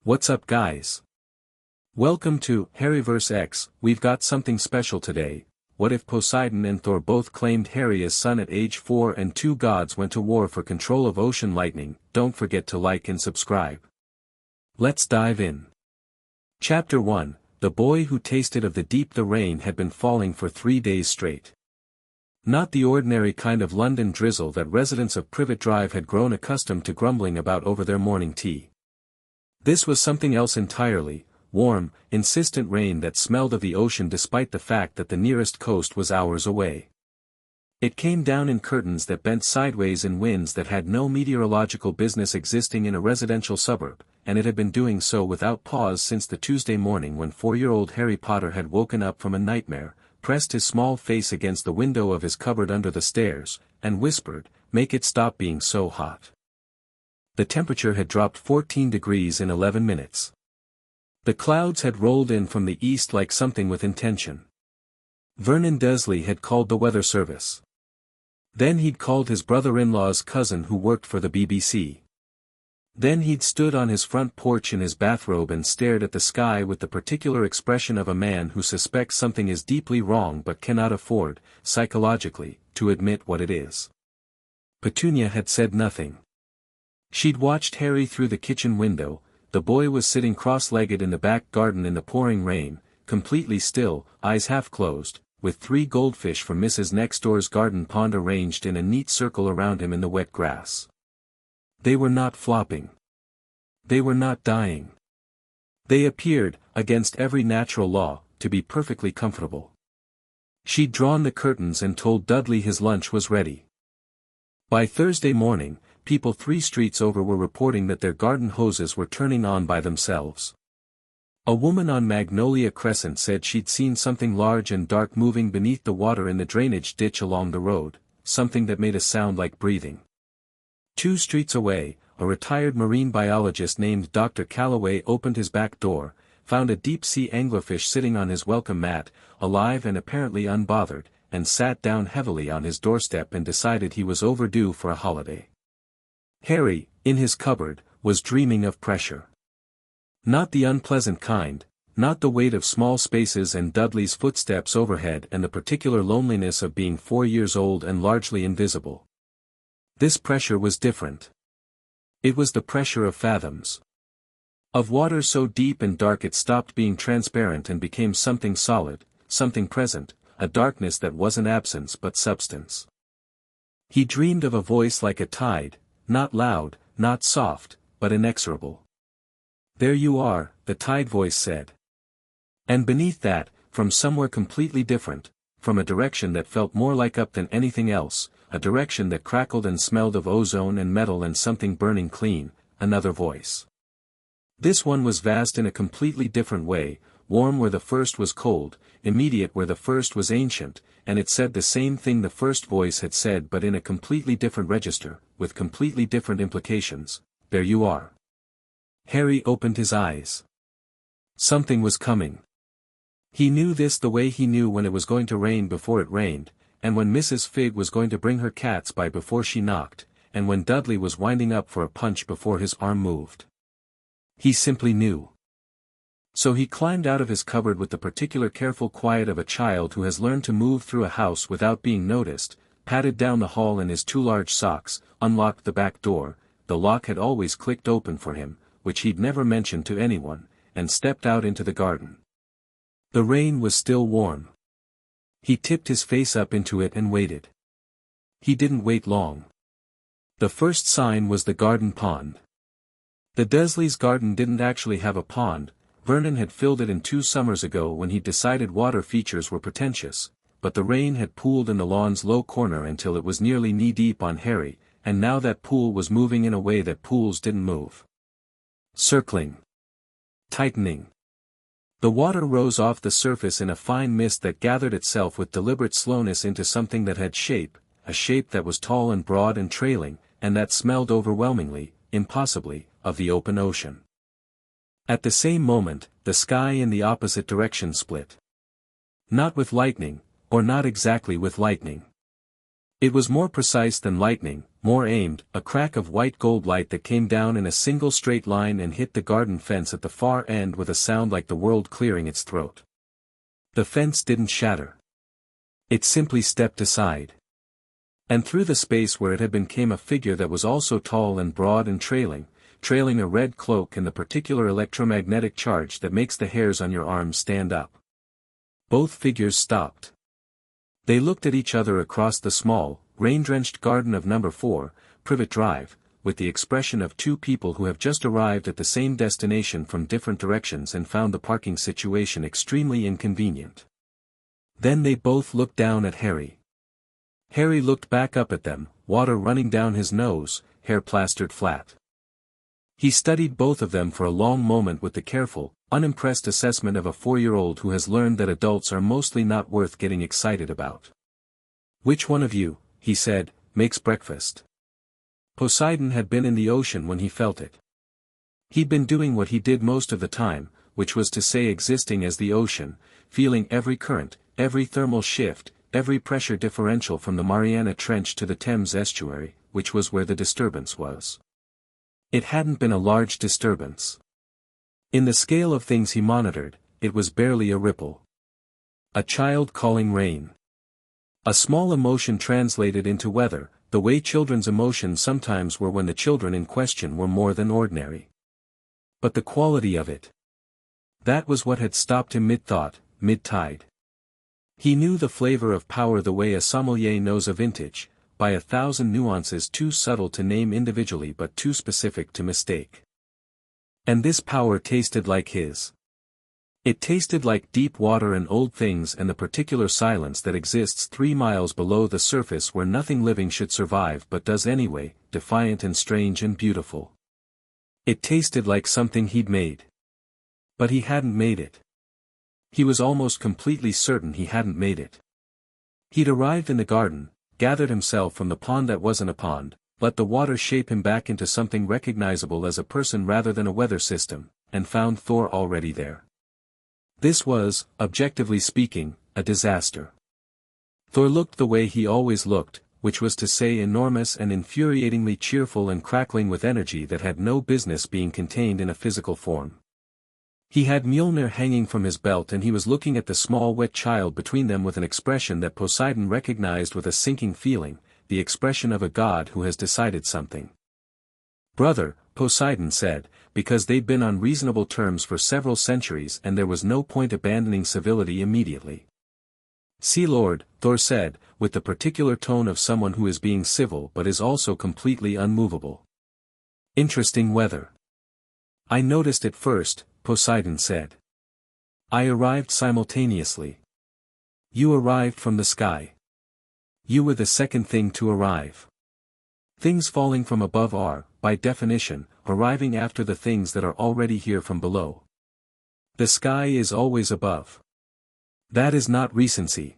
What's up, guys? Welcome to Harryverse X. We've got something special today. What if Poseidon and Thor both claimed Harry as son at age 4 and two gods went to war for control of ocean lightning? Don't forget to like and subscribe. Let's dive in. Chapter 1. The boy who tasted of the deep. The rain had been falling for 3 days straight. Not the ordinary kind of London drizzle that residents of Privet Drive had grown accustomed to grumbling about over their morning tea. This was something else entirely: warm, insistent rain that smelled of the ocean despite the fact that the nearest coast was hours away. It came down in curtains that bent sideways in winds that had no meteorological business existing in a residential suburb, and it had been doing so without pause since the Tuesday morning when 4-year-old Harry Potter had woken up from a nightmare, pressed his small face against the window of his cupboard under the stairs, and whispered, "Make it stop being so hot." The temperature had dropped 14 degrees in 11 minutes. The clouds had rolled in from the east like something with intention. Vernon Dursley had called the weather service. Then he'd called his brother-in-law's cousin who worked for the BBC. Then he'd stood on his front porch in his bathrobe and stared at the sky with the particular expression of a man who suspects something is deeply wrong but cannot afford, psychologically, to admit what it is. Petunia had said nothing. She'd watched Harry through the kitchen window. The boy was sitting cross-legged in the back garden in the pouring rain, completely still, eyes half closed, with 3 goldfish from Mrs. Nextdoor's garden pond arranged in a neat circle around him in the wet grass. They were not flopping. They were not dying. They appeared, against every natural law, to be perfectly comfortable. She'd drawn the curtains and told Dudley his lunch was ready. By Thursday morning, people 3 streets over were reporting that their garden hoses were turning on by themselves. A woman on Magnolia Crescent said she'd seen something large and dark moving beneath the water in the drainage ditch along the road, something that made a sound like breathing. 2 streets away, a retired marine biologist named Dr. Calloway opened his back door, found a deep-sea anglerfish sitting on his welcome mat, alive and apparently unbothered, and sat down heavily on his doorstep and decided he was overdue for a holiday. Harry, in his cupboard, was dreaming of pressure. Not the unpleasant kind, not the weight of small spaces and Dudley's footsteps overhead and the particular loneliness of being 4 years old and largely invisible. This pressure was different. It was the pressure of fathoms. Of water so deep and dark it stopped being transparent and became something solid, something present, a darkness that wasn't absence but substance. He dreamed of a voice like a tide, not loud, not soft, but inexorable. "There you are," the tide voice said. And beneath that, from somewhere completely different, from a direction that felt more like up than anything else, a direction that crackled and smelled of ozone and metal and something burning clean, another voice. This one was vast in a completely different way, warm where the first was cold, immediate where the first was ancient, and it said the same thing the first voice had said but in a completely different register, with completely different implications. "There you are." Harry opened his eyes. Something was coming. He knew this the way he knew when it was going to rain before it rained, and when Mrs. Figg was going to bring her cats by before she knocked, and when Dudley was winding up for a punch before his arm moved. He simply knew. So he climbed out of his cupboard with the particular careful quiet of a child who has learned to move through a house without being noticed, padded down the hall in his 2 large socks, unlocked the back door, the lock had always clicked open for him, which he'd never mentioned to anyone, and stepped out into the garden. The rain was still warm. He tipped his face up into it and waited. He didn't wait long. The first sign was the garden pond. The Dursleys' garden didn't actually have a pond. Vernon had filled it in 2 summers ago when he decided water features were pretentious, but the rain had pooled in the lawn's low corner until it was nearly knee-deep on Harry, and now that pool was moving in a way that pools didn't move. Circling. Tightening. The water rose off the surface in a fine mist that gathered itself with deliberate slowness into something that had shape, a shape that was tall and broad and trailing, and that smelled overwhelmingly, impossibly, of the open ocean. At the same moment, the sky in the opposite direction split. Not with lightning, or not exactly with lightning. It was more precise than lightning, more aimed, a crack of white gold light that came down in a single straight line and hit the garden fence at the far end with a sound like the world clearing its throat. The fence didn't shatter. It simply stepped aside. And through the space where it had been came a figure that was also tall and broad and trailing a red cloak and the particular electromagnetic charge that makes the hairs on your arms stand up. Both figures stopped. They looked at each other across the small, rain-drenched garden of number 4, Privet Drive, with the expression of two people who have just arrived at the same destination from different directions and found the parking situation extremely inconvenient. Then they both looked down at Harry. Harry looked back up at them, water running down his nose, hair plastered flat. He studied both of them for a long moment with the careful, unimpressed assessment of a 4-year-old who has learned that adults are mostly not worth getting excited about. "Which one of you," he said, "makes breakfast?" Poseidon had been in the ocean when he felt it. He'd been doing what he did most of the time, which was to say existing as the ocean, feeling every current, every thermal shift, every pressure differential from the Mariana Trench to the Thames estuary, which was where the disturbance was. It hadn't been a large disturbance. In the scale of things he monitored, it was barely a ripple. A child calling rain. A small emotion translated into weather, the way children's emotions sometimes were when the children in question were more than ordinary. But the quality of it. That was what had stopped him mid-thought, mid-tide. He knew the flavor of power the way a sommelier knows a vintage, by 1,000 nuances too subtle to name individually but too specific to mistake. And this power tasted like his. It tasted like deep water and old things and the particular silence that exists 3 miles below the surface where nothing living should survive but does anyway, defiant and strange and beautiful. It tasted like something he'd made. But he hadn't made it. He was almost completely certain he hadn't made it. He'd arrived in the garden, gathered himself from the pond that wasn't a pond, let the water shape him back into something recognizable as a person rather than a weather system, and found Thor already there. This was, objectively speaking, a disaster. Thor looked the way he always looked, which was to say enormous and infuriatingly cheerful and crackling with energy that had no business being contained in a physical form. He had Mjolnir hanging from his belt and he was looking at the small wet child between them with an expression that Poseidon recognized with a sinking feeling, the expression of a god who has decided something. "Brother," Poseidon said, because they'd been on reasonable terms for several centuries and there was no point abandoning civility immediately. "Sea Lord," Thor said, with the particular tone of someone who is being civil but is also completely unmovable. "Interesting weather." "I noticed it first," Poseidon said. "I arrived simultaneously. You arrived from the sky. You were the second thing to arrive. Things falling from above are, by definition, arriving after the things that are already here from below. The sky is always above. That is not recency.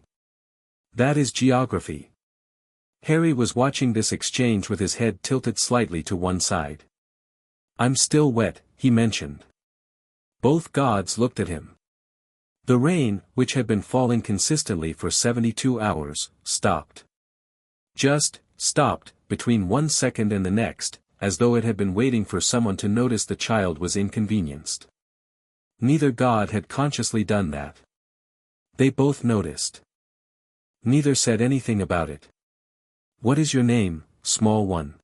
That is geography." Harry was watching this exchange with his head tilted slightly to one side. "I'm still wet," he mentioned. Both gods looked at him. The rain, which had been falling consistently for 72 hours, stopped. Just stopped, between 1 second and the next, as though it had been waiting for someone to notice the child was inconvenienced. Neither god had consciously done that. They both noticed. Neither said anything about it. "What is your name, small one?"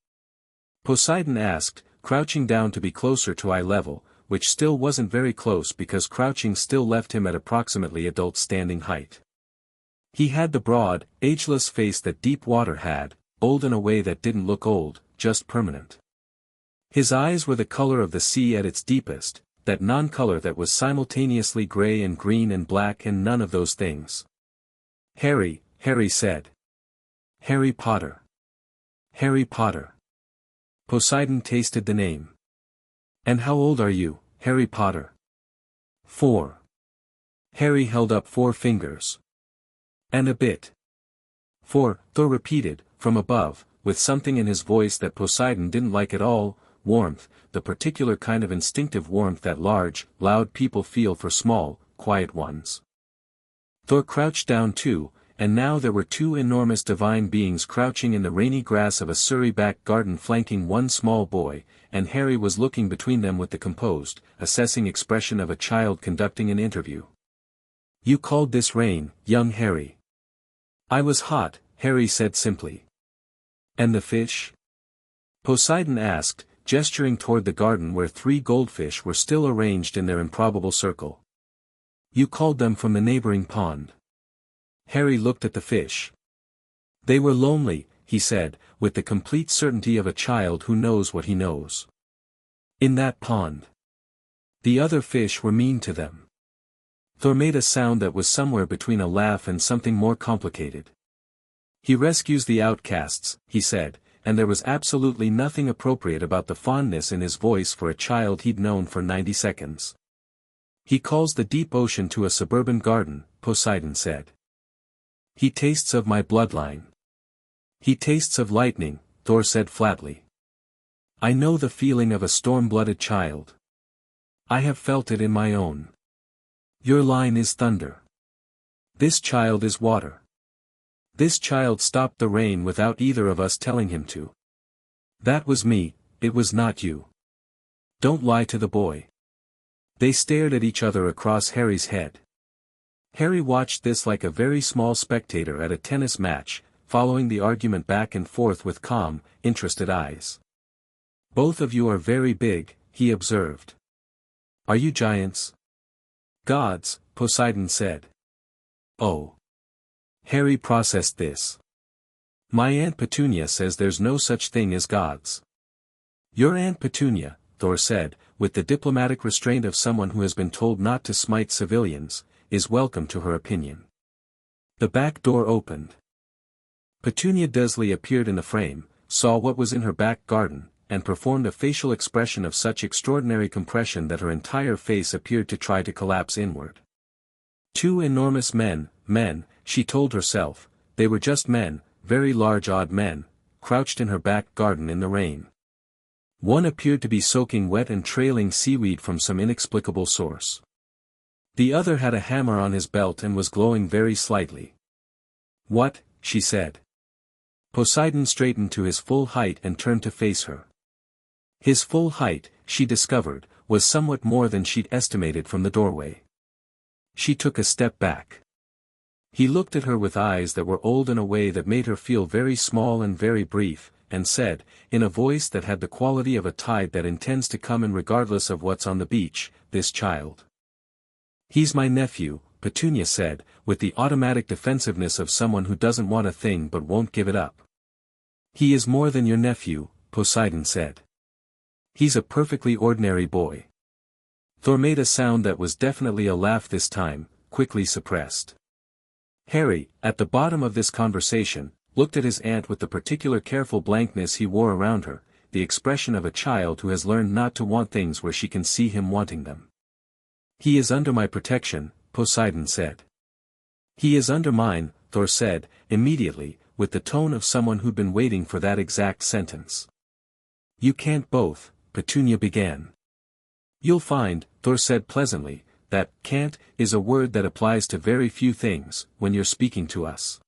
Poseidon asked, crouching down to be closer to eye level, which still wasn't very close because crouching still left him at approximately adult standing height. He had the broad, ageless face that deep water had, old in a way that didn't look old, just permanent. His eyes were the color of the sea at its deepest, that non-color that was simultaneously gray and green and black and none of those things. "Harry," Harry said. "Harry Potter. Harry Potter." Poseidon tasted the name. "And how old are you, Harry Potter?" 4. Harry held up 4 fingers. "And a bit." 4, Thor repeated, from above, with something in his voice that Poseidon didn't like at all, warmth, the particular kind of instinctive warmth that large, loud people feel for small, quiet ones. Thor crouched down too, and now there were two enormous divine beings crouching in the rainy grass of a Surrey back garden flanking one small boy, and Harry was looking between them with the composed, assessing expression of a child conducting an interview. "You called this rain, young Harry." "I was hot," Harry said simply. "And the fish?" Poseidon asked, gesturing toward the garden where 3 goldfish were still arranged in their improbable circle. "You called them from the neighboring pond." Harry looked at the fish. "They were lonely," he said, with the complete certainty of a child who knows what he knows. "In that pond. The other fish were mean to them." Thor made a sound that was somewhere between a laugh and something more complicated. "He rescues the outcasts," he said, and there was absolutely nothing appropriate about the fondness in his voice for a child he'd known for 90 seconds. "He calls the deep ocean to a suburban garden," Poseidon said. "He tastes of my bloodline. He tastes of lightning," Thor said flatly. "I know the feeling of a storm-blooded child. I have felt it in my own. Your line is thunder. This child is water. This child stopped the rain without either of us telling him to. That was me, it was not you. Don't lie to the boy." They stared at each other across Harry's head. Harry watched this like a very small spectator at a tennis match, following the argument back and forth with calm, interested eyes. "Both of you are very big," he observed. "Are you giants?" "Gods," Poseidon said. "Oh." Harry processed this. "My Aunt Petunia says there's no such thing as gods." "Your Aunt Petunia," Thor said, with the diplomatic restraint of someone who has been told not to smite civilians, "is welcome to her opinion." The back door opened. Petunia Dursley appeared in the frame, saw what was in her back garden, and performed a facial expression of such extraordinary compression that her entire face appeared to try to collapse inward. Two enormous men, she told herself, they were just men, very large odd men, crouched in her back garden in the rain. One appeared to be soaking wet and trailing seaweed from some inexplicable source. The other had a hammer on his belt and was glowing very slightly. "What?" she said. Poseidon straightened to his full height and turned to face her. His full height, she discovered, was somewhat more than she'd estimated from the doorway. She took a step back. He looked at her with eyes that were old in a way that made her feel very small and very brief, and said, in a voice that had the quality of a tide that intends to come in regardless of what's on the beach, "This child." "He's my nephew," Petunia said, with the automatic defensiveness of someone who doesn't want a thing but won't give it up. "He is more than your nephew," Poseidon said. "He's a perfectly ordinary boy." Thor made a sound that was definitely a laugh this time, quickly suppressed. Harry, at the bottom of this conversation, looked at his aunt with the particular careful blankness he wore around her, the expression of a child who has learned not to want things where she can see him wanting them. "He is under my protection," Poseidon said. "He is under mine," Thor said, immediately, with the tone of someone who'd been waiting for that exact sentence. "You can't both," Petunia began. "You'll find," Thor said pleasantly, "that can't is a word that applies to very few things, when you're speaking to us."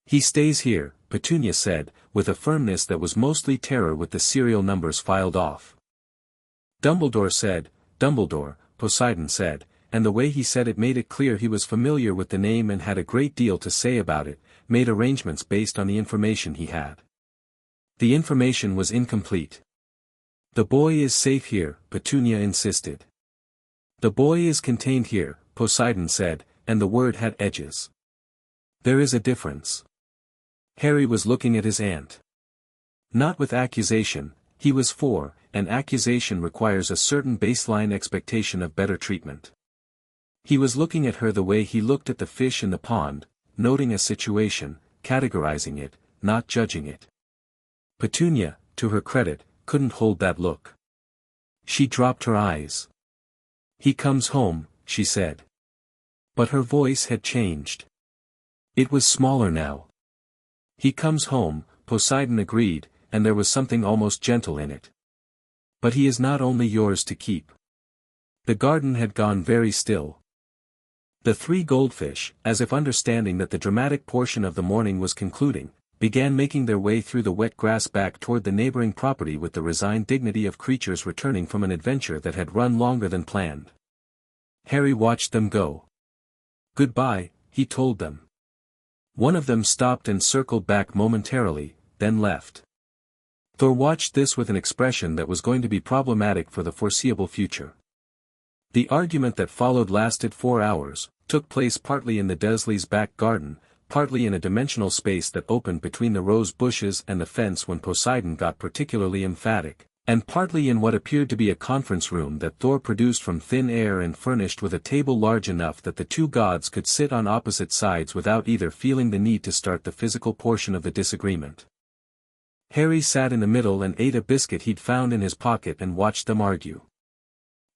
"He stays here," Petunia said, with a firmness that was mostly terror with the serial numbers filed off. "Dumbledore said," "Dumbledore," Poseidon said, and the way he said it made it clear he was familiar with the name and had a great deal to say about it, made arrangements based on the information he had. The information was incomplete. "The boy is safe here," Petunia insisted. "The boy is contained here," Poseidon said, and the word had edges. "There is a difference." Harry was looking at his aunt. Not with accusation, he was for, and accusation requires a certain baseline expectation of better treatment. He was looking at her the way he looked at the fish in the pond, noting a situation, categorizing it, not judging it. Petunia, to her credit, couldn't hold that look. She dropped her eyes. "He comes home," she said. But her voice had changed. It was smaller now. "He comes home," Poseidon agreed, and there was something almost gentle in it. "But he is not only yours to keep." The garden had gone very still. The three goldfish, as if understanding that the dramatic portion of the morning was concluding, began making their way through the wet grass back toward the neighboring property with the resigned dignity of creatures returning from an adventure that had run longer than planned. Harry watched them go. "Goodbye," he told them. One of them stopped and circled back momentarily, then left. Thor watched this with an expression that was going to be problematic for the foreseeable future. The argument that followed lasted 4 hours, took place partly in the Dursleys' back garden, partly in a dimensional space that opened between the rose bushes and the fence when Poseidon got particularly emphatic, and partly in what appeared to be a conference room that Thor produced from thin air and furnished with a table large enough that the two gods could sit on opposite sides without either feeling the need to start the physical portion of the disagreement. Harry sat in the middle and ate a biscuit he'd found in his pocket and watched them argue.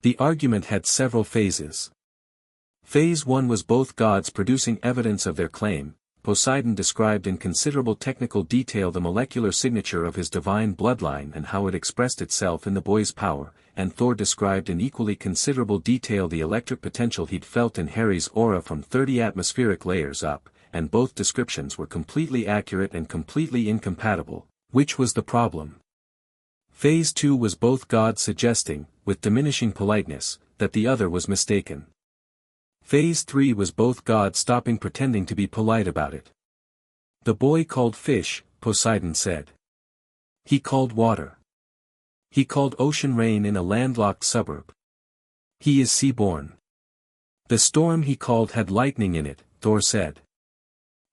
The argument had several phases. Phase 1 was both gods producing evidence of their claim. Poseidon described in considerable technical detail the molecular signature of his divine bloodline and how it expressed itself in the boy's power, and Thor described in equally considerable detail the electric potential he'd felt in Harry's aura from 30 atmospheric layers up, and both descriptions were completely accurate and completely incompatible, which was the problem. Phase 2 was both gods suggesting, with diminishing politeness, that the other was mistaken. Phase 3 was both gods stopping pretending to be polite about it. The boy called fish, Poseidon said. He called water. He called ocean rain in a landlocked suburb. He is sea-born. The storm he called had lightning in it, Thor said.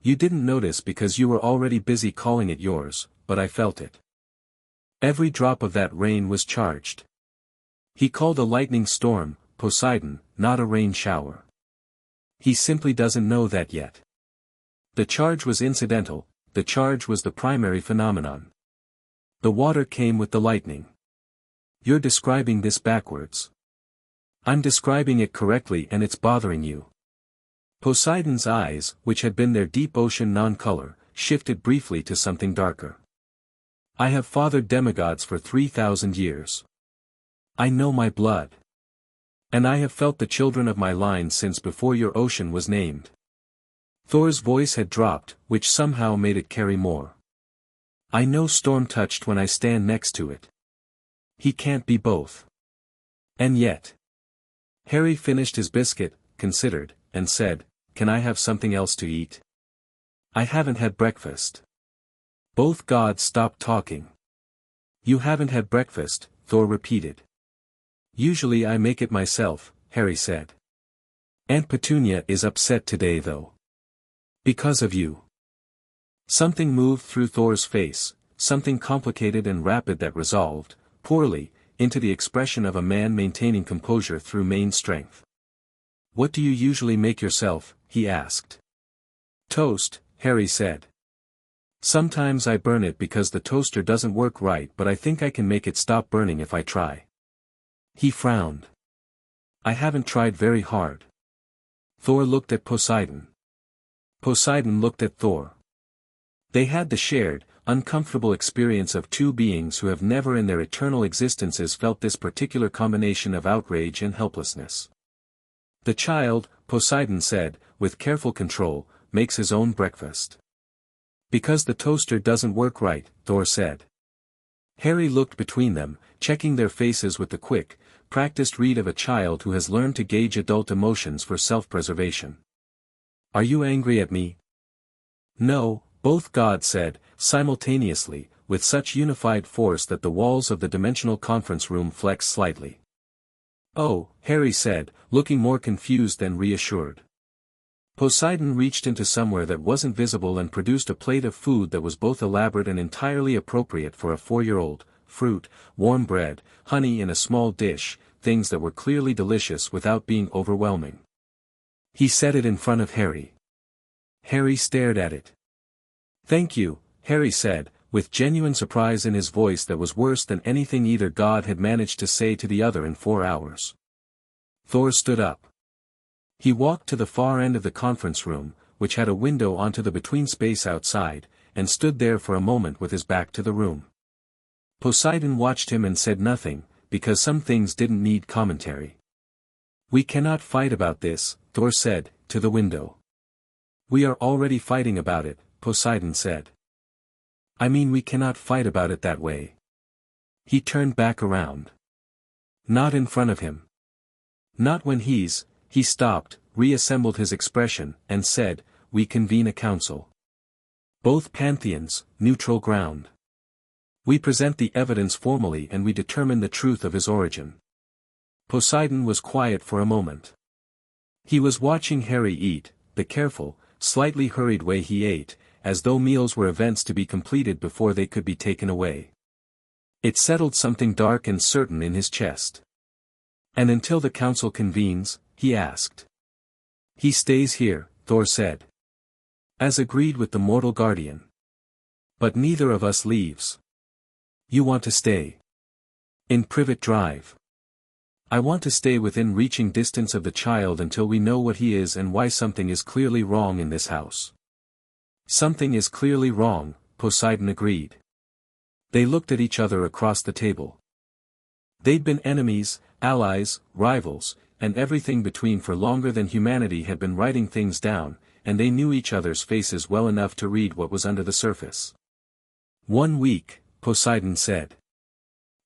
You didn't notice because you were already busy calling it yours, but I felt it. Every drop of that rain was charged. He called a lightning storm, Poseidon, not a rain shower. He simply doesn't know that yet. The charge was incidental, the charge was the primary phenomenon. The water came with the lightning. You're describing this backwards. I'm describing it correctly and it's bothering you. Poseidon's eyes, which had been their deep ocean non-color, shifted briefly to something darker. I have fathered demigods for 3,000 years. I know my blood. And I have felt the children of my line since before your ocean was named. Thor's voice had dropped, which somehow made it carry more. I know storm-touched when I stand next to it. He can't be both. And yet. Harry finished his biscuit, considered, and said, Can I have something else to eat? I haven't had breakfast. Both gods stopped talking. You haven't had breakfast, Thor repeated. Usually I make it myself, Harry said. Aunt Petunia is upset today though. Because of you. Something moved through Thor's face, something complicated and rapid that resolved, poorly, into the expression of a man maintaining composure through main strength. What do you usually make yourself? He asked. Toast, Harry said. Sometimes I burn it because the toaster doesn't work right, but I think I can make it stop burning if I try. He frowned. I haven't tried very hard. Thor looked at Poseidon. Poseidon looked at Thor. They had the shared, uncomfortable experience of two beings who have never in their eternal existences felt this particular combination of outrage and helplessness. The child, Poseidon said, with careful control, makes his own breakfast. Because the toaster doesn't work right, Thor said. Harry looked between them, checking their faces with the quick, practiced read of a child who has learned to gauge adult emotions for self-preservation. Are you angry at me? No, both gods said, simultaneously, with such unified force that the walls of the dimensional conference room flexed slightly. Oh, Harry said, looking more confused than reassured. Poseidon reached into somewhere that wasn't visible and produced a plate of food that was both elaborate and entirely appropriate for a 4-year-old, fruit, warm bread, honey in a small dish, things that were clearly delicious without being overwhelming. He set it in front of Harry. Harry stared at it. Thank you, Harry said, with genuine surprise in his voice that was worse than anything either god had managed to say to the other in 4 hours. Thor stood up. He walked to the far end of the conference room, which had a window onto the between space outside, and stood there for a moment with his back to the room. Poseidon watched him and said nothing, because some things didn't need commentary. We cannot fight about this, Thor said, to the window. "We are already fighting about it," Poseidon said. "I mean, we cannot fight about it that way." He turned back around. "Not in front of him. Not when he stopped, reassembled his expression, and said, "We convene a council. Both pantheons, neutral ground. We present the evidence formally and we determine the truth of his origin." Poseidon was quiet for a moment. He was watching Harry eat, the careful, slightly hurried way he ate, as though meals were events to be completed before they could be taken away. It settled something dark and certain in his chest. "And until the council convenes?" he asked. "He stays here," Thor said. "As agreed with the mortal guardian. But neither of us leaves." "You want to stay?" "In Privet Drive. I want to stay within reaching distance of the child until we know what he is and why. Something is clearly wrong in this house." "Something is clearly wrong," Poseidon agreed. They looked at each other across the table. They'd been enemies, allies, rivals, and everything between for longer than humanity had been writing things down, and they knew each other's faces well enough to read what was under the surface. "1 week, Poseidon said.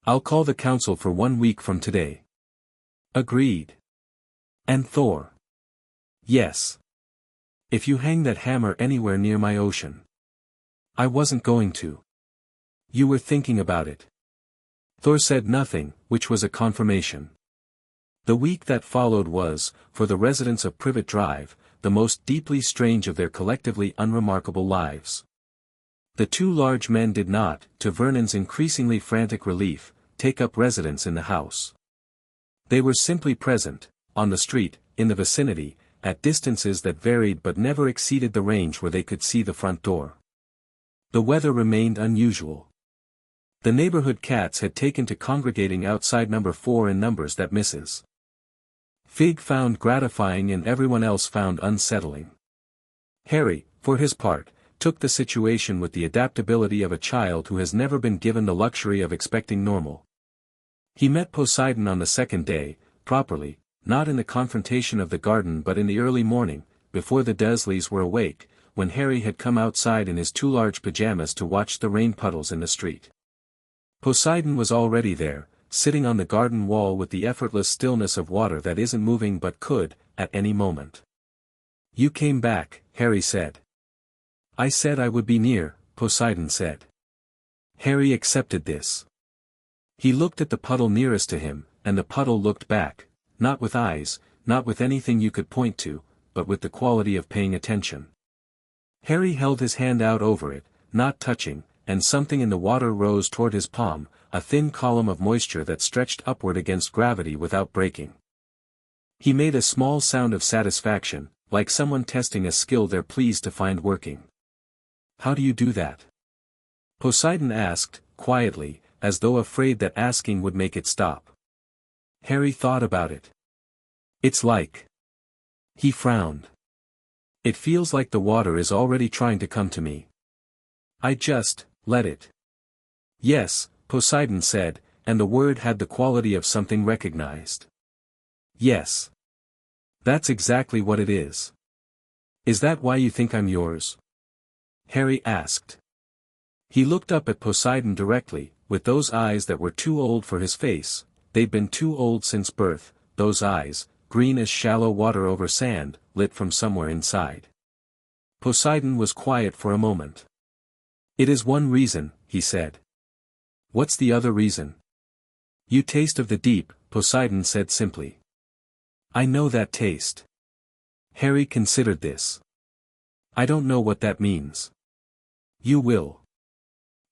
"I'll call the council for 1 week from today." "Agreed." "And Thor?" "Yes. If you hang that hammer anywhere near my ocean." "I wasn't going to." "You were thinking about it." Thor said nothing, which was a confirmation. The week that followed was, for the residents of Privet Drive, the most deeply strange of their collectively unremarkable lives. The two large men did not, to Vernon's increasingly frantic relief, take up residence in the house. They were simply present, on the street, in the vicinity, at distances that varied but never exceeded the range where they could see the front door. The weather remained unusual. The neighborhood cats had taken to congregating outside number 4 in numbers that Mrs. Fig found gratifying and everyone else found unsettling. Harry, for his part, took the situation with the adaptability of a child who has never been given the luxury of expecting normal. He met Poseidon on the second day, properly, not in the confrontation of the garden but in the early morning, before the Dursleys were awake, when Harry had come outside in his 2 large pajamas to watch the rain puddles in the street. Poseidon was already there, sitting on the garden wall with the effortless stillness of water that isn't moving but could, at any moment. "You came back," Harry said. "I said I would be near," Poseidon said. Harry accepted this. He looked at the puddle nearest to him, and the puddle looked back, not with eyes, not with anything you could point to, but with the quality of paying attention. Harry held his hand out over it, not touching, and something in the water rose toward his palm, a thin column of moisture that stretched upward against gravity without breaking. He made a small sound of satisfaction, like someone testing a skill they're pleased to find working. "How do you do that?" Poseidon asked, quietly, as though afraid that asking would make it stop. Harry thought about it. "It's like..." He frowned. "It feels like the water is already trying to come to me. I just, let it." "Yes," Poseidon said, and the word had the quality of something recognized. "Yes. That's exactly what it is." "Is that why you think I'm yours?" Harry asked. He looked up at Poseidon directly, with those eyes that were too old for his face. They'd been too old since birth, those eyes, green as shallow water over sand, lit from somewhere inside. Poseidon was quiet for a moment. "It is one reason," he said. "What's the other reason?" "You taste of the deep," Poseidon said simply. "I know that taste." Harry considered this. "I don't know what that means." "You will."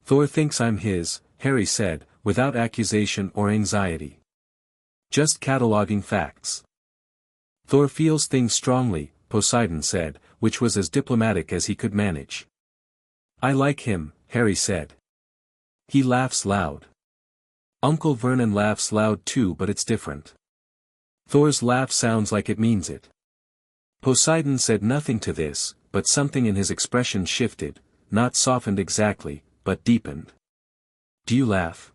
"Thor thinks I'm his," Harry said, without accusation or anxiety. "Just cataloging facts." "Thor feels things strongly," Poseidon said, which was as diplomatic as he could manage. "I like him," Harry said. "He laughs loud." "Uncle Vernon laughs loud too, but it's different. Thor's laugh sounds like it means it." Poseidon said nothing to this, but something in his expression shifted, not softened exactly, but deepened. "Do you laugh?"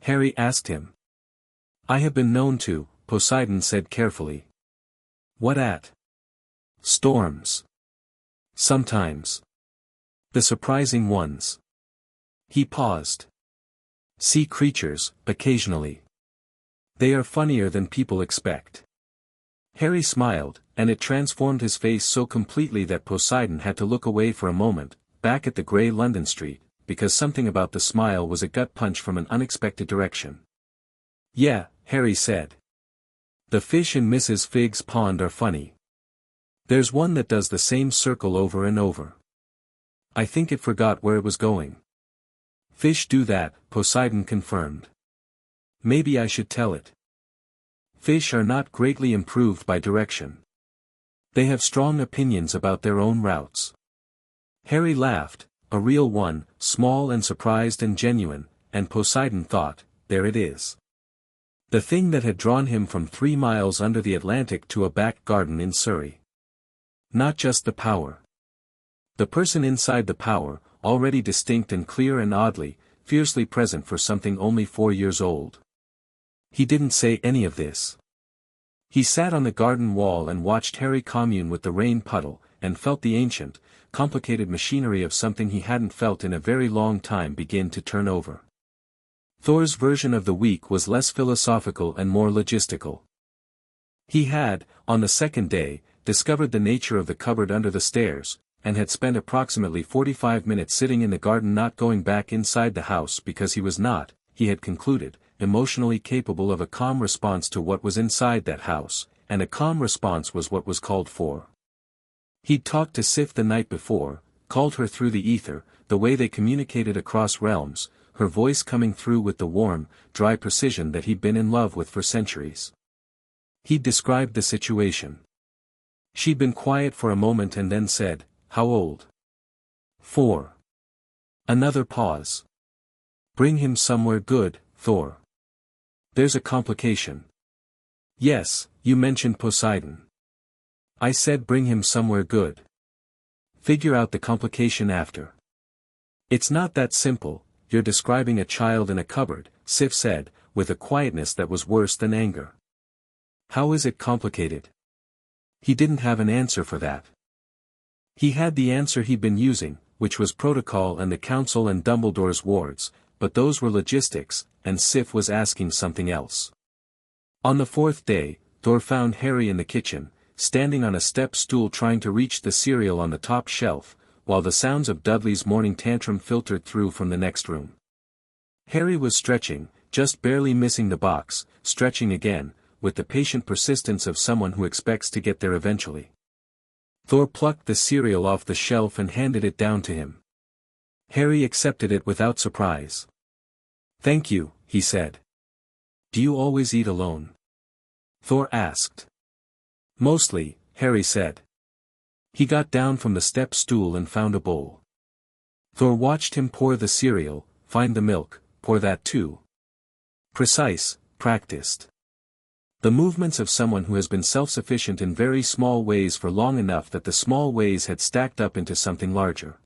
Harry asked him. "I have been known to," Poseidon said carefully. "What at?" Storms. Sometimes. The surprising ones. He paused. Sea creatures, occasionally. They are funnier than people expect. Harry smiled, and it transformed his face so completely that Poseidon had to look away for a moment, back at the grey London street, because something about the smile was a gut punch from an unexpected direction. Yeah, Harry said. The fish in Mrs. Fig's pond are funny. There's one that does the same circle over and over. I think it forgot where it was going. Fish do that, Poseidon confirmed. Maybe I should tell it. Fish are not greatly improved by direction. They have strong opinions about their own routes. Harry laughed, a real one, small and surprised and genuine, and Poseidon thought, there it is. The thing that had drawn him from 3 miles under the Atlantic to a back garden in Surrey. Not just the power. The person inside the power, already distinct and clear and oddly, fiercely present for something only 4 years old. He didn't say any of this. He sat on the garden wall and watched Harry commune with the rain puddle, and felt the ancient, complicated machinery of something he hadn't felt in a very long time begin to turn over. Thor's version of the week was less philosophical and more logistical. He had, on the second day, discovered the nature of the cupboard under the stairs, and had spent approximately 45 minutes sitting in the garden not going back inside the house because he was not, he had concluded, emotionally capable of a calm response to what was inside that house, and a calm response was what was called for. He'd talked to Sif the night before, called her through the ether, the way they communicated across realms, her voice coming through with the warm, dry precision that he'd been in love with for centuries. He'd described the situation. She'd been quiet for a moment and then said, "How old?" 4. Another pause. "Bring him somewhere good, Thor. There's a complication." "Yes, you mentioned Poseidon. I said bring him somewhere good. Figure out the complication after." "It's not that simple, you're describing a child in a cupboard," Sif said, with a quietness that was worse than anger. "How is it complicated?" He didn't have an answer for that. He had the answer he'd been using, which was protocol and the council and Dumbledore's wards, but those were logistics, and Sif was asking something else. On the 4th day, Thor found Harry in the kitchen, standing on a step stool trying to reach the cereal on the top shelf, while the sounds of Dudley's morning tantrum filtered through from the next room. Harry was stretching, just barely missing the box, stretching again, with the patient persistence of someone who expects to get there eventually. Thor plucked the cereal off the shelf and handed it down to him. Harry accepted it without surprise. "Thank you," he said. "Do you always eat alone?" Thor asked. "Mostly," Harry said. He got down from the step stool and found a bowl. Thor watched him pour the cereal, find the milk, pour that too. Precise, practiced. The movements of someone who has been self-sufficient in very small ways for long enough that the small ways had stacked up into something larger.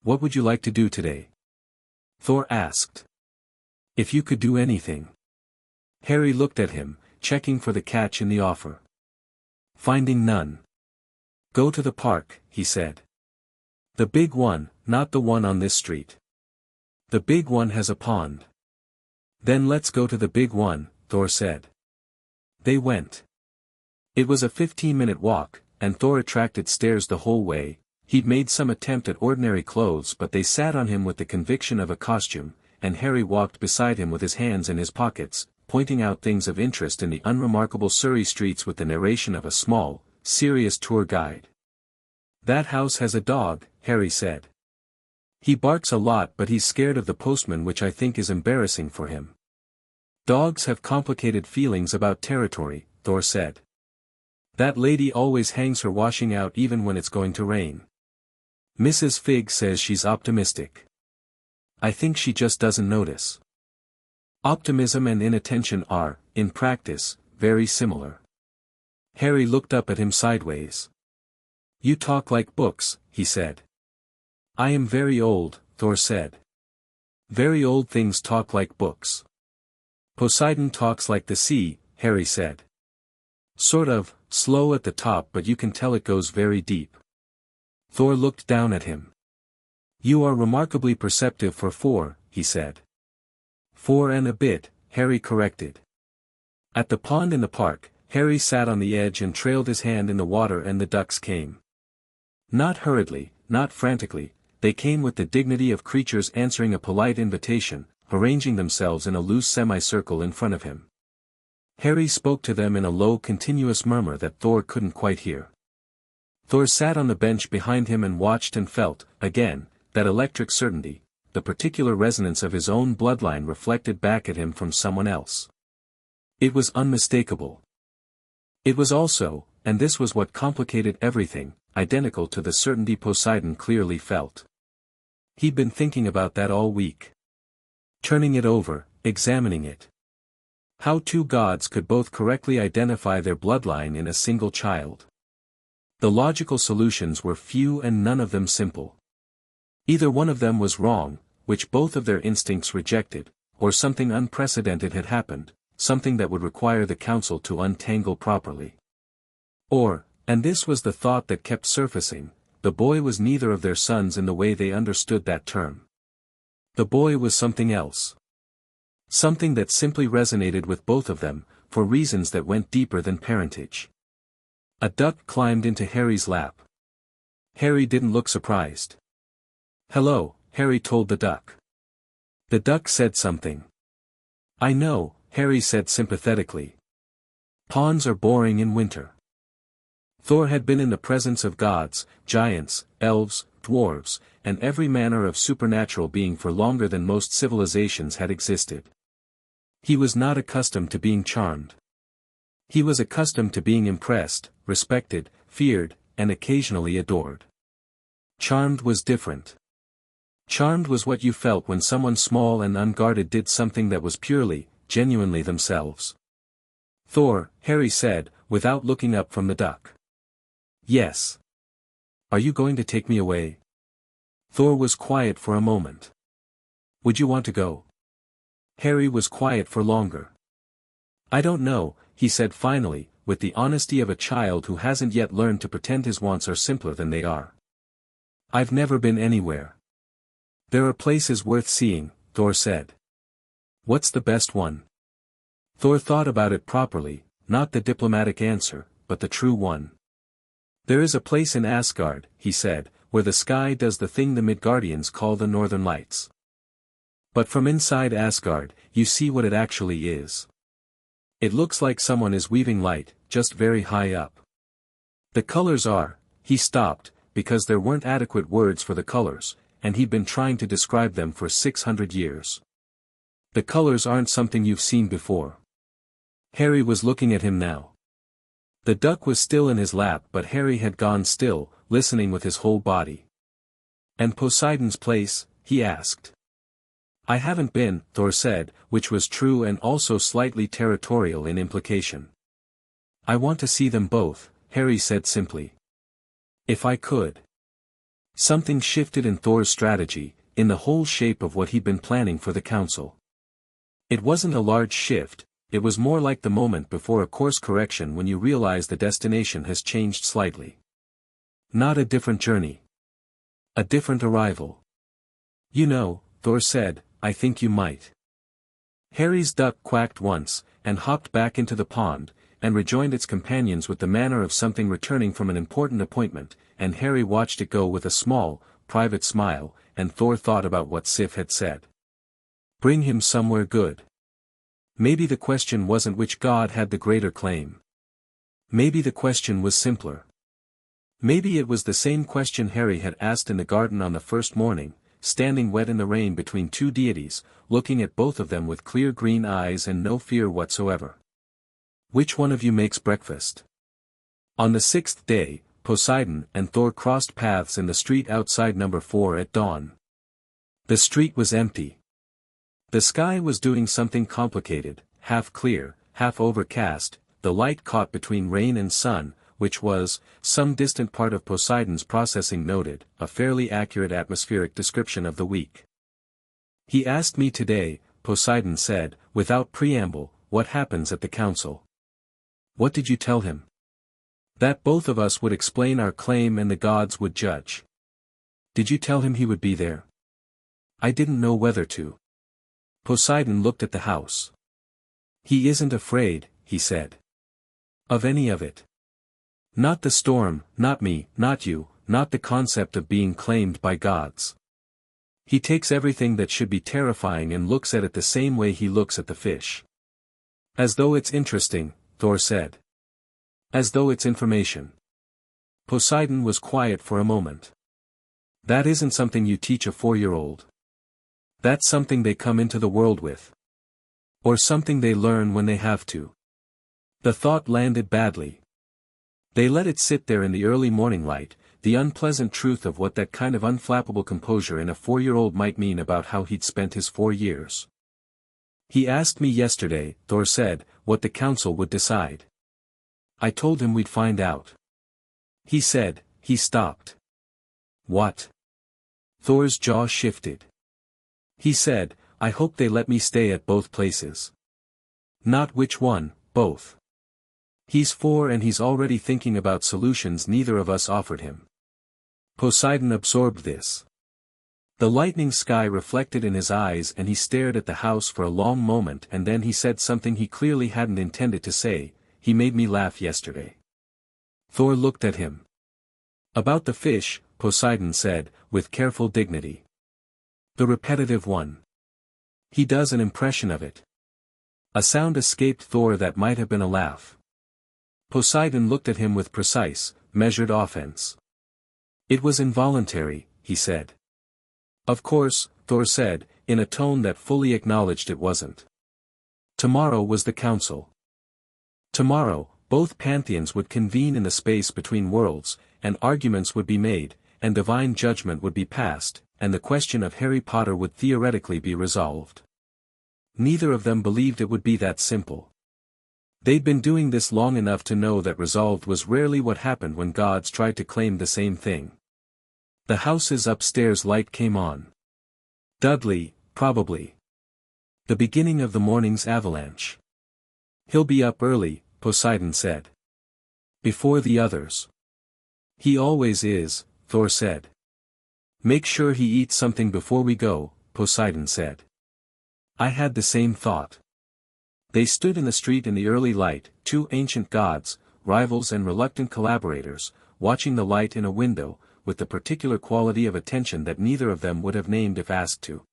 "What would you like to do today?" Thor asked. "If you could do anything." Harry looked at him, checking for the catch in the offer. Finding none. "Go to the park," he said. "The big one, not the one on this street. The big one has a pond." "Then let's go to the big one," Thor said. They went. It was a 15-minute walk, and Thor attracted stares the whole way. He'd made some attempt at ordinary clothes but they sat on him with the conviction of a costume, and Harry walked beside him with his hands in his pockets, pointing out things of interest in the unremarkable Surrey streets with the narration of a small, serious tour guide. "That house has a dog," Harry said. "He barks a lot but he's scared of the postman, which I think is embarrassing for him." "Dogs have complicated feelings about territory," Thor said. "That lady always hangs her washing out even when it's going to rain. Mrs. Fig says she's optimistic. I think she just doesn't notice." Optimism and inattention are, in practice, very similar. Harry looked up at him sideways. "You talk like books," he said. "I am very old," Thor said. "Very old things talk like books." "Poseidon talks like the sea," Harry said. Sort of, slow at the top, but you can tell it goes very deep. Thor looked down at him. You are remarkably perceptive for 4, he said. 4 and a bit, Harry corrected. At the pond in the park, Harry sat on the edge and trailed his hand in the water, and the ducks came. Not hurriedly, not frantically, they came with the dignity of creatures answering a polite invitation, arranging themselves in a loose semicircle in front of him. Harry spoke to them in a low continuous murmur that Thor couldn't quite hear. Thor sat on the bench behind him and watched and felt, again, that electric certainty, the particular resonance of his own bloodline reflected back at him from someone else. It was unmistakable. It was also, and this was what complicated everything, identical to the certainty Poseidon clearly felt. He'd been thinking about that all week. Turning it over, examining it. How 2 gods could both correctly identify their bloodline in a single child. The logical solutions were few and none of them simple. Either one of them was wrong, which both of their instincts rejected, or something unprecedented had happened, something that would require the council to untangle properly. Or, and this was the thought that kept surfacing, the boy was neither of their sons in the way they understood that term. The boy was something else. Something that simply resonated with both of them, for reasons that went deeper than parentage. A duck climbed into Harry's lap. Harry didn't look surprised. Hello, Harry told the duck. The duck said something. I know, Harry said sympathetically. Ponds are boring in winter. Thor had been in the presence of gods, giants, elves, dwarves, and every manner of supernatural being for longer than most civilizations had existed. He was not accustomed to being charmed. He was accustomed to being impressed, respected, feared, and occasionally adored. Charmed was different. Charmed was what you felt when someone small and unguarded did something that was purely, genuinely themselves. Thor, Harry said, without looking up from the duck. Yes. Are you going to take me away? Thor was quiet for a moment. Would you want to go? Harry was quiet for longer. I don't know, he said finally, with the honesty of a child who hasn't yet learned to pretend his wants are simpler than they are. I've never been anywhere. There are places worth seeing, Thor said. What's the best one? Thor thought about it properly, not the diplomatic answer, but the true one. There is a place in Asgard, he said, where the sky does the thing the Midgardians call the Northern Lights. But from inside Asgard, you see what it actually is. It looks like someone is weaving light, just very high up. The colors are, he stopped, because there weren't adequate words for the colors, and he'd been trying to describe them for 600 years. The colors aren't something you've seen before. Harry was looking at him now. The duck was still in his lap, but Harry had gone still, listening with his whole body. And Poseidon's place, he asked. I haven't been, Thor said, which was true and also slightly territorial in implication. I want to see them both, Harry said simply. If I could. Something shifted in Thor's strategy, in the whole shape of what he'd been planning for the council. It wasn't a large shift, it was more like the moment before a course correction when you realize the destination has changed slightly. Not a different journey. A different arrival. You know, Thor said, I think you might. Harry's duck quacked once, and hopped back into the pond, and rejoined its companions with the manner of something returning from an important appointment, and Harry watched it go with a small, private smile, and Thor thought about what Sif had said. Bring him somewhere good. Maybe the question wasn't which god had the greater claim. Maybe the question was simpler. Maybe it was the same question Harry had asked in the garden on the first morning, standing wet in the rain between 2 deities, looking at both of them with clear green eyes and no fear whatsoever. Which one of you makes breakfast? On the 6th day, Poseidon and Thor crossed paths in the street outside number 4 at dawn. The street was empty. The sky was doing something complicated, half clear, half overcast, the light caught between rain and sun, which was, some distant part of Poseidon's processing noted, a fairly accurate atmospheric description of the week. He asked me today, Poseidon said, without preamble, what happens at the council. What did you tell him? That both of us would explain our claim and the gods would judge. Did you tell him he would be there? I didn't know whether to. Poseidon looked at the house. He isn't afraid, he said. Of any of it. Not the storm, not me, not you, not the concept of being claimed by gods. He takes everything that should be terrifying and looks at it the same way he looks at the fish. As though it's interesting, Thor said. As though it's information. Poseidon was quiet for a moment. That isn't something you teach a 4-year-old. That's something they come into the world with. Or something they learn when they have to. The thought landed badly. They let it sit there in the early morning light, the unpleasant truth of what that kind of unflappable composure in a 4-year-old might mean about how he'd spent his 4 years. He asked me yesterday, Thor said, what the council would decide. I told him we'd find out. He said, he stopped. What? Thor's jaw shifted. He said, I hope they let me stay at both places. Not which one, both. He's 4 and he's already thinking about solutions neither of us offered him. Poseidon absorbed this. The lightning sky reflected in his eyes and he stared at the house for a long moment and then he said something he clearly hadn't intended to say. He made me laugh yesterday. Thor looked at him. About the fish, Poseidon said, with careful dignity. The repetitive one. He does an impression of it. A sound escaped Thor that might have been a laugh. Poseidon looked at him with precise, measured offense. It was involuntary, he said. Of course, Thor said, in a tone that fully acknowledged it wasn't. Tomorrow was the council. Tomorrow, both pantheons would convene in the space between worlds, and arguments would be made, and divine judgment would be passed, and the question of Harry Potter would theoretically be resolved. Neither of them believed it would be that simple. They'd been doing this long enough to know that resolved was rarely what happened when gods tried to claim the same thing. The house's upstairs light came on. Dudley, probably. The beginning of the morning's avalanche. He'll be up early, Poseidon said. Before the others. He always is, Thor said. Make sure he eats something before we go, Poseidon said. I had the same thought. They stood in the street in the early light, 2 ancient gods, rivals and reluctant collaborators, watching the light in a window, with the particular quality of attention that neither of them would have named if asked to.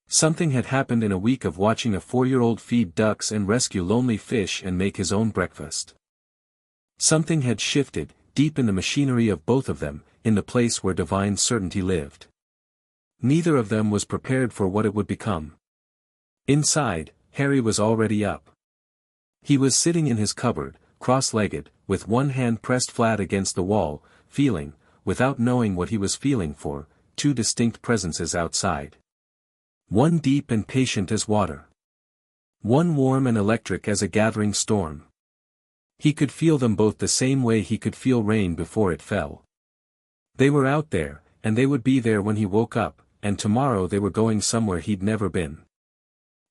Something had happened in a week of watching a 4-year-old feed ducks and rescue lonely fish and make his own breakfast. Something had shifted, deep in the machinery of both of them, in the place where divine certainty lived. Neither of them was prepared for what it would become. Inside, Harry was already up. He was sitting in his cupboard, cross-legged, with one hand pressed flat against the wall, feeling, without knowing what he was feeling for, 2 distinct presences outside. One deep and patient as water. One warm and electric as a gathering storm. He could feel them both the same way he could feel rain before it fell. They were out there, and they would be there when he woke up, and tomorrow they were going somewhere he'd never been.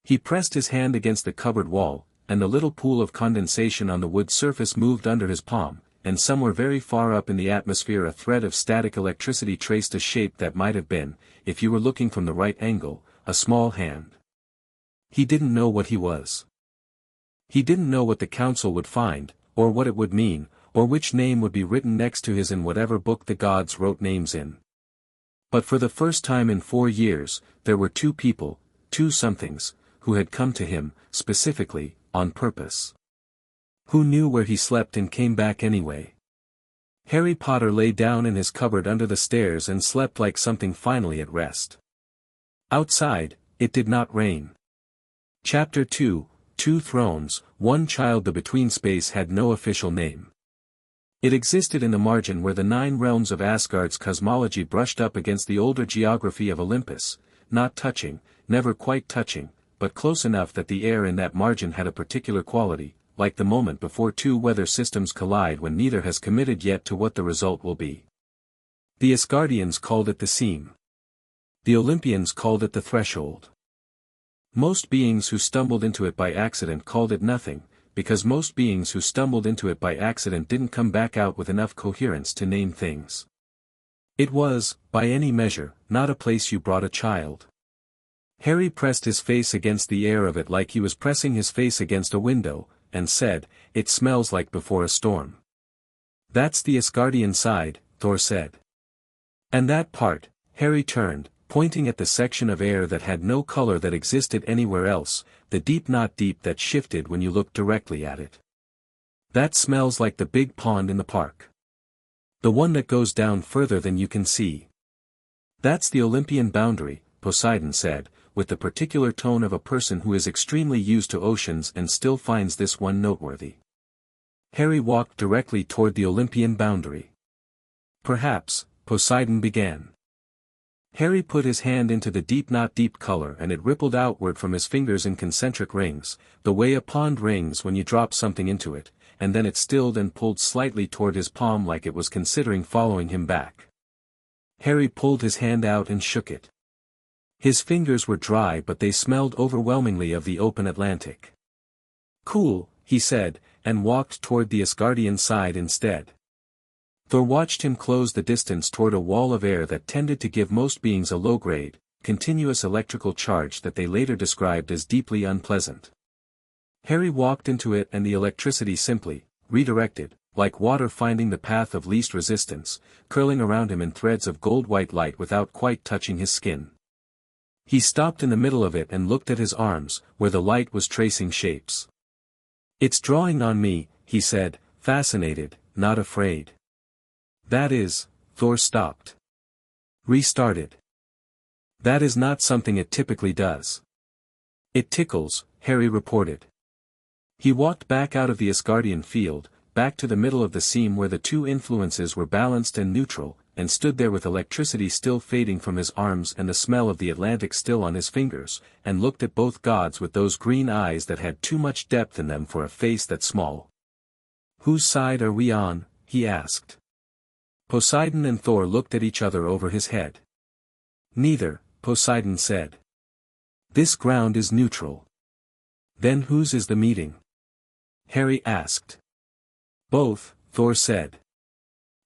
He pressed his hand against the cupboard wall, and the little pool of condensation on the wood surface moved under his palm, and somewhere very far up in the atmosphere a thread of static electricity traced a shape that might have been, if you were looking from the right angle, a small hand. He didn't know what he was. He didn't know what the council would find, or what it would mean, or which name would be written next to his in whatever book the gods wrote names in. But for the first time in 4 years, there were 2 people, 2 somethings, who had come to him, specifically, on purpose. Who knew where he slept and came back anyway. Harry Potter lay down in his cupboard under the stairs and slept like something finally at rest. Outside, it did not rain. Chapter 2, 2 Thrones, 1 Child. The between space had no official name. It existed in the margin where the 9 realms of Asgard's cosmology brushed up against the older geography of Olympus, not touching, never quite touching, but close enough that the air in that margin had a particular quality, like the moment before 2 weather systems collide when neither has committed yet to what the result will be. The Asgardians called it the seam. The Olympians called it the threshold. Most beings who stumbled into it by accident called it nothing, because most beings who stumbled into it by accident didn't come back out with enough coherence to name things. It was, by any measure, not a place you brought a child. Harry pressed his face against the air of it like he was pressing his face against a window, and said, "It smells like before a storm." "That's the Asgardian side," Thor said. "And that part," Harry turned, pointing at the section of air that had no color that existed anywhere else, the deep not deep that shifted when you looked directly at it. "That smells like the big pond in the park. The one that goes down further than you can see." "That's the Olympian boundary," Poseidon said, with the particular tone of a person who is extremely used to oceans and still finds this one noteworthy. Harry walked directly toward the Olympian boundary. "Perhaps," Poseidon began. Harry put his hand into the deep not deep color and it rippled outward from his fingers in concentric rings, the way a pond rings when you drop something into it, and then it stilled and pulled slightly toward his palm like it was considering following him back. Harry pulled his hand out and shook it. His fingers were dry but they smelled overwhelmingly of the open Atlantic. "Cool," he said, and walked toward the Asgardian side instead. Thor watched him close the distance toward a wall of air that tended to give most beings a low-grade, continuous electrical charge that they later described as deeply unpleasant. Harry walked into it and the electricity simply, redirected, like water finding the path of least resistance, curling around him in threads of gold-white light without quite touching his skin. He stopped in the middle of it and looked at his arms, where the light was tracing shapes. "It's drawing on me," he said, fascinated, not afraid. "That is," Thor stopped. Restarted. "That is not something it typically does." "It tickles," Harry reported. He walked back out of the Asgardian field, back to the middle of the seam where the two influences were balanced and neutral, and stood there with electricity still fading from his arms and the smell of the Atlantic still on his fingers, and looked at both gods with those green eyes that had too much depth in them for a face that small. "Whose side are we on?" he asked. Poseidon and Thor looked at each other over his head. "Neither," Poseidon said. "This ground is neutral." "Then whose is the meeting?" Harry asked. "Both," Thor said.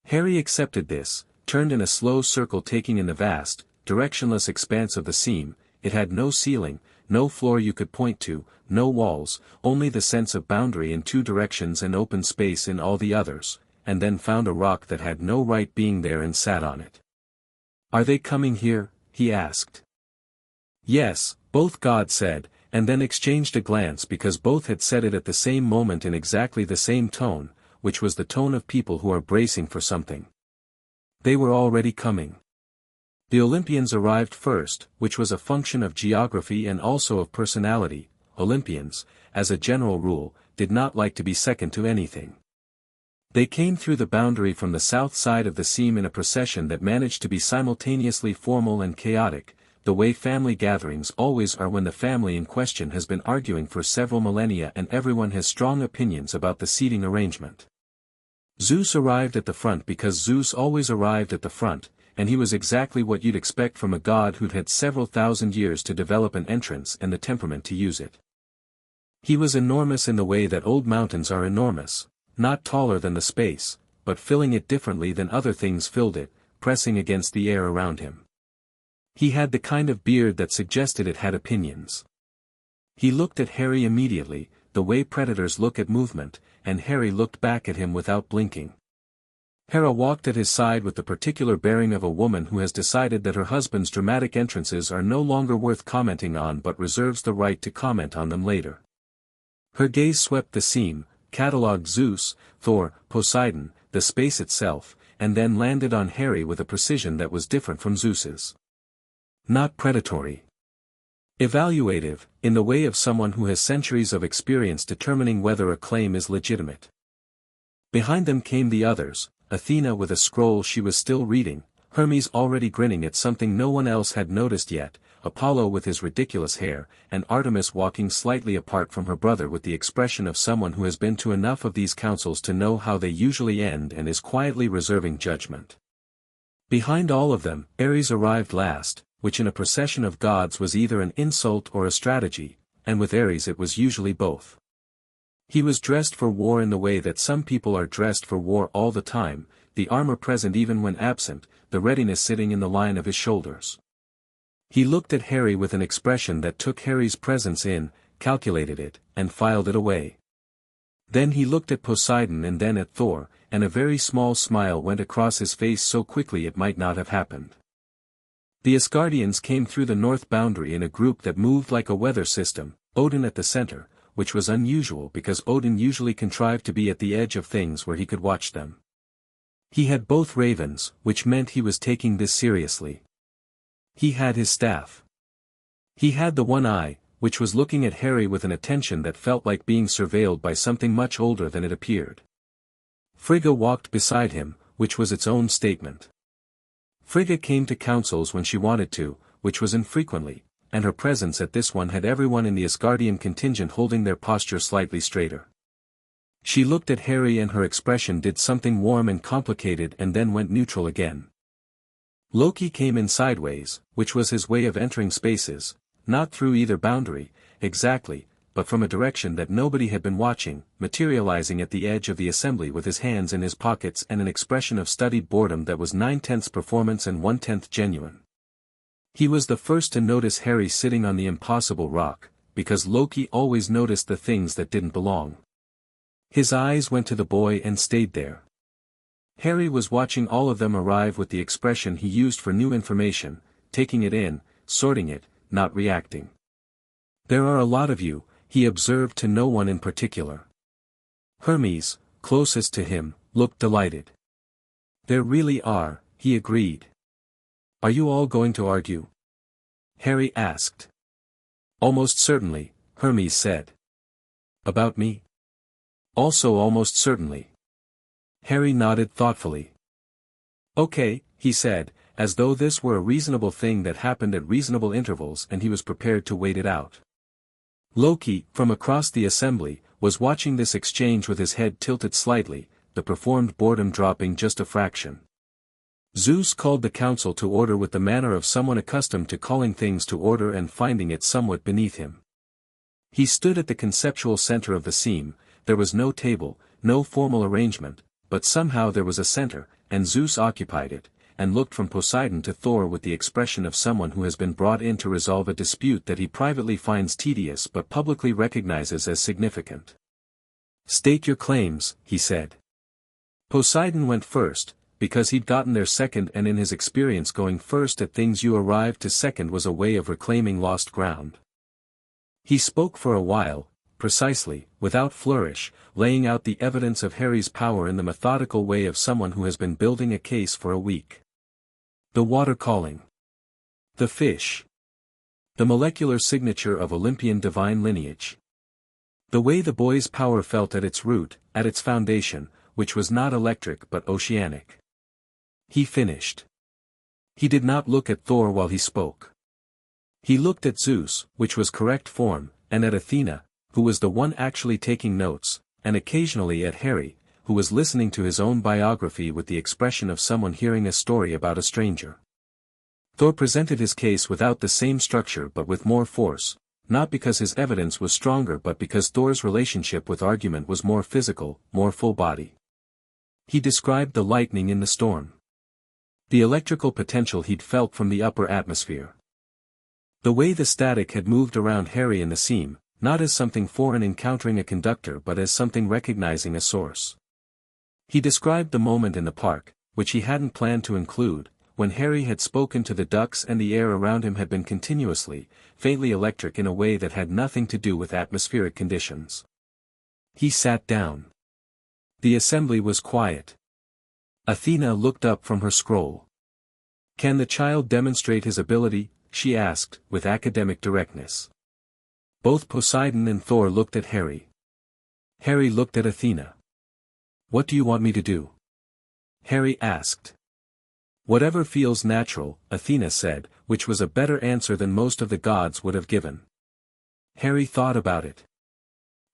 Harry accepted this, turned in a slow circle taking in the vast, directionless expanse of the seam. It had no ceiling, no floor you could point to, no walls, only the sense of boundary in two directions and open space in all the others, and then found a rock that had no right being there and sat on it. "Are they coming here?" he asked. "Yes," both gods said, and then exchanged a glance because both had said it at the same moment in exactly the same tone, which was the tone of people who are bracing for something. They were already coming. The Olympians arrived first, which was a function of geography and also of personality. Olympians, as a general rule, did not like to be second to anything. They came through the boundary from the south side of the seam in a procession that managed to be simultaneously formal and chaotic, the way family gatherings always are when the family in question has been arguing for several millennia and everyone has strong opinions about the seating arrangement. Zeus arrived at the front because Zeus always arrived at the front, and he was exactly what you'd expect from a god who'd had several thousand years to develop an entrance and the temperament to use it. He was enormous in the way that old mountains are enormous, not taller than the space, but filling it differently than other things filled it, pressing against the air around him. He had the kind of beard that suggested it had opinions. He looked at Harry immediately, the way predators look at movement, and Harry looked back at him without blinking. Hera walked at his side with the particular bearing of a woman who has decided that her husband's dramatic entrances are no longer worth commenting on but reserves the right to comment on them later. Her gaze swept the seam, catalogued Zeus, Thor, Poseidon, the space itself, and then landed on Harry with a precision that was different from Zeus's. Not predatory. Evaluative, in the way of someone who has centuries of experience determining whether a claim is legitimate. Behind them came the others, Athena with a scroll she was still reading, Hermes already grinning at something no one else had noticed yet, Apollo with his ridiculous hair, and Artemis walking slightly apart from her brother with the expression of someone who has been to enough of these councils to know how they usually end and is quietly reserving judgment. Behind all of them, Ares arrived last, which in a procession of gods was either an insult or a strategy, and with Ares it was usually both. He was dressed for war in the way that some people are dressed for war all the time, the armor present even when absent, the readiness sitting in the line of his shoulders. He looked at Harry with an expression that took Harry's presence in, calculated it, and filed it away. Then he looked at Poseidon and then at Thor, and a very small smile went across his face so quickly it might not have happened. The Asgardians came through the north boundary in a group that moved like a weather system, Odin at the center, which was unusual because Odin usually contrived to be at the edge of things where he could watch them. He had both ravens, which meant he was taking this seriously. He had his staff. He had the one eye, which was looking at Harry with an attention that felt like being surveilled by something much older than it appeared. Frigga walked beside him, which was its own statement. Frigga came to councils when she wanted to, which was infrequently, and her presence at this one had everyone in the Asgardian contingent holding their posture slightly straighter. She looked at Harry and her expression did something warm and complicated and then went neutral again. Loki came in sideways, which was his way of entering spaces, not through either boundary, exactly, but from a direction that nobody had been watching, materializing at the edge of the assembly with his hands in his pockets and an expression of studied boredom that was 9/10 performance and 1/10 genuine. He was the first to notice Harry sitting on the impossible rock, because Loki always noticed the things that didn't belong. His eyes went to the boy and stayed there. Harry was watching all of them arrive with the expression he used for new information, taking it in, sorting it, not reacting. "There are a lot of you," he observed to no one in particular. Hermes, closest to him, looked delighted. "There really are," he agreed. "Are you all going to argue?" Harry asked. "Almost certainly," Hermes said. "About me?" "Also almost certainly." Harry nodded thoughtfully. "Okay," he said, as though this were a reasonable thing that happened at reasonable intervals and he was prepared to wait it out. Loki, from across the assembly, was watching this exchange with his head tilted slightly, the performed boredom dropping just a fraction. Zeus called the council to order with the manner of someone accustomed to calling things to order and finding it somewhat beneath him. He stood at the conceptual center of the seam. There was no table, no formal arrangement, but somehow there was a center, and Zeus occupied it, and looked from Poseidon to Thor with the expression of someone who has been brought in to resolve a dispute that he privately finds tedious but publicly recognizes as significant. "State your claims," he said. Poseidon went first, because he'd gotten there second, and in his experience going first at things you arrived to second was a way of reclaiming lost ground. He spoke for a while, precisely, without flourish, laying out the evidence of Harry's power in the methodical way of someone who has been building a case for a week. The water calling. The fish. The molecular signature of Olympian divine lineage. The way the boy's power felt at its root, at its foundation, which was not electric but oceanic. He finished. He did not look at Thor while he spoke. He looked at Zeus, which was correct form, and at Athena, who was the one actually taking notes, and occasionally at Harry, who was listening to his own biography with the expression of someone hearing a story about a stranger. Thor presented his case without the same structure but with more force, not because his evidence was stronger but because Thor's relationship with argument was more physical, more full-body. He described the lightning in the storm. The electrical potential he'd felt from the upper atmosphere. The way the static had moved around Harry in the seam, not as something foreign encountering a conductor but as something recognizing a source. He described the moment in the park, which he hadn't planned to include, when Harry had spoken to the ducks and the air around him had been continuously, faintly electric in a way that had nothing to do with atmospheric conditions. He sat down. The assembly was quiet. Athena looked up from her scroll. "Can the child demonstrate his ability?" she asked, with academic directness. Both Poseidon and Thor looked at Harry. Harry looked at Athena. "What do you want me to do?" Harry asked. "Whatever feels natural," Athena said, which was a better answer than most of the gods would have given. Harry thought about it.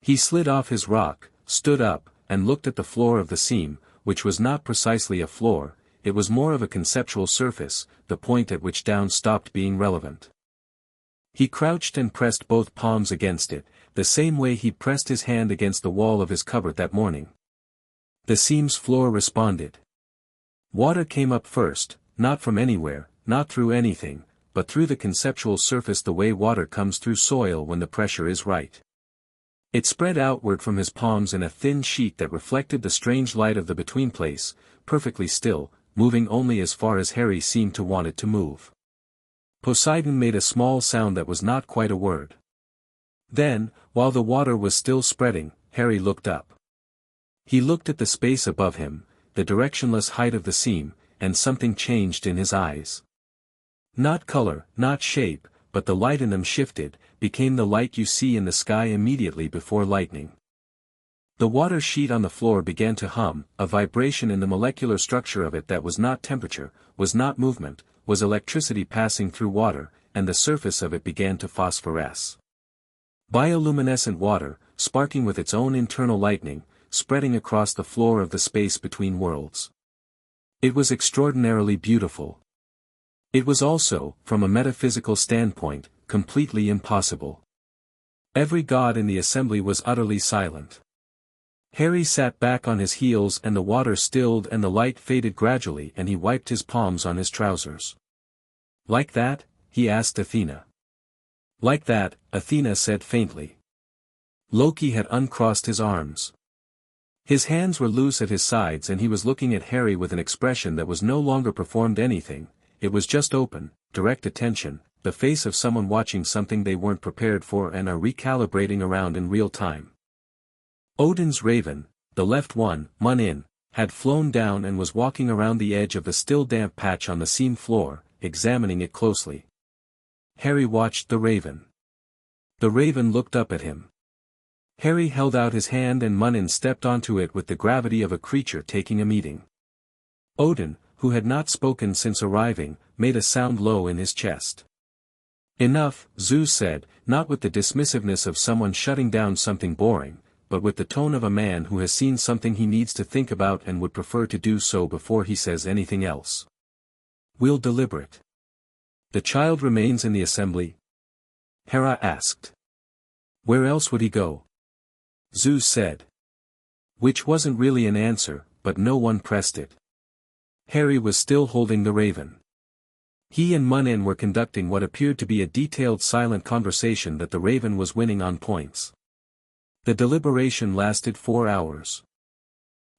He slid off his rock, stood up, and looked at the floor of the seam, which was not precisely a floor, it was more of a conceptual surface, the point at which down stopped being relevant. He crouched and pressed both palms against it, the same way he pressed his hand against the wall of his cupboard that morning. The seam's floor responded. Water came up first, not from anywhere, not through anything, but through the conceptual surface the way water comes through soil when the pressure is right. It spread outward from his palms in a thin sheet that reflected the strange light of the between place, perfectly still, moving only as far as Harry seemed to want it to move. Poseidon made a small sound that was not quite a word. Then, while the water was still spreading, Harry looked up. He looked at the space above him, the directionless height of the seam, and something changed in his eyes. Not color, not shape, but the light in them shifted, became the light you see in the sky immediately before lightning. The water sheet on the floor began to hum, a vibration in the molecular structure of it that was not temperature, was not movement, was electricity passing through water, and the surface of it began to phosphoresce. Bioluminescent water, sparking with its own internal lightning, spreading across the floor of the space between worlds. It was extraordinarily beautiful. It was also, from a metaphysical standpoint, completely impossible. Every god in the assembly was utterly silent. Harry sat back on his heels and the water stilled and the light faded gradually and he wiped his palms on his trousers. Like that? He asked Athena. Like that, Athena said faintly. Loki had uncrossed his arms. His hands were loose at his sides and he was looking at Harry with an expression that was no longer performed anything, it was just open, direct attention, the face of someone watching something they weren't prepared for and are recalibrating around in real time. Odin's raven, the left one, Mundane, had flown down and was walking around the edge of the still damp patch on the seam floor, examining it closely. Harry watched the raven. The raven looked up at him. Harry held out his hand and Mundane stepped onto it with the gravity of a creature taking a meeting. Odin, who had not spoken since arriving, made a sound low in his chest. Enough, Zeus said, not with the dismissiveness of someone shutting down something boring, but with the tone of a man who has seen something he needs to think about and would prefer to do so before he says anything else. We'll deliberate. The child remains in the assembly? Hera asked. Where else would he go? Zeus said. Which wasn't really an answer, but no one pressed it. Harry was still holding the raven. He and Mundane were conducting what appeared to be a detailed silent conversation that the raven was winning on points. The deliberation lasted 4 hours.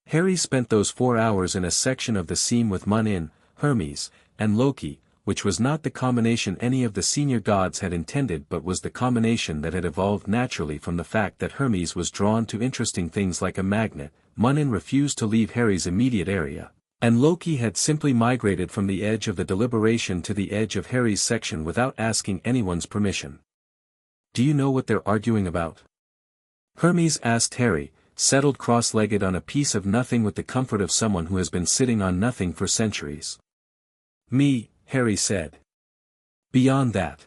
Harry spent those 4 hours in a section of the seam with Mundane, Hermes, and Loki, which was not the combination any of the senior gods had intended but was the combination that had evolved naturally from the fact that Hermes was drawn to interesting things like a magnet, Mundane refused to leave Harry's immediate area, and Loki had simply migrated from the edge of the deliberation to the edge of Harry's section without asking anyone's permission. Do you know what they're arguing about? Hermes asked Harry, settled cross-legged on a piece of nothing with the comfort of someone who has been sitting on nothing for centuries. Me, Harry said. Beyond that.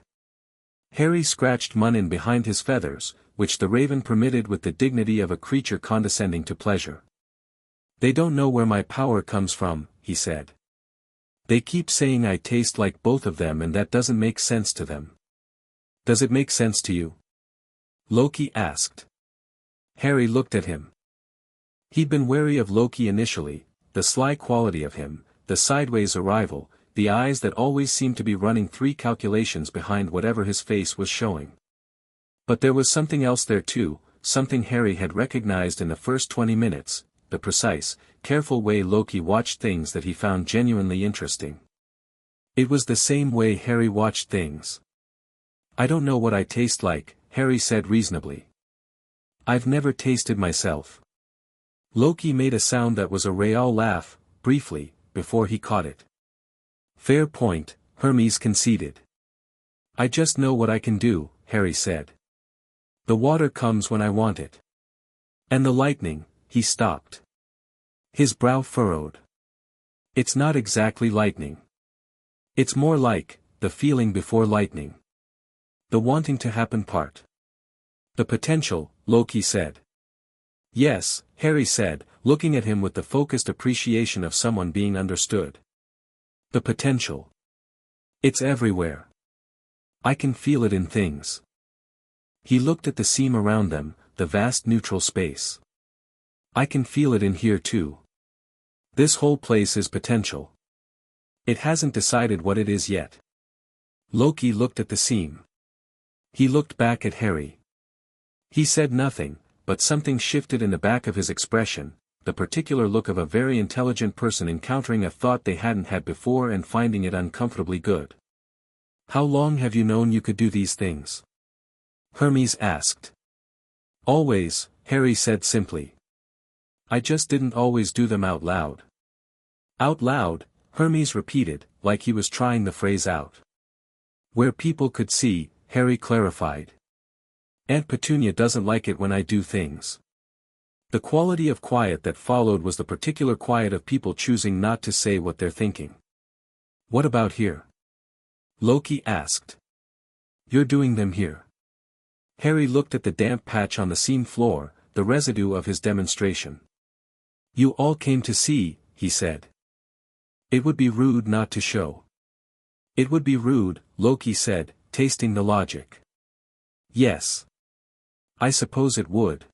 Harry scratched Mundane behind his feathers, which the raven permitted with the dignity of a creature condescending to pleasure. They don't know where my power comes from, he said. They keep saying I taste like both of them and that doesn't make sense to them. Does it make sense to you? Loki asked. Harry looked at him. He'd been wary of Loki initially, the sly quality of him, the sideways arrival, the eyes that always seemed to be running 3 calculations behind whatever his face was showing. But there was something else there too, something Harry had recognized in the first 20 minutes, the precise, careful way Loki watched things that he found genuinely interesting. It was the same way Harry watched things. I don't know what I taste like, Harry said reasonably. I've never tasted myself. Loki made a sound that was a real laugh, briefly, before he caught it. Fair point, Hermes conceded. I just know what I can do, Harry said. The water comes when I want it. And the lightning, he stopped. His brow furrowed. It's not exactly lightning. It's more like, the feeling before lightning. The wanting to happen part. The potential, Loki said. Yes, Harry said, looking at him with the focused appreciation of someone being understood. The potential. It's everywhere. I can feel it in things. He looked at the seam around them, the vast neutral space. I can feel it in here too. This whole place is potential. It hasn't decided what it is yet. Loki looked at the seam. He looked back at Harry. He said nothing, but something shifted in the back of his expression, the particular look of a very intelligent person encountering a thought they hadn't had before and finding it uncomfortably good. How long have you known you could do these things? Hermes asked. Always, Harry said simply. I just didn't always do them out loud. Out loud, Hermes repeated, like he was trying the phrase out. Where people could see, Harry clarified. Aunt Petunia doesn't like it when I do things. The quality of quiet that followed was the particular quiet of people choosing not to say what they're thinking. What about here? Loki asked. You're doing them here. Harry looked at the damp patch on the seam floor, the residue of his demonstration. You all came to see, he said. It would be rude not to show. It would be rude, Loki said, tasting the logic. Yes. I suppose it would.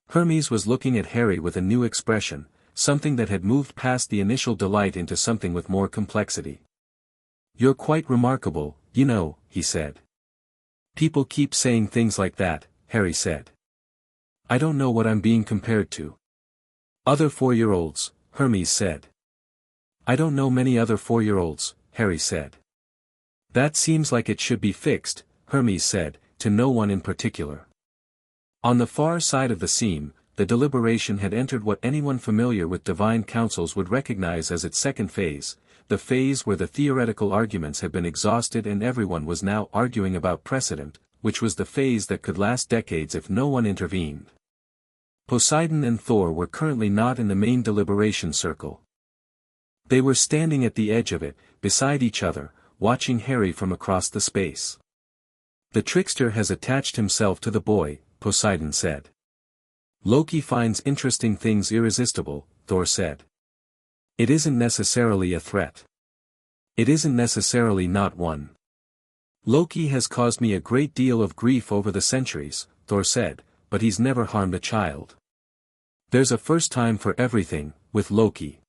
Hermes was looking at Harry with a new expression, something that had moved past the initial delight into something with more complexity. You're quite remarkable, you know, he said. People keep saying things like that, Harry said. I don't know what I'm being compared to. Other 4-year-olds, Hermes said. I don't know many other 4-year-olds, Harry said. That seems like it should be fixed, Hermes said, to no one in particular. On the far side of the seam, the deliberation had entered what anyone familiar with divine counsels would recognize as its second phase, the phase where the theoretical arguments had been exhausted and everyone was now arguing about precedent, which was the phase that could last decades if no one intervened. Poseidon and Thor were currently not in the main deliberation circle. They were standing at the edge of it, beside each other, watching Harry from across the space. The trickster has attached himself to the boy, Poseidon said. Loki finds interesting things irresistible, Thor said. It isn't necessarily a threat. It isn't necessarily not one. Loki has caused me a great deal of grief over the centuries, Thor said, but he's never harmed a child. There's a first time for everything, with Loki.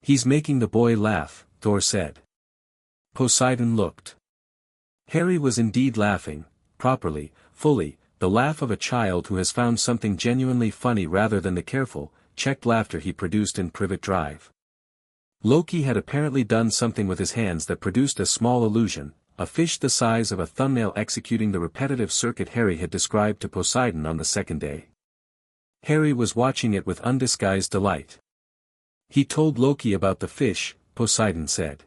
He's making the boy laugh, Thor said. Poseidon looked. Harry was indeed laughing, properly, fully, the laugh of a child who has found something genuinely funny rather than the careful, checked laughter he produced in Privet Drive. Loki had apparently done something with his hands that produced a small illusion, a fish the size of a thumbnail executing the repetitive circuit Harry had described to Poseidon on the second day. Harry was watching it with undisguised delight. He told Loki about the fish, Poseidon said.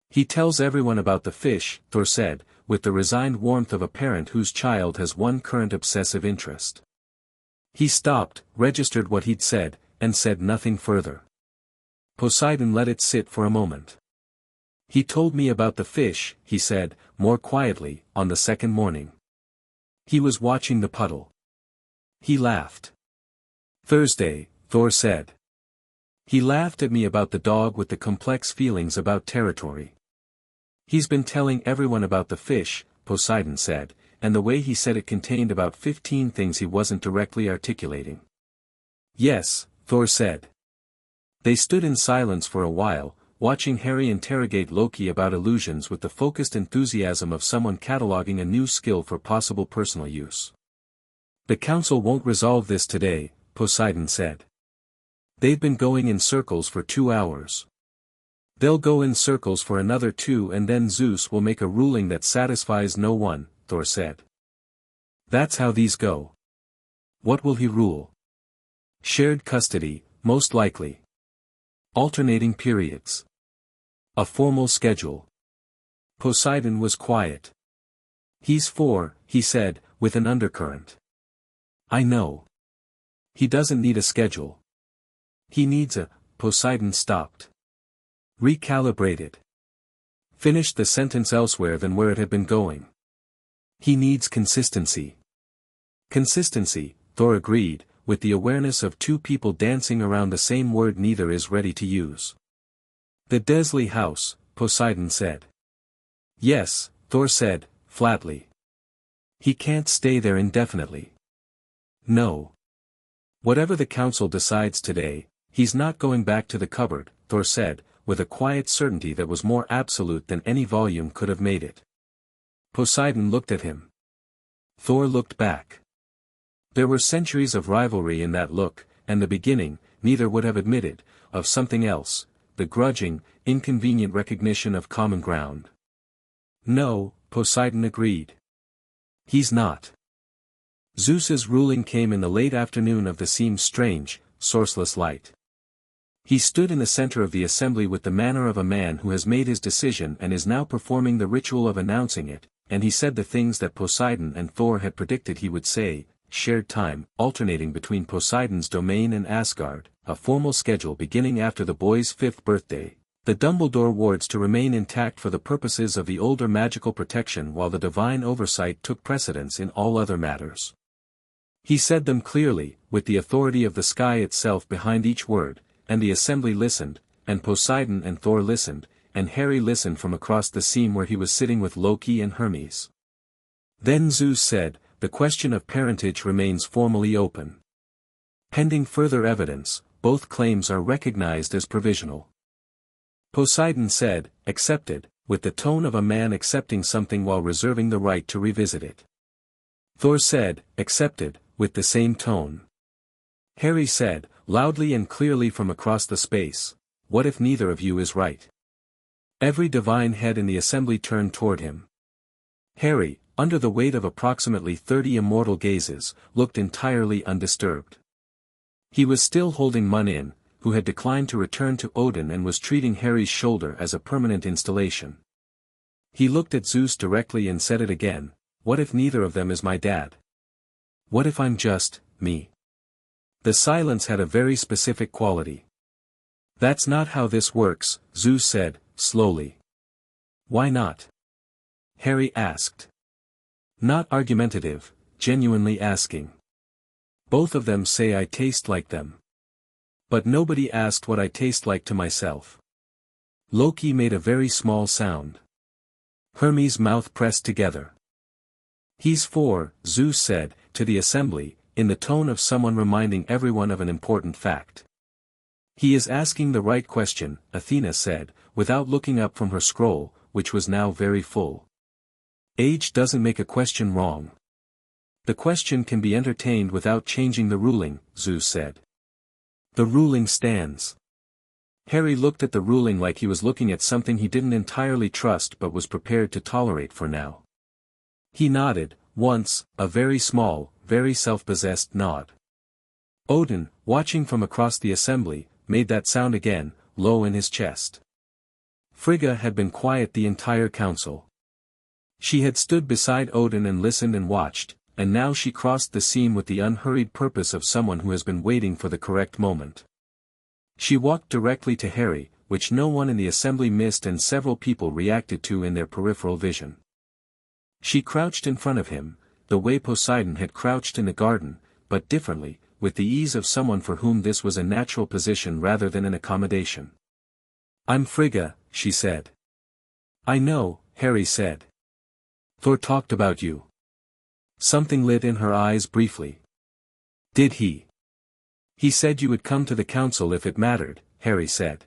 He tells everyone about the fish, Thor said, with the resigned warmth of a parent whose child has one current obsessive interest. He stopped, registered what he'd said, and said nothing further. Poseidon let it sit for a moment. He told me about the fish, he said, more quietly, on the second morning. He was watching the puddle. He laughed. Thursday, Thor said. He laughed at me about the dog with the complex feelings about territory. He's been telling everyone about the fish, Poseidon said, and the way he said it contained about 15 things he wasn't directly articulating. Yes, Thor said. They stood in silence for a while, watching Harry interrogate Loki about illusions with the focused enthusiasm of someone cataloging a new skill for possible personal use. The council won't resolve this today, Poseidon said. They've been going in circles for 2 hours. They'll go in circles for another 2 and then Zeus will make a ruling that satisfies no one, Thor said. That's how these go. What will he rule? Shared custody, most likely. Alternating periods. A formal schedule. Poseidon was quiet. He's 4, he said, with an undercurrent. I know. He doesn't need a schedule. He needs a. Poseidon stopped. Recalibrated. Finished the sentence elsewhere than where it had been going. He needs consistency. Consistency, Thor agreed, with the awareness of 2 people dancing around the same word neither is ready to use. The Desley house, Poseidon said. Yes, Thor said, flatly. He can't stay there indefinitely. No. Whatever the council decides today, he's not going back to the cupboard, Thor said, with a quiet certainty that was more absolute than any volume could have made it. Poseidon looked at him. Thor looked back. There were centuries of rivalry in that look, and the beginning, neither would have admitted, of something else, the grudging, inconvenient recognition of common ground. No, Poseidon agreed. He's not. Zeus's ruling came in the late afternoon of the seem's strange, sourceless light. He stood in the center of the assembly with the manner of a man who has made his decision and is now performing the ritual of announcing it, and he said the things that Poseidon and Thor had predicted he would say, shared time, alternating between Poseidon's domain and Asgard, a formal schedule beginning after the boy's 5th birthday, the Dumbledore wards to remain intact for the purposes of the older magical protection while the divine oversight took precedence in all other matters. He said them clearly, with the authority of the sky itself behind each word, and the assembly listened, and Poseidon and Thor listened, and Harry listened from across the seam where he was sitting with Loki and Hermes. Then Zeus said, "The question of parentage remains formally open. Pending further evidence, both claims are recognized as provisional." Poseidon said, "Accepted," with the tone of a man accepting something while reserving the right to revisit it. Thor said, "Accepted," with the same tone. Harry said, loudly and clearly from across the space, "What if neither of you is right?" Every divine head in the assembly turned toward him. Harry, under the weight of approximately 30 immortal gazes, looked entirely undisturbed. He was still holding Mun-in, who had declined to return to Odin and was treating Harry's shoulder as a permanent installation. He looked at Zeus directly and said it again, "What if neither of them is my dad? What if I'm just, me?" The silence had a very specific quality. "That's not how this works," Zeus said, slowly. "Why not?" Harry asked. Not argumentative, genuinely asking. "Both of them say I taste like them. But nobody asked what I taste like to myself." Loki made a very small sound. Hermes' mouth pressed together. "He's 4, Zeus said, to the assembly, in the tone of someone reminding everyone of an important fact. "He is asking the right question," Athena said, without looking up from her scroll, which was now very full. "Age doesn't make a question wrong. The question can be entertained without changing the ruling," Zeus said. "The ruling stands." Harry looked at the ruling like he was looking at something he didn't entirely trust but was prepared to tolerate for now. He nodded, once, a very small, very self-possessed nod. Odin, watching from across the assembly, made that sound again, low in his chest. Frigga had been quiet the entire council. She had stood beside Odin and listened and watched, and now she crossed the seam with the unhurried purpose of someone who has been waiting for the correct moment. She walked directly to Harry, which no one in the assembly missed and several people reacted to in their peripheral vision. She crouched in front of him, the way Poseidon had crouched in the garden, but differently, with the ease of someone for whom this was a natural position rather than an accommodation. "I'm Frigga," she said. "I know," Harry said. "Thor talked about you." Something lit in her eyes briefly. "Did he?" "He said you would come to the council if it mattered," Harry said.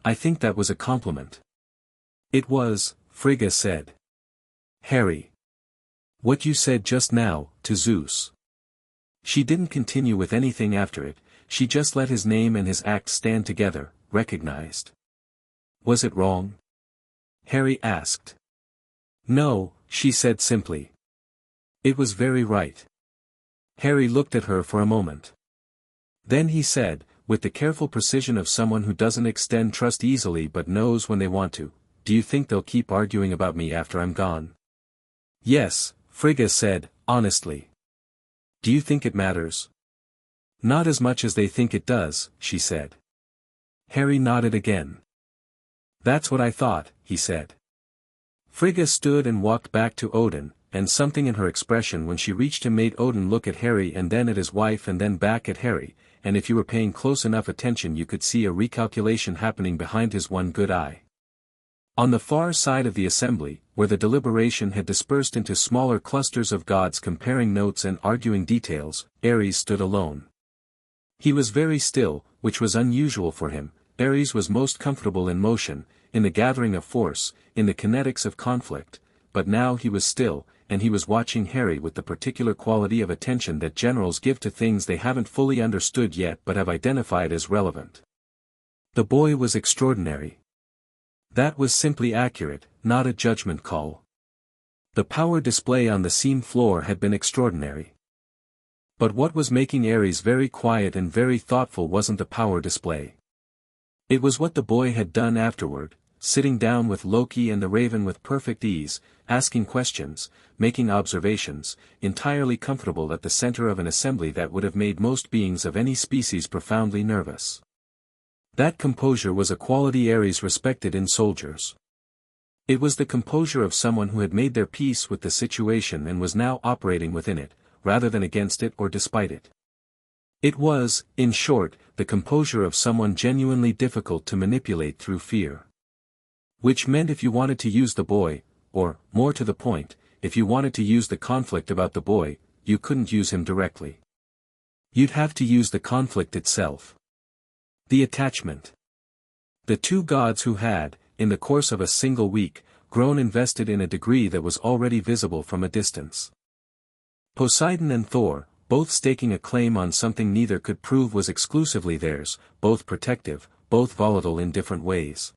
"I think that was a compliment." "It was," Frigga said. "Harry. What you said just now, to Zeus." She didn't continue with anything after it, she just let his name and his act stand together, recognized. "Was it wrong?" Harry asked. "No," she said simply. "It was very right." Harry looked at her for a moment. Then he said, with the careful precision of someone who doesn't extend trust easily but knows when they want to, "Do you think they'll keep arguing about me after I'm gone?" "Yes," Frigga said, honestly. "Do you think it matters?" "Not as much as they think it does," she said. Harry nodded again. "That's what I thought," he said. Frigga stood and walked back to Odin, and something in her expression when she reached him made Odin look at Harry and then at his wife and then back at Harry, and if you were paying close enough attention you could see a recalculation happening behind his one good eye. On the far side of the assembly, where the deliberation had dispersed into smaller clusters of gods comparing notes and arguing details, Ares stood alone. He was very still, which was unusual for him. Ares was most comfortable in motion, in the gathering of force, in the kinetics of conflict, but now he was still, and he was watching Harry with the particular quality of attention that generals give to things they haven't fully understood yet but have identified as relevant. The boy was extraordinary. That was simply accurate, not a judgment call. The power display on the scene floor had been extraordinary. But what was making Ares very quiet and very thoughtful wasn't the power display. It was what the boy had done afterward, sitting down with Loki and the Raven with perfect ease, asking questions, making observations, entirely comfortable at the center of an assembly that would have made most beings of any species profoundly nervous. That composure was a quality Ares respected in soldiers. It was the composure of someone who had made their peace with the situation and was now operating within it, rather than against it or despite it. It was, in short, the composure of someone genuinely difficult to manipulate through fear. Which meant if you wanted to use the boy, or, more to the point, if you wanted to use the conflict about the boy, you couldn't use him directly. You'd have to use the conflict itself. The attachment. The two gods who had, in the course of a single week, grown invested in a degree that was already visible from a distance. Poseidon and Thor, both staking a claim on something neither could prove was exclusively theirs, both protective, both volatile in different ways.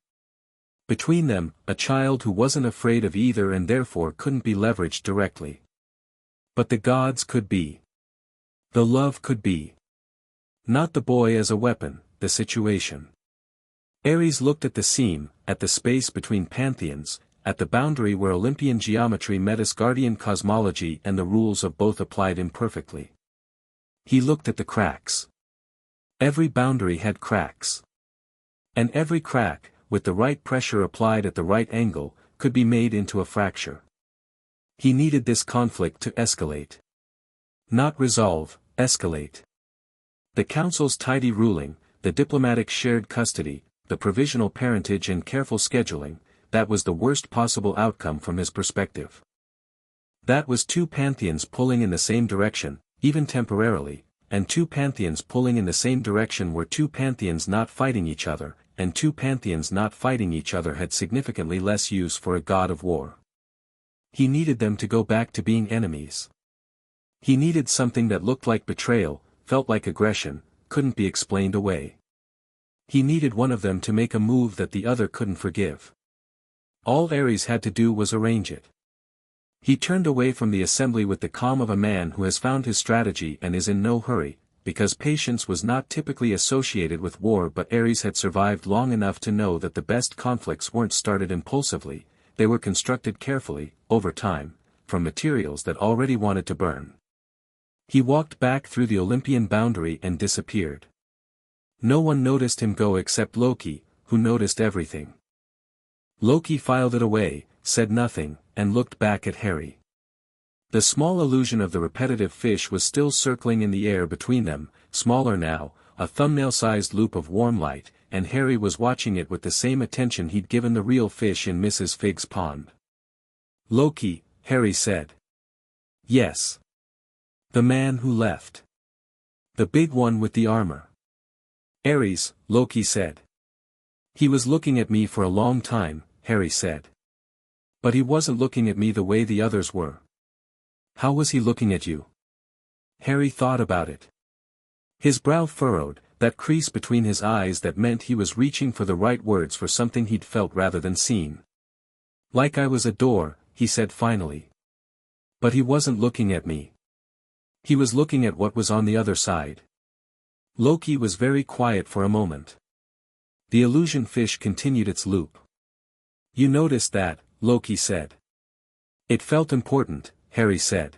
Between them, a child who wasn't afraid of either and therefore couldn't be leveraged directly. But the gods could be. The love could be. Not the boy as a weapon, the situation. Ares looked at the seam, at the space between pantheons, at the boundary where Olympian geometry met Asgardian cosmology and the rules of both applied imperfectly. He looked at the cracks. Every boundary had cracks. And every crack, with the right pressure applied at the right angle, could be made into a fracture. He needed this conflict to escalate. Not resolve, escalate. The council's tidy ruling, the diplomatic shared custody, the provisional parentage and careful scheduling, that was the worst possible outcome from his perspective. That was two pantheons pulling in the same direction, even temporarily, and two pantheons pulling in the same direction were two pantheons not fighting each other, and two pantheons not fighting each other had significantly less use for a god of war. He needed them to go back to being enemies. He needed something that looked like betrayal, felt like aggression, couldn't be explained away. He needed one of them to make a move that the other couldn't forgive. All Ares had to do was arrange it. He turned away from the assembly with the calm of a man who has found his strategy and is in no hurry, because patience was not typically associated with war, but Ares had survived long enough to know that the best conflicts weren't started impulsively, they were constructed carefully, over time, from materials that already wanted to burn. He walked back through the Olympian boundary and disappeared. No one noticed him go except Loki, who noticed everything. Loki filed it away, said nothing, and looked back at Harry. The small illusion of the repetitive fish was still circling in the air between them, smaller now, a thumbnail-sized loop of warm light, and Harry was watching it with the same attention he'd given the real fish in Mrs. Fig's pond. Loki, Harry said. Yes. The man who left. The big one with the armor. Ares, Loki said. He was looking at me for a long time, Harry said. But he wasn't looking at me the way the others were. How was he looking at you? Harry thought about it. His brow furrowed, that crease between his eyes that meant he was reaching for the right words for something he'd felt rather than seen. Like I was a door, he said finally. But he wasn't looking at me. He was looking at what was on the other side. Loki was very quiet for a moment. The illusion fish continued its loop. You noticed that, Loki said. It felt important, Harry said.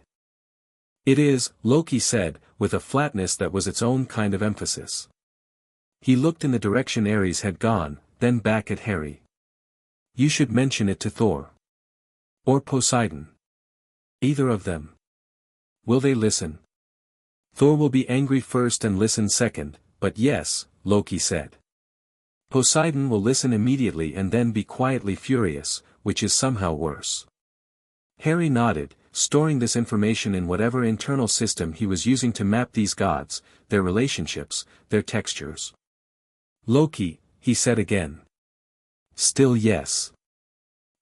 It is, Loki said, with a flatness that was its own kind of emphasis. He looked in the direction Ares had gone, then back at Harry. You should mention it to Thor. Or Poseidon. Either of them. Will they listen? Thor will be angry first and listen second, but yes, Loki said. Poseidon will listen immediately and then be quietly furious, which is somehow worse. Harry nodded, storing this information in whatever internal system he was using to map these gods, their relationships, their textures. Loki, he said again. Still yes.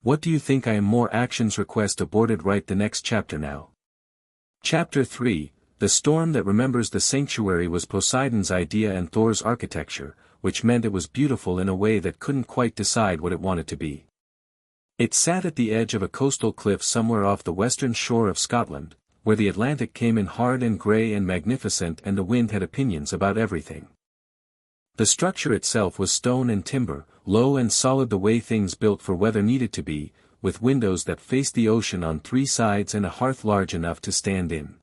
What do you think? I am more actions request aborted. Write the next chapter now. Chapter 3, The Storm That Remembers the Sanctuary was Poseidon's idea and Thor's architecture, which meant it was beautiful in a way that couldn't quite decide what it wanted to be. It sat at the edge of a coastal cliff somewhere off the western shore of Scotland, where the Atlantic came in hard and grey and magnificent and the wind had opinions about everything. The structure itself was stone and timber, low and solid the way things built for weather needed to be, with windows that faced the ocean on 3 sides and a hearth large enough to stand in.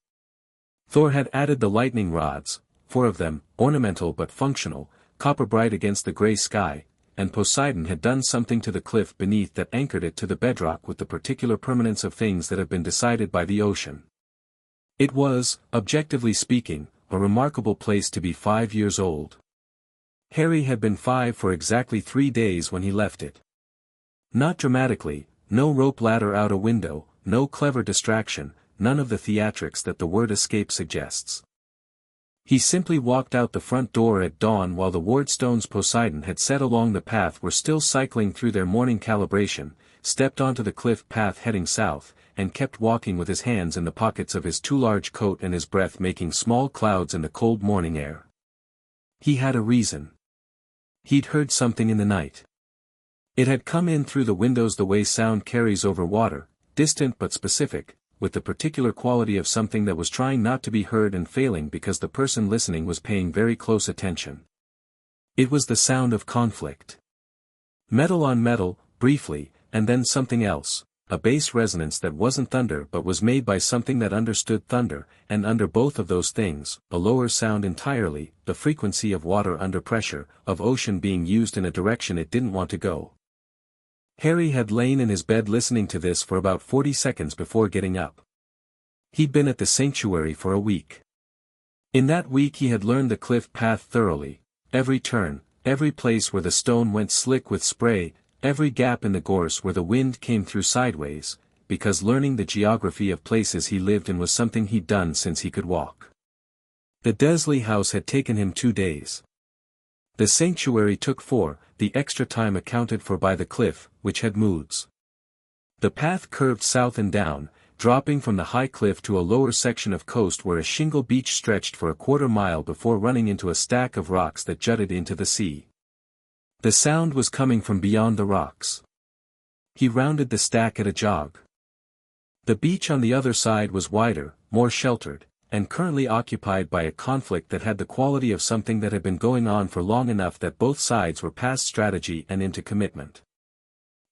Thor had added the lightning rods, 4 of them, ornamental but functional, copper bright against the grey sky, and Poseidon had done something to the cliff beneath that anchored it to the bedrock with the particular permanence of things that have been decided by the ocean. It was, objectively speaking, a remarkable place to be 5 years old. Harry had been 5 for exactly 3 days when he left it. Not dramatically, no rope ladder out a window, no clever distraction, none of the theatrics that the word escape suggests. He simply walked out the front door at dawn while the Wardstones Poseidon had set along the path were still cycling through their morning calibration, stepped onto the cliff path heading south, and kept walking with his hands in the pockets of his too large coat and his breath making small clouds in the cold morning air. He had a reason. He'd heard something in the night. It had come in through the windows the way sound carries over water, distant but specific, with the particular quality of something that was trying not to be heard and failing because the person listening was paying very close attention. It was the sound of conflict. Metal on metal, briefly, and then something else, a bass resonance that wasn't thunder but was made by something that understood thunder, and under both of those things, a lower sound entirely, the frequency of water under pressure, of ocean being used in a direction it didn't want to go. Harry had lain in his bed listening to this for about 40 seconds before getting up. He'd been at the sanctuary for a week. In that week he had learned the cliff path thoroughly, every turn, every place where the stone went slick with spray, every gap in the gorse where the wind came through sideways, because learning the geography of places he lived in was something he'd done since he could walk. The Desley house had taken him 2 days. The sanctuary took 4, the extra time accounted for by the cliff, which had moods. The path curved south and down, dropping from the high cliff to a lower section of coast where a shingle beach stretched for a quarter mile before running into a stack of rocks that jutted into the sea. The sound was coming from beyond the rocks. He rounded the stack at a jog. The beach on the other side was wider, more sheltered, and currently occupied by a conflict that had the quality of something that had been going on for long enough that both sides were past strategy and into commitment.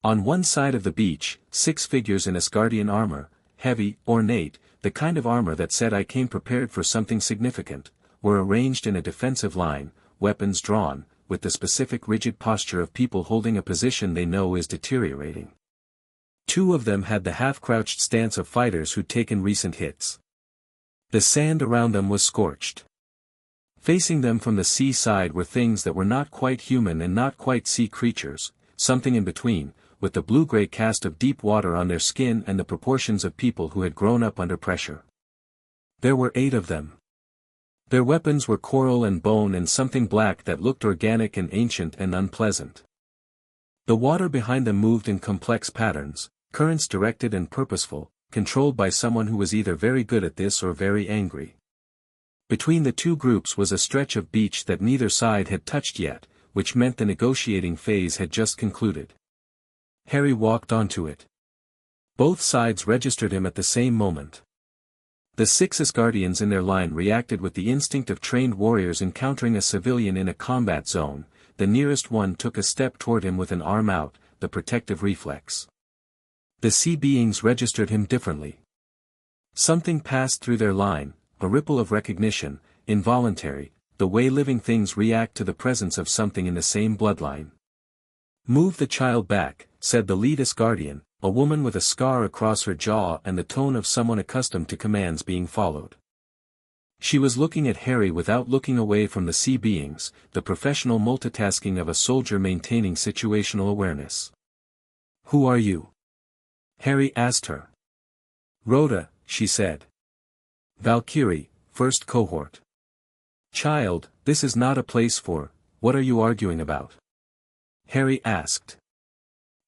On one side of the beach, 6 figures in Asgardian armor, heavy, ornate, the kind of armor that said I came prepared for something significant, were arranged in a defensive line, weapons drawn, with the specific rigid posture of people holding a position they know is deteriorating. 2 of them had the half-crouched stance of fighters who'd taken recent hits. The sand around them was scorched. Facing them from the sea side were things that were not quite human and not quite sea creatures, something in between, with the blue-gray cast of deep water on their skin and the proportions of people who had grown up under pressure. There were 8 of them. Their weapons were coral and bone and something black that looked organic and ancient and unpleasant. The water behind them moved in complex patterns, currents directed and purposeful, controlled by someone who was either very good at this or very angry. Between the 2 groups was a stretch of beach that neither side had touched yet, which meant the negotiating phase had just concluded. Harry walked onto it. Both sides registered him at the same moment. The 6 Asgardians in their line reacted with the instinct of trained warriors encountering a civilian in a combat zone. The nearest one took a step toward him with an arm out, the protective reflex. The sea beings registered him differently. Something passed through their line, a ripple of recognition, involuntary, the way living things react to the presence of something in the same bloodline. "Move the child back," said the lead Asgardian, a woman with a scar across her jaw and the tone of someone accustomed to commands being followed. She was looking at Harry without looking away from the sea beings, the professional multitasking of a soldier maintaining situational awareness. "Who are you?" Harry asked her. Rhoda, she said. Valkyrie, first cohort. Child, this is not a place for, what are you arguing about? Harry asked.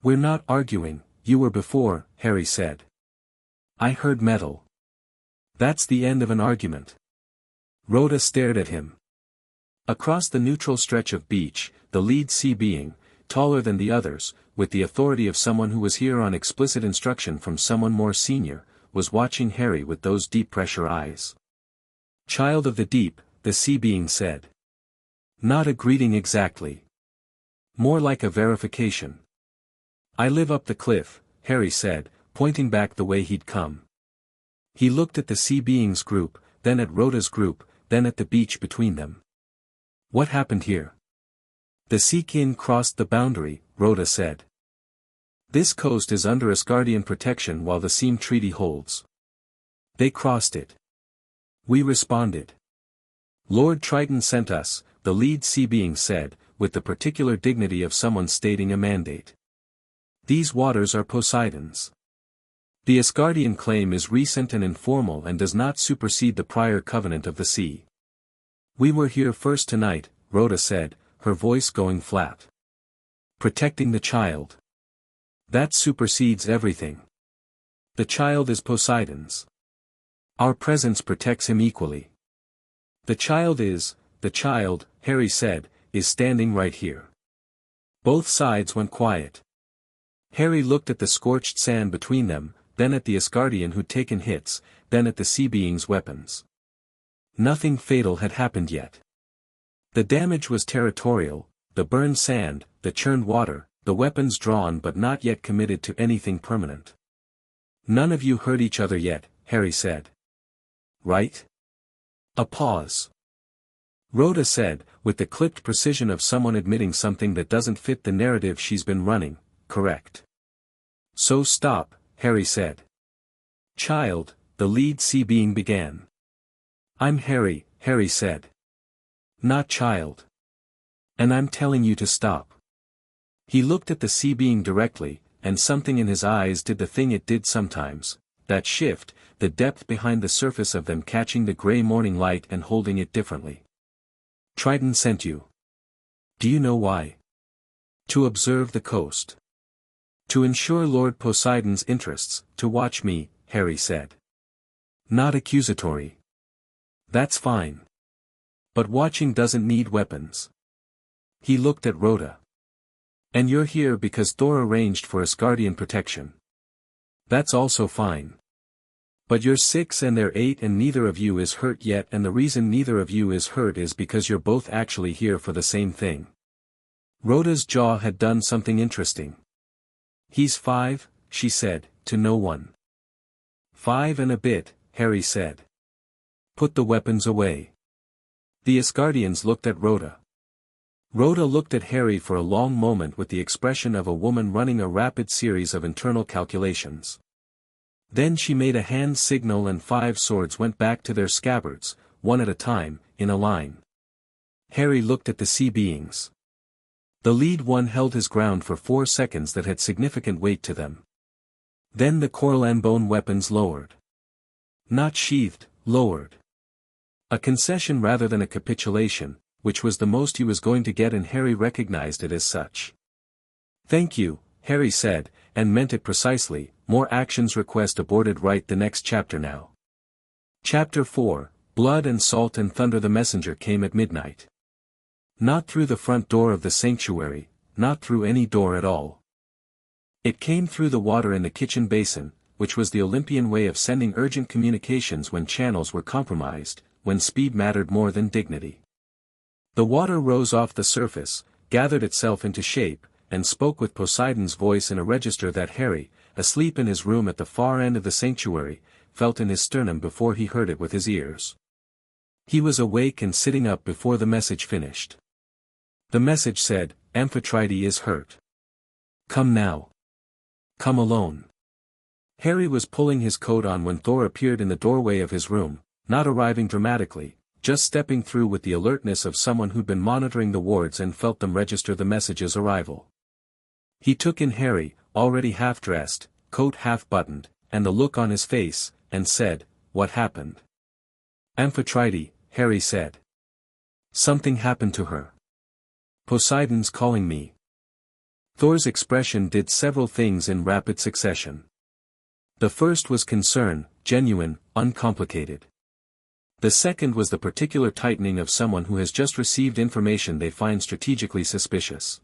We're not arguing, you were before, Harry said. I heard metal. That's the end of an argument. Rhoda stared at him. Across the neutral stretch of beach, the lead sea being, taller than the others, with the authority of someone who was here on explicit instruction from someone more senior, was watching Harry with those deep-pressure eyes. Child of the deep, the sea being said. Not a greeting exactly. More like a verification. I live up the cliff, Harry said, pointing back the way he'd come. He looked at the sea being's group, then at Rhoda's group, then at the beach between them. What happened here? The sea king crossed the boundary, Rhoda said. This coast is under Asgardian protection while the Seam Treaty holds. They crossed it. We responded. Lord Triton sent us, the lead sea being said, with the particular dignity of someone stating a mandate. These waters are Poseidon's. The Asgardian claim is recent and informal and does not supersede the prior covenant of the sea. We were here first tonight, Rhoda said, her voice going flat. Protecting the child. That supersedes everything. The child is Poseidon's. Our presence protects him equally. The child, Harry said, is standing right here. Both sides went quiet. Harry looked at the scorched sand between them, then at the Asgardian who'd taken hits, then at the sea being's weapons. Nothing fatal had happened yet. The damage was territorial, the burned sand, the churned water, the weapons drawn but not yet committed to anything permanent. None of you hurt each other yet, Harry said. Right? A pause. Rhoda said, with the clipped precision of someone admitting something that doesn't fit the narrative she's been running, correct. So stop, Harry said. Child, the lead sea being began. I'm Harry, Harry said. Not child. And I'm telling you to stop. He looked at the sea being directly, and something in his eyes did the thing it did sometimes, that shift, the depth behind the surface of them catching the grey morning light and holding it differently. Triton sent you. Do you know why? To observe the coast. To ensure Lord Poseidon's interests, to watch me, Harry said. Not accusatory. That's fine. But watching doesn't need weapons. He looked at Rhoda. And you're here because Thor arranged for Asgardian protection. That's also fine. But you're 6 and they're 8 and neither of you is hurt yet, and the reason neither of you is hurt is because you're both actually here for the same thing. Rhoda's jaw had done something interesting. He's 5, she said, to no one. 5 and a bit, Harry said. Put the weapons away. The Asgardians looked at Rhoda. Rhoda looked at Harry for a long moment with the expression of a woman running a rapid series of internal calculations. Then she made a hand signal and 5 swords went back to their scabbards, one at a time, in a line. Harry looked at the sea beings. The lead one held his ground for 4 seconds that had significant weight to them. Then the coral and bone weapons lowered. Not sheathed, lowered. A concession rather than a capitulation, which was the most he was going to get, and Harry recognized it as such. Thank you, Harry said, and meant it precisely. More actions request aborted. Write the next chapter now. Chapter 4, Blood and Salt and Thunder. The messenger came at midnight. Not through the front door of the sanctuary, not through any door at all. It came through the water in the kitchen basin, which was the Olympian way of sending urgent communications when channels were compromised, when speed mattered more than dignity. The water rose off the surface, gathered itself into shape, and spoke with Poseidon's voice in a register that Harry, asleep in his room at the far end of the sanctuary, felt in his sternum before he heard it with his ears. He was awake and sitting up before the message finished. The message said, Amphitrite is hurt. Come now. Come alone. Harry was pulling his coat on when Thor appeared in the doorway of his room, not arriving dramatically, just stepping through with the alertness of someone who'd been monitoring the wards and felt them register the message's arrival. He took in Harry, already half-dressed, coat half-buttoned, and the look on his face, and said, "What happened?" "Amphitrite," Harry said. "Something happened to her. Poseidon's calling me." Thor's expression did several things in rapid succession. The first was concern, genuine, uncomplicated. The second was the particular tightening of someone who has just received information they find strategically suspicious.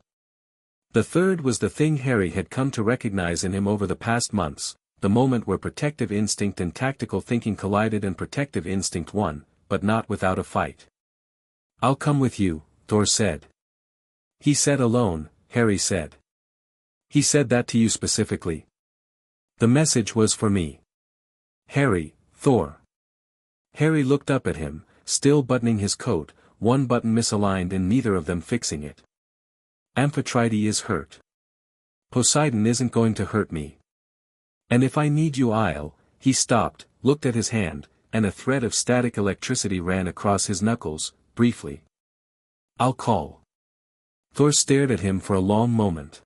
The third was the thing Harry had come to recognize in him over the past months, the moment where protective instinct and tactical thinking collided and protective instinct won, but not without a fight. "I'll come with you," Thor said. "He said alone," Harry said. "He said that to you specifically?" "The message was for me." "Harry, Thor." Harry looked up at him, still buttoning his coat, one button misaligned and neither of them fixing it. "Amphitrite is hurt. Poseidon isn't going to hurt me. And if I need you I'll—" He stopped, looked at his hand, and a thread of static electricity ran across his knuckles, briefly. "I'll call." Thor stared at him for a long moment.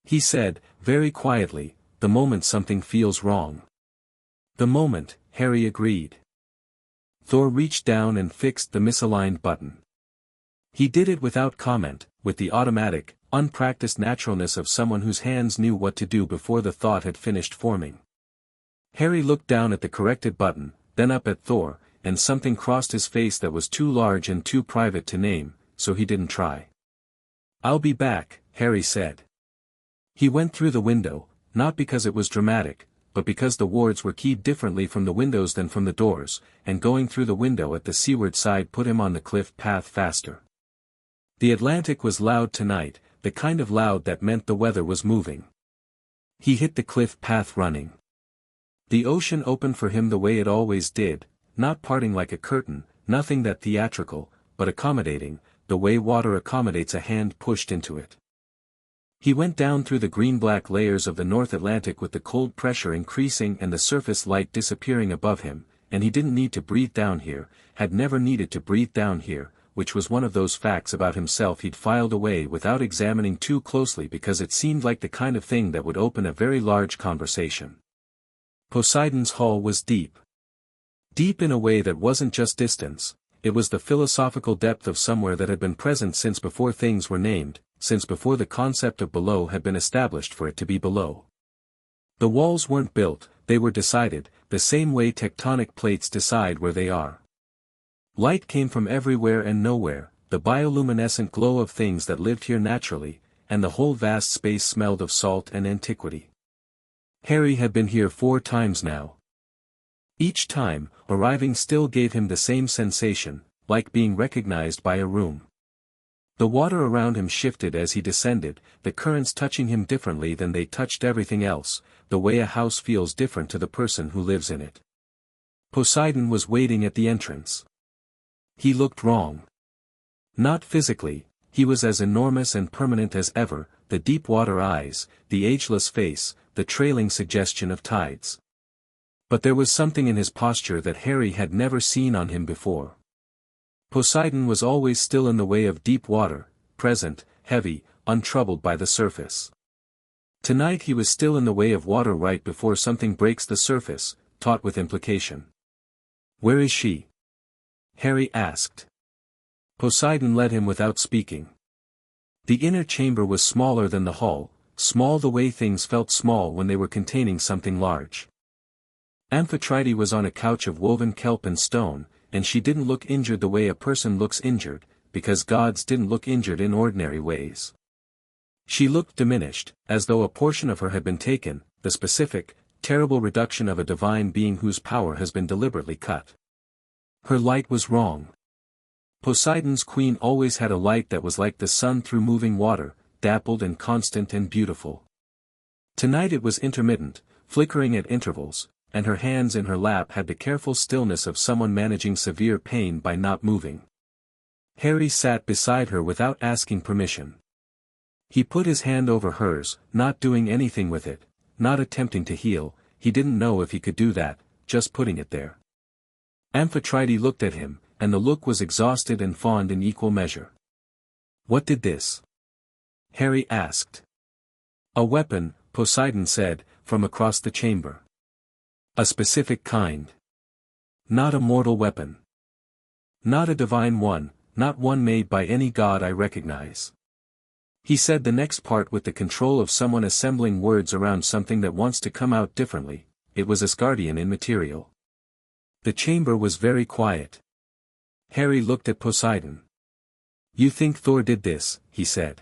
He said, very quietly, "The moment something feels wrong." "The moment," Harry agreed. Thor reached down and fixed the misaligned button. He did it without comment, with the automatic, unpracticed naturalness of someone whose hands knew what to do before the thought had finished forming. Harry looked down at the corrected button, then up at Thor, and something crossed his face that was too large and too private to name, so he didn't try. "I'll be back," Harry said. He went through the window, not because it was dramatic, but because the wards were keyed differently from the windows than from the doors, and going through the window at the seaward side put him on the cliff path faster. The Atlantic was loud tonight, the kind of loud that meant the weather was moving. He hit the cliff path running. The ocean opened for him the way it always did, not parting like a curtain, nothing that theatrical, but accommodating, the way water accommodates a hand pushed into it. He went down through the green-black layers of the North Atlantic with the cold pressure increasing and the surface light disappearing above him, and he didn't need to breathe down here, had never needed to breathe down here, which was one of those facts about himself he'd filed away without examining too closely because it seemed like the kind of thing that would open a very large conversation. Poseidon's hull was deep. Deep in a way that wasn't just distance, it was the philosophical depth of somewhere that had been present since before things were named, since before the concept of below had been established for it to be below. The walls weren't built, they were decided, the same way tectonic plates decide where they are. Light came from everywhere and nowhere, the bioluminescent glow of things that lived here naturally, and the whole vast space smelled of salt and antiquity. Harry had been here 4 times now. Each time, arriving still gave him the same sensation, like being recognized by a room. The water around him shifted as he descended, the currents touching him differently than they touched everything else, the way a house feels different to the person who lives in it. Poseidon was waiting at the entrance. He looked wrong. Not physically, he was as enormous and permanent as ever, the deep water eyes, the ageless face, the trailing suggestion of tides. But there was something in his posture that Harry had never seen on him before. Poseidon was always still in the way of deep water, present, heavy, untroubled by the surface. Tonight he was still in the way of water right before something breaks the surface, taut with implication. "Where is she?" Harry asked. Poseidon led him without speaking. The inner chamber was smaller than the hull, small the way things felt small when they were containing something large. Amphitrite was on a couch of woven kelp and stone, and she didn't look injured the way a person looks injured, because gods didn't look injured in ordinary ways. She looked diminished, as though a portion of her had been taken, the specific, terrible reduction of a divine being whose power has been deliberately cut. Her light was wrong. Poseidon's queen always had a light that was like the sun through moving water, dappled and constant and beautiful. Tonight it was intermittent, flickering at intervals, and her hands in her lap had the careful stillness of someone managing severe pain by not moving. Harry sat beside her without asking permission. He put his hand over hers, not doing anything with it, not attempting to heal, he didn't know if he could do that, just putting it there. Amphitrite looked at him, and the look was exhausted and fond in equal measure. "What did this?" Harry asked. "A weapon," Poseidon said, from across the chamber. A specific kind. Not a mortal weapon. Not a divine one, not one made by any god I recognize. He said the next part with the control of someone assembling words around something that wants to come out differently. It was Asgardian in material. The chamber was very quiet. Harry looked at Poseidon. You think Thor did this, he said.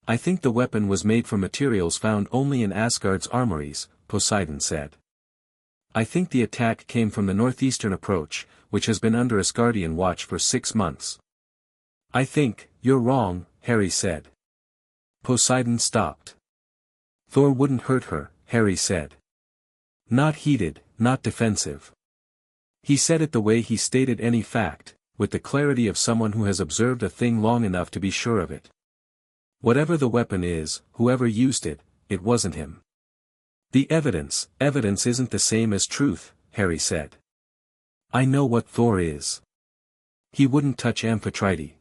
I think the weapon was made from materials found only in Asgard's armories, Poseidon said. I think the attack came from the northeastern approach, which has been under Asgardian watch for 6 months. I think, you're wrong, Harry said. Poseidon stopped. Thor wouldn't hurt her, Harry said. Not heated, not defensive. He said it the way he stated any fact, with the clarity of someone who has observed a thing long enough to be sure of it. Whatever the weapon is, whoever used it, it wasn't him. The evidence isn't the same as truth, Harry said. I know what Thor is. He wouldn't touch Amphitrite.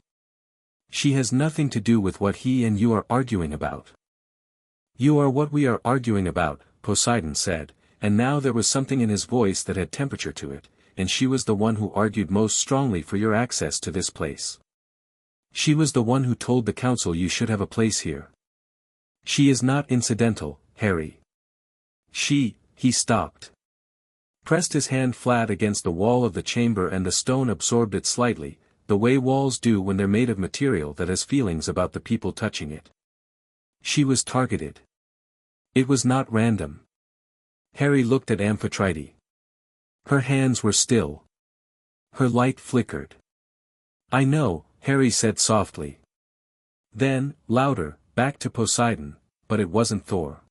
She has nothing to do with what he and you are arguing about. You are what we are arguing about, Poseidon said, and now there was something in his voice that had temperature to it, and she was the one who argued most strongly for your access to this place. She was the one who told the council you should have a place here. She is not incidental, Harry. He stopped. Pressed his hand flat against the wall of the chamber and the stone absorbed it slightly, the way walls do when they're made of material that has feelings about the people touching it. She was targeted. It was not random. Harry looked at Amphitrite. Her hands were still. Her light flickered. I know, Harry said softly. Then, louder, back to Poseidon, but it wasn't Thor.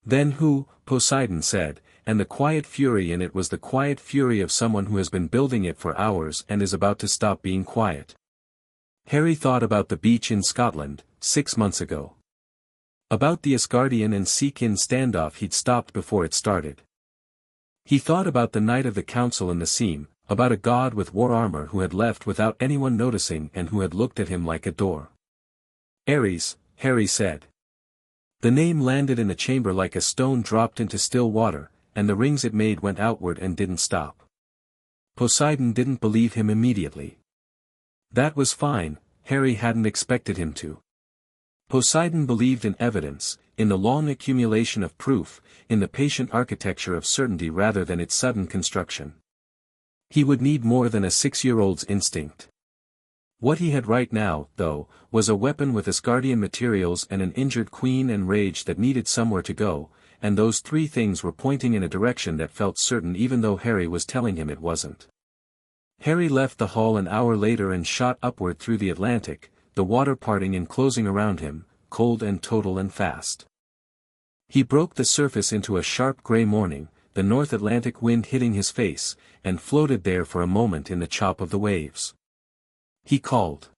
Then who? Poseidon said, and the quiet fury in it was the quiet fury of someone who has been building it for hours and is about to stop being quiet. Harry thought about the beach in Scotland, 6 months ago. About the Asgardian and Sea-Kin standoff he'd stopped before it started. He thought about the night of the council in the seam, about a god with war armor who had left without anyone noticing and who had looked at him like a door. Ares, Harry said. The name landed in the chamber like a stone dropped into still water, and the rings it made went outward and didn't stop. Poseidon didn't believe him immediately. That was fine, Harry hadn't expected him to. Poseidon believed in evidence, in the long accumulation of proof, in the patient architecture of certainty rather than its sudden construction. He would need more than a 6-year-old's instinct. What he had right now, though, was a weapon with Asgardian materials and an injured queen and rage that needed somewhere to go, and those 3 things were pointing in a direction that felt certain even though Harry was telling him it wasn't. Harry left the hall an hour later and shot upward through the Atlantic, the water parting and closing around him, cold and total and fast. He broke the surface into a sharp grey morning, the North Atlantic wind hitting his face, and floated there for a moment in the chop of the waves. He called.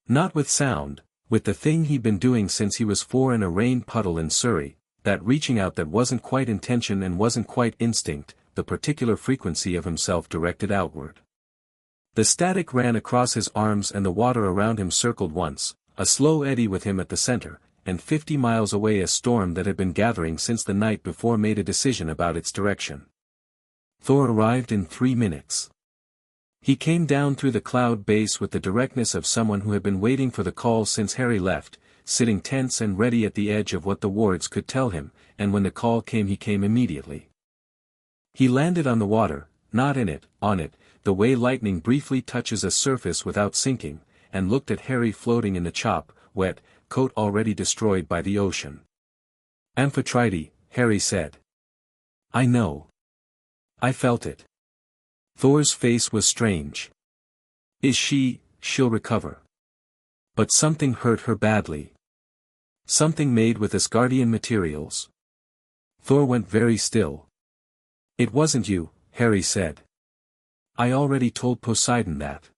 Not with sound, with the thing he'd been doing since he was 4 in a rain puddle in Surrey, that reaching out that wasn't quite intention and wasn't quite instinct, the particular frequency of himself directed outward. The static ran across his arms and the water around him circled once, a slow eddy with him at the center, and 50 miles away a storm that had been gathering since the night before made a decision about its direction. Thor arrived in 3 minutes. He came down through the cloud base with the directness of someone who had been waiting for the call since Harry left, sitting tense and ready at the edge of what the wards could tell him, and when the call came he came immediately. He landed on the water, not in it, on it, the way lightning briefly touches a surface without sinking, and looked at Harry floating in the chop, wet, coat already destroyed by the ocean. Amphitrite, Harry said. I know. I felt it. Thor's face was strange. She'll recover. But something hurt her badly. Something made with Asgardian materials. Thor went very still. It wasn't you, Harry said. I already told Poseidon that.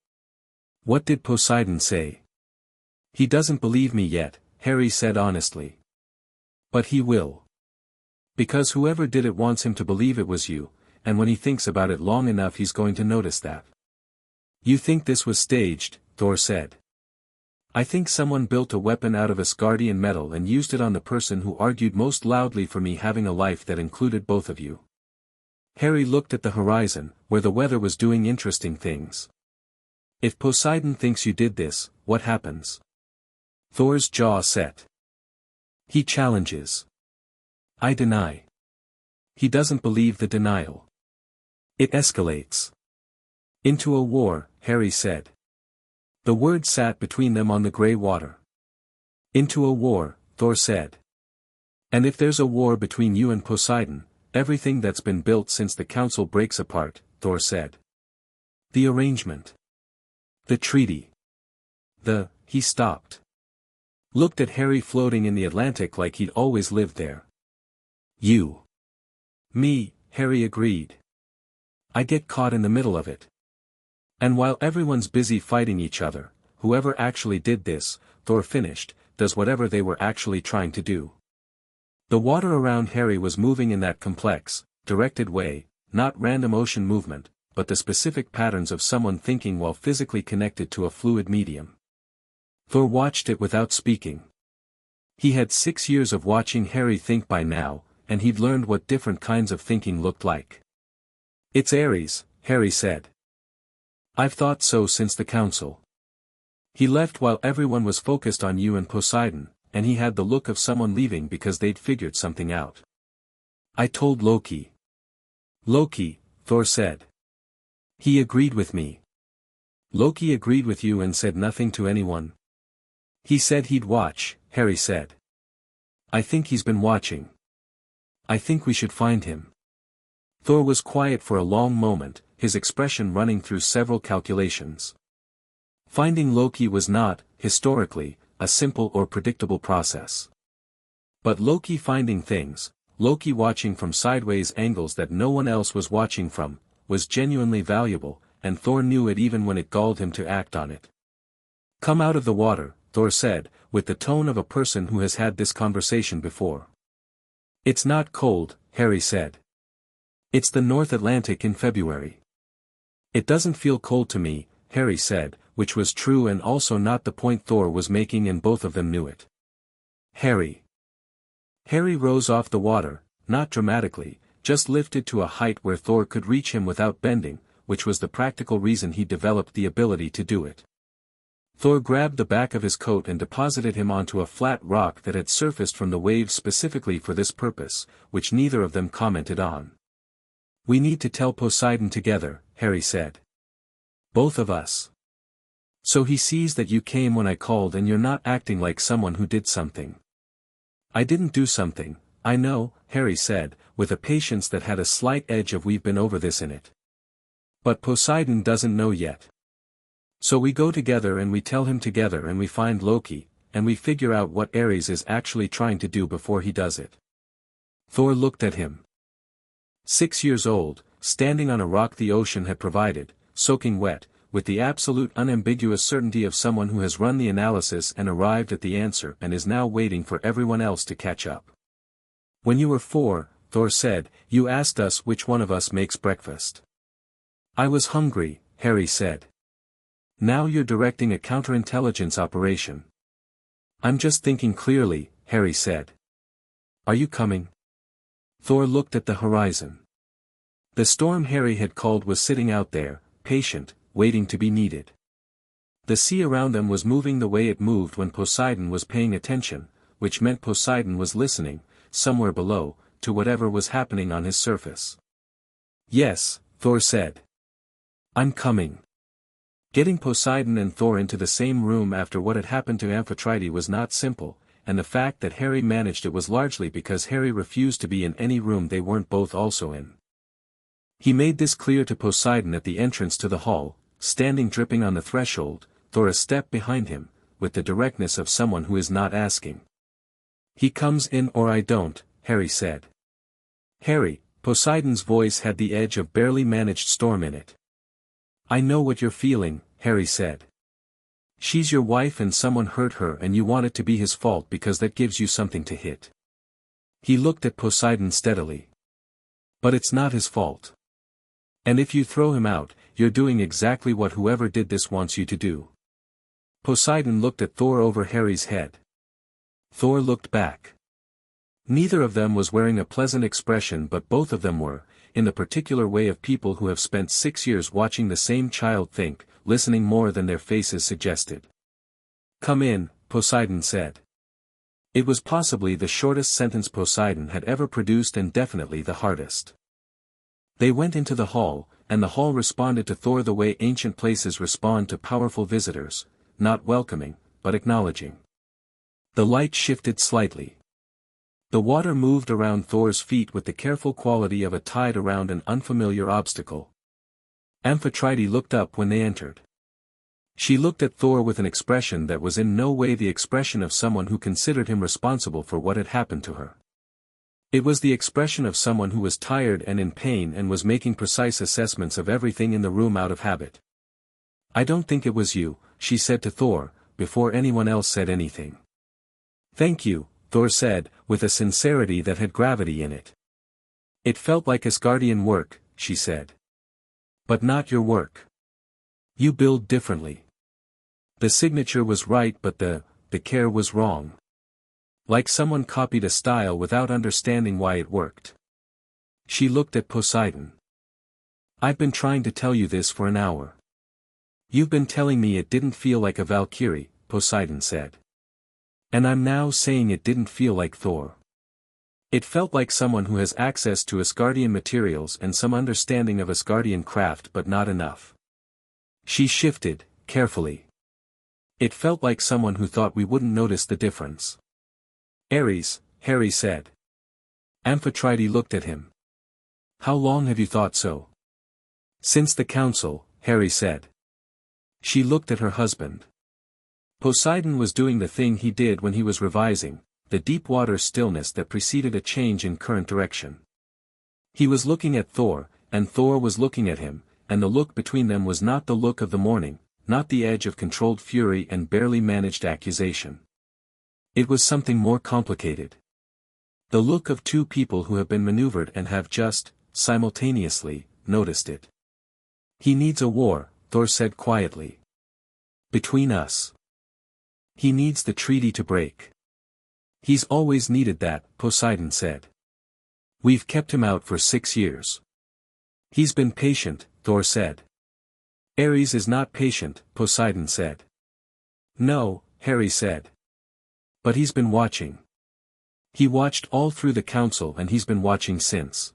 What did Poseidon say? He doesn't believe me yet, Harry said honestly. But he will. Because whoever did it wants him to believe it was you, and when he thinks about it long enough he's going to notice that. You think this was staged, Thor said. I think someone built a weapon out of Asgardian metal and used it on the person who argued most loudly for me having a life that included both of you. Harry looked at the horizon, where the weather was doing interesting things. If Poseidon thinks you did this, what happens? Thor's jaw set. He challenges. I deny. He doesn't believe the denial. It escalates. Into a war, Harry said. The word sat between them on the grey water. Into a war, Thor said. And if there's a war between you and Poseidon, everything that's been built since the council breaks apart, Thor said. The arrangement. The treaty. He stopped. Looked at Harry floating in the Atlantic like he'd always lived there. You. Me, Harry agreed. I get caught in the middle of it. And while everyone's busy fighting each other, whoever actually did this, Thor finished, does whatever they were actually trying to do. The water around Harry was moving in that complex, directed way, not random ocean movement, but the specific patterns of someone thinking while physically connected to a fluid medium. Thor watched it without speaking. He had 6 years of watching Harry think by now, and he'd learned what different kinds of thinking looked like. It's Ares, Harry said. I've thought so since the council. He left while everyone was focused on you and Poseidon, and he had the look of someone leaving because they'd figured something out. I told Loki. Loki, Thor said. He agreed with me. Loki agreed with you and said nothing to anyone? He said he'd watch, Harry said. I think he's been watching. I think we should find him. Thor was quiet for a long moment, his expression running through several calculations. Finding Loki was not, historically, a simple or predictable process. But Loki finding things, Loki watching from sideways angles that no one else was watching from, was genuinely valuable, and Thor knew it even when it galled him to act on it. Come out of the water, Thor said, with the tone of a person who has had this conversation before. It's not cold, Harry said. It's the North Atlantic in February. It doesn't feel cold to me, Harry said, which was true and also not the point Thor was making, and both of them knew it. Harry rose off the water, not dramatically, just lifted to a height where Thor could reach him without bending, which was the practical reason he developed the ability to do it. Thor grabbed the back of his coat and deposited him onto a flat rock that had surfaced from the waves specifically for this purpose, which neither of them commented on. We need to tell Poseidon together, Harry said. Both of us. So he sees that you came when I called and you're not acting like someone who did something. I didn't do something, I know, Harry said, with a patience that had a slight edge of we've been over this in it. But Poseidon doesn't know yet. So we go together and we tell him together and we find Loki, and we figure out what Ares is actually trying to do before he does it. Thor looked at him. 6 years old, standing on a rock the ocean had provided, soaking wet, with the absolute unambiguous certainty of someone who has run the analysis and arrived at the answer and is now waiting for everyone else to catch up. When you were 4, Thor said, you asked us which one of us makes breakfast. I was hungry, Harry said. Now you're directing a counterintelligence operation. I'm just thinking clearly, Harry said. Are you coming? Thor looked at the horizon. The storm Harry had called was sitting out there, patient, waiting to be needed. The sea around them was moving the way it moved when Poseidon was paying attention, which meant Poseidon was listening, somewhere below, to whatever was happening on his surface. Yes, Thor said. I'm coming. Getting Poseidon and Thor into the same room after what had happened to Amphitrite was not simple, and the fact that Harry managed it was largely because Harry refused to be in any room they weren't both also in. He made this clear to Poseidon at the entrance to the hall, standing dripping on the threshold, Thor a step behind him, with the directness of someone who is not asking. He comes in or I don't, Harry said. Harry, Poseidon's voice had the edge of barely managed storm in it. I know what you're feeling, Harry said. She's your wife and someone hurt her and you want it to be his fault because that gives you something to hit. He looked at Poseidon steadily. But it's not his fault. And if you throw him out, you're doing exactly what whoever did this wants you to do. Poseidon looked at Thor over Harry's head. Thor looked back. Neither of them was wearing a pleasant expression but both of them were, in the particular way of people who have spent 6 years watching the same child think, listening more than their faces suggested. "Come in," Poseidon said. It was possibly the shortest sentence Poseidon had ever produced and definitely the hardest. They went into the hall, and the hall responded to Thor the way ancient places respond to powerful visitors, not welcoming, but acknowledging. The light shifted slightly. The water moved around Thor's feet with the careful quality of a tide around an unfamiliar obstacle. Amphitrite looked up when they entered. She looked at Thor with an expression that was in no way the expression of someone who considered him responsible for what had happened to her. It was the expression of someone who was tired and in pain and was making precise assessments of everything in the room out of habit. "I don't think it was you," she said to Thor, before anyone else said anything. "Thank you," Thor said, with a sincerity that had gravity in it. "It felt like Asgardian work," she said. "But not your work. You build differently. The signature was right but the care was wrong. Like someone copied a style without understanding why it worked." She looked at Poseidon. "I've been trying to tell you this for an hour. You've been telling me it didn't feel like a Valkyrie," Poseidon said. "And I'm now saying it didn't feel like Thor. It felt like someone who has access to Asgardian materials and some understanding of Asgardian craft but not enough." She shifted, carefully. "It felt like someone who thought we wouldn't notice the difference." "Ares," Harry said. Amphitrite looked at him. "How long have you thought so?" "Since the council," Harry said. She looked at her husband. Poseidon was doing the thing he did when he was revising, the deep water stillness that preceded a change in current direction. He was looking at Thor, and Thor was looking at him, and the look between them was not the look of the morning, not the edge of controlled fury and barely managed accusation. It was something more complicated. The look of two people who have been maneuvered and have just, simultaneously, noticed it. "He needs a war," Thor said quietly. "Between us. He needs the treaty to break." "He's always needed that," Poseidon said. "We've kept him out for 6 years. He's been patient," Thor said. "Ares is not patient," Poseidon said. "No," Harry said. "But he's been watching. He watched all through the council and he's been watching since.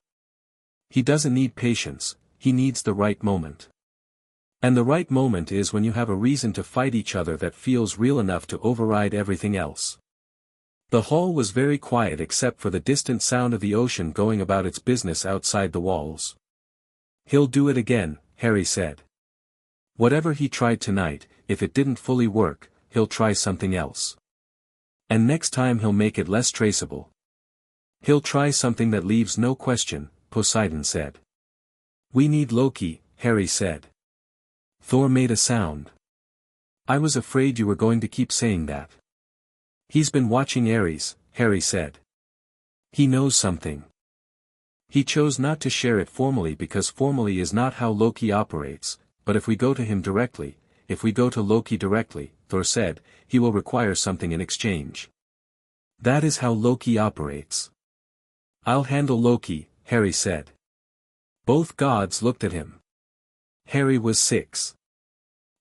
He doesn't need patience, he needs the right moment. And the right moment is when you have a reason to fight each other that feels real enough to override everything else." The hall was very quiet except for the distant sound of the ocean going about its business outside the walls. "He'll do it again," Harry said. "Whatever he tried tonight, if it didn't fully work, he'll try something else. And next time he'll make it less traceable. He'll try something that leaves no question," Poseidon said. "We need Loki," Harry said. Thor made a sound. "I was afraid you were going to keep saying that." "He's been watching Ares," Harry said. "He knows something. He chose not to share it formally because formally is not how Loki operates, but if we go to him directly, if we go to Loki directly," Thor said, "he will require something in exchange. That is how Loki operates." "I'll handle Loki," Harry said. Both gods looked at him. Harry was 6.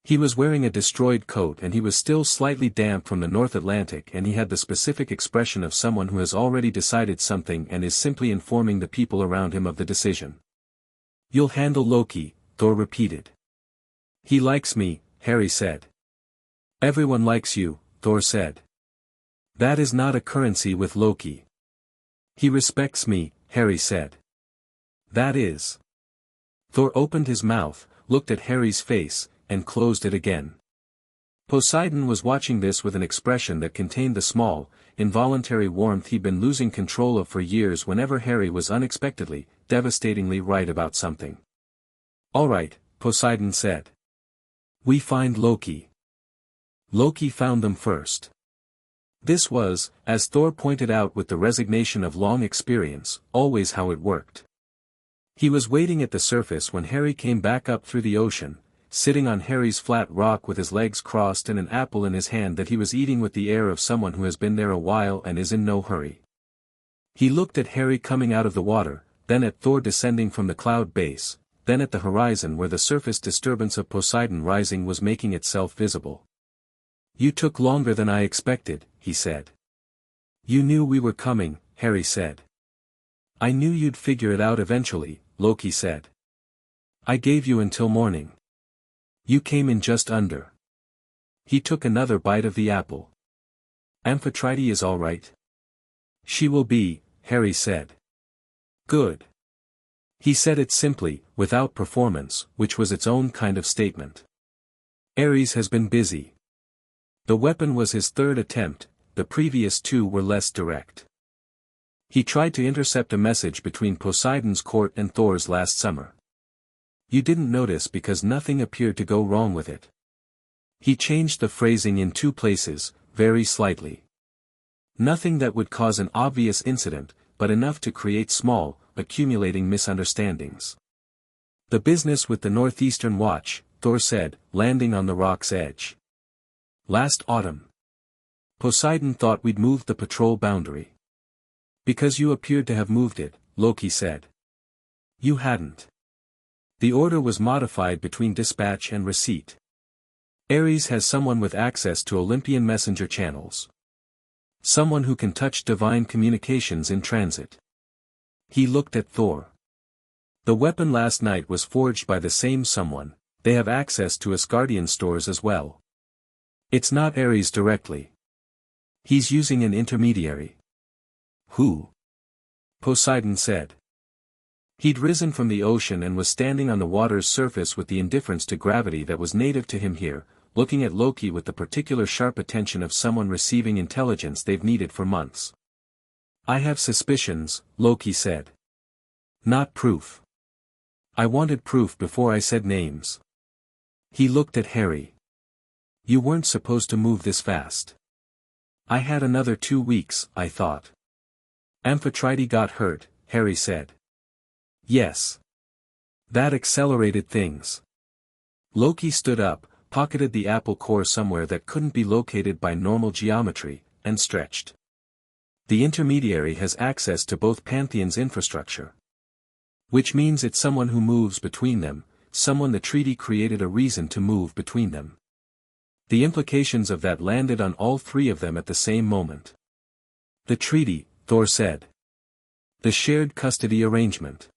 He was wearing a destroyed coat and he was still slightly damp from the North Atlantic and he had the specific expression of someone who has already decided something and is simply informing the people around him of the decision. "You'll handle Loki," Thor repeated. "He likes me," Harry said. "Everyone likes you," Thor said. "That is not a currency with Loki." "He respects me," Harry said. "That is." Thor opened his mouth, looked at Harry's face, and closed it again. Poseidon was watching this with an expression that contained the small, involuntary warmth he'd been losing control of for years whenever Harry was unexpectedly, devastatingly right about something. "All right," Poseidon said. "We find Loki." Loki found them first. This was, as Thor pointed out with the resignation of long experience, always how it worked. He was waiting at the surface when Harry came back up through the ocean, sitting on Harry's flat rock with his legs crossed and an apple in his hand that he was eating with the air of someone who has been there a while and is in no hurry. He looked at Harry coming out of the water, then at Thor descending from the cloud base, then at the horizon where the surface disturbance of Poseidon rising was making itself visible. "You took longer than I expected," he said. "You knew we were coming," Harry said. "I knew you'd figure it out eventually," Loki said. "I gave you until morning. You came in just under." He took another bite of the apple. "Amphitrite is all right?" "She will be," Harry said. "Good." He said it simply, without performance, which was its own kind of statement. Ares has been busy. The weapon was his third attempt, the previous two were less direct. He tried to intercept a message between Poseidon's court and Thor's last summer. You didn't notice because nothing appeared to go wrong with it. He changed the phrasing in two places, very slightly. Nothing that would cause an obvious incident, but enough to create small, accumulating misunderstandings. "The business with the Northeastern Watch," Thor said, landing on the rock's edge. "Last autumn. Poseidon thought we'd moved the patrol boundary. Because you appeared to have moved it," Loki said. "You hadn't. The order was modified between dispatch and receipt. Ares has someone with access to Olympian messenger channels. Someone who can touch divine communications in transit." He looked at Thor. "The weapon last night was forged by the same someone, they have access to Asgardian stores as well. It's not Ares directly. He's using an intermediary." "Who?" Poseidon said. He'd risen from the ocean and was standing on the water's surface with the indifference to gravity that was native to him here, looking at Loki with the particular sharp attention of someone receiving intelligence they've needed for months. "I have suspicions," Loki said. "Not proof. I wanted proof before I said names." He looked at Harry. "You weren't supposed to move this fast. I had another 2 weeks, I thought." "Amphitrite got hurt," Harry said. "Yes. That accelerated things." Loki stood up, pocketed the apple core somewhere that couldn't be located by normal geometry, and stretched. "The intermediary has access to both pantheons' infrastructure. Which means it's someone who moves between them, someone the treaty created a reason to move between them. The implications of that landed on all three of them at the same moment." "The treaty," Thor said. "The shared custody arrangement.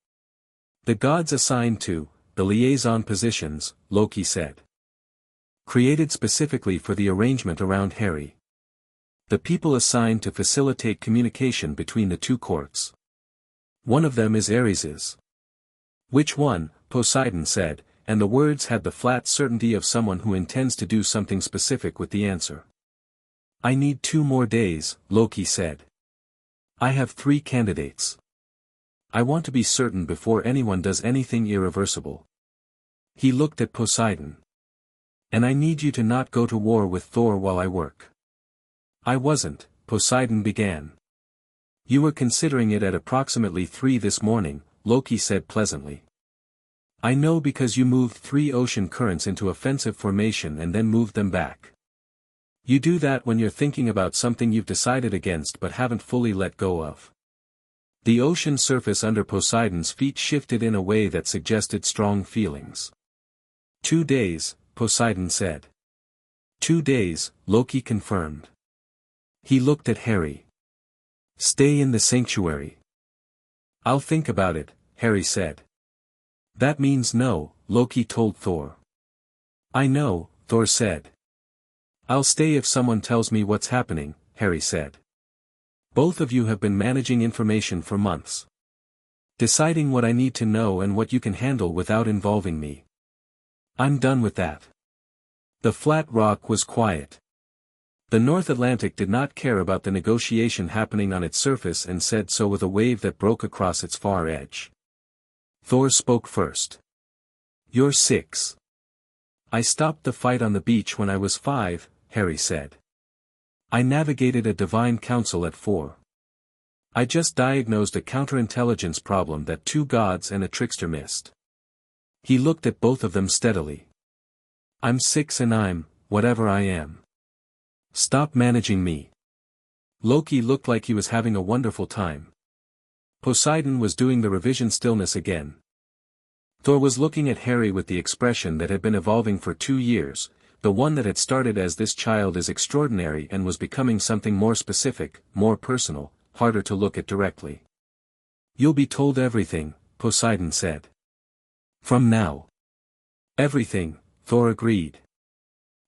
The gods assigned to, the liaison positions," Loki said. "Created specifically for the arrangement around Harry. The people assigned to facilitate communication between the two courts. One of them is Ares's." "Which one?" Poseidon said, and the words had the flat certainty of someone who intends to do something specific with the answer. "I need 2 more days," Loki said. "I have 3 candidates. I want to be certain before anyone does anything irreversible." He looked at Poseidon. "And I need you to not go to war with Thor while I work." "I wasn't," Poseidon began. "You were considering it at approximately 3 this morning," Loki said pleasantly. "I know because you moved 3 ocean currents into offensive formation and then moved them back. You do that when you're thinking about something you've decided against but haven't fully let go of." The ocean surface under Poseidon's feet shifted in a way that suggested strong feelings. 2 days, Poseidon said. 2 days, Loki confirmed. He looked at Harry. "Stay in the sanctuary." "I'll think about it," Harry said. "That means no," Loki told Thor. "I know," Thor said. "I'll stay if someone tells me what's happening," Harry said. "Both of you have been managing information for months. Deciding what I need to know and what you can handle without involving me. I'm done with that." The flat rock was quiet. The North Atlantic did not care about the negotiation happening on its surface and said so with a wave that broke across its far edge. Thor spoke first. "You're 6. I stopped the fight on the beach when I was 5, Harry said. I navigated a divine council at 4. I just diagnosed a counterintelligence problem that 2 gods and a trickster missed." He looked at both of them steadily. "I'm 6 and I'm, whatever I am. Stop managing me." Loki looked like he was having a wonderful time. Poseidon was doing the revision stillness again. Thor was looking at Harry with the expression that had been evolving for 2 years, the one that had started as "this child is extraordinary" and was becoming something more specific, more personal, harder to look at directly. "You'll be told everything," Poseidon said. "From now." "Everything," Thor agreed.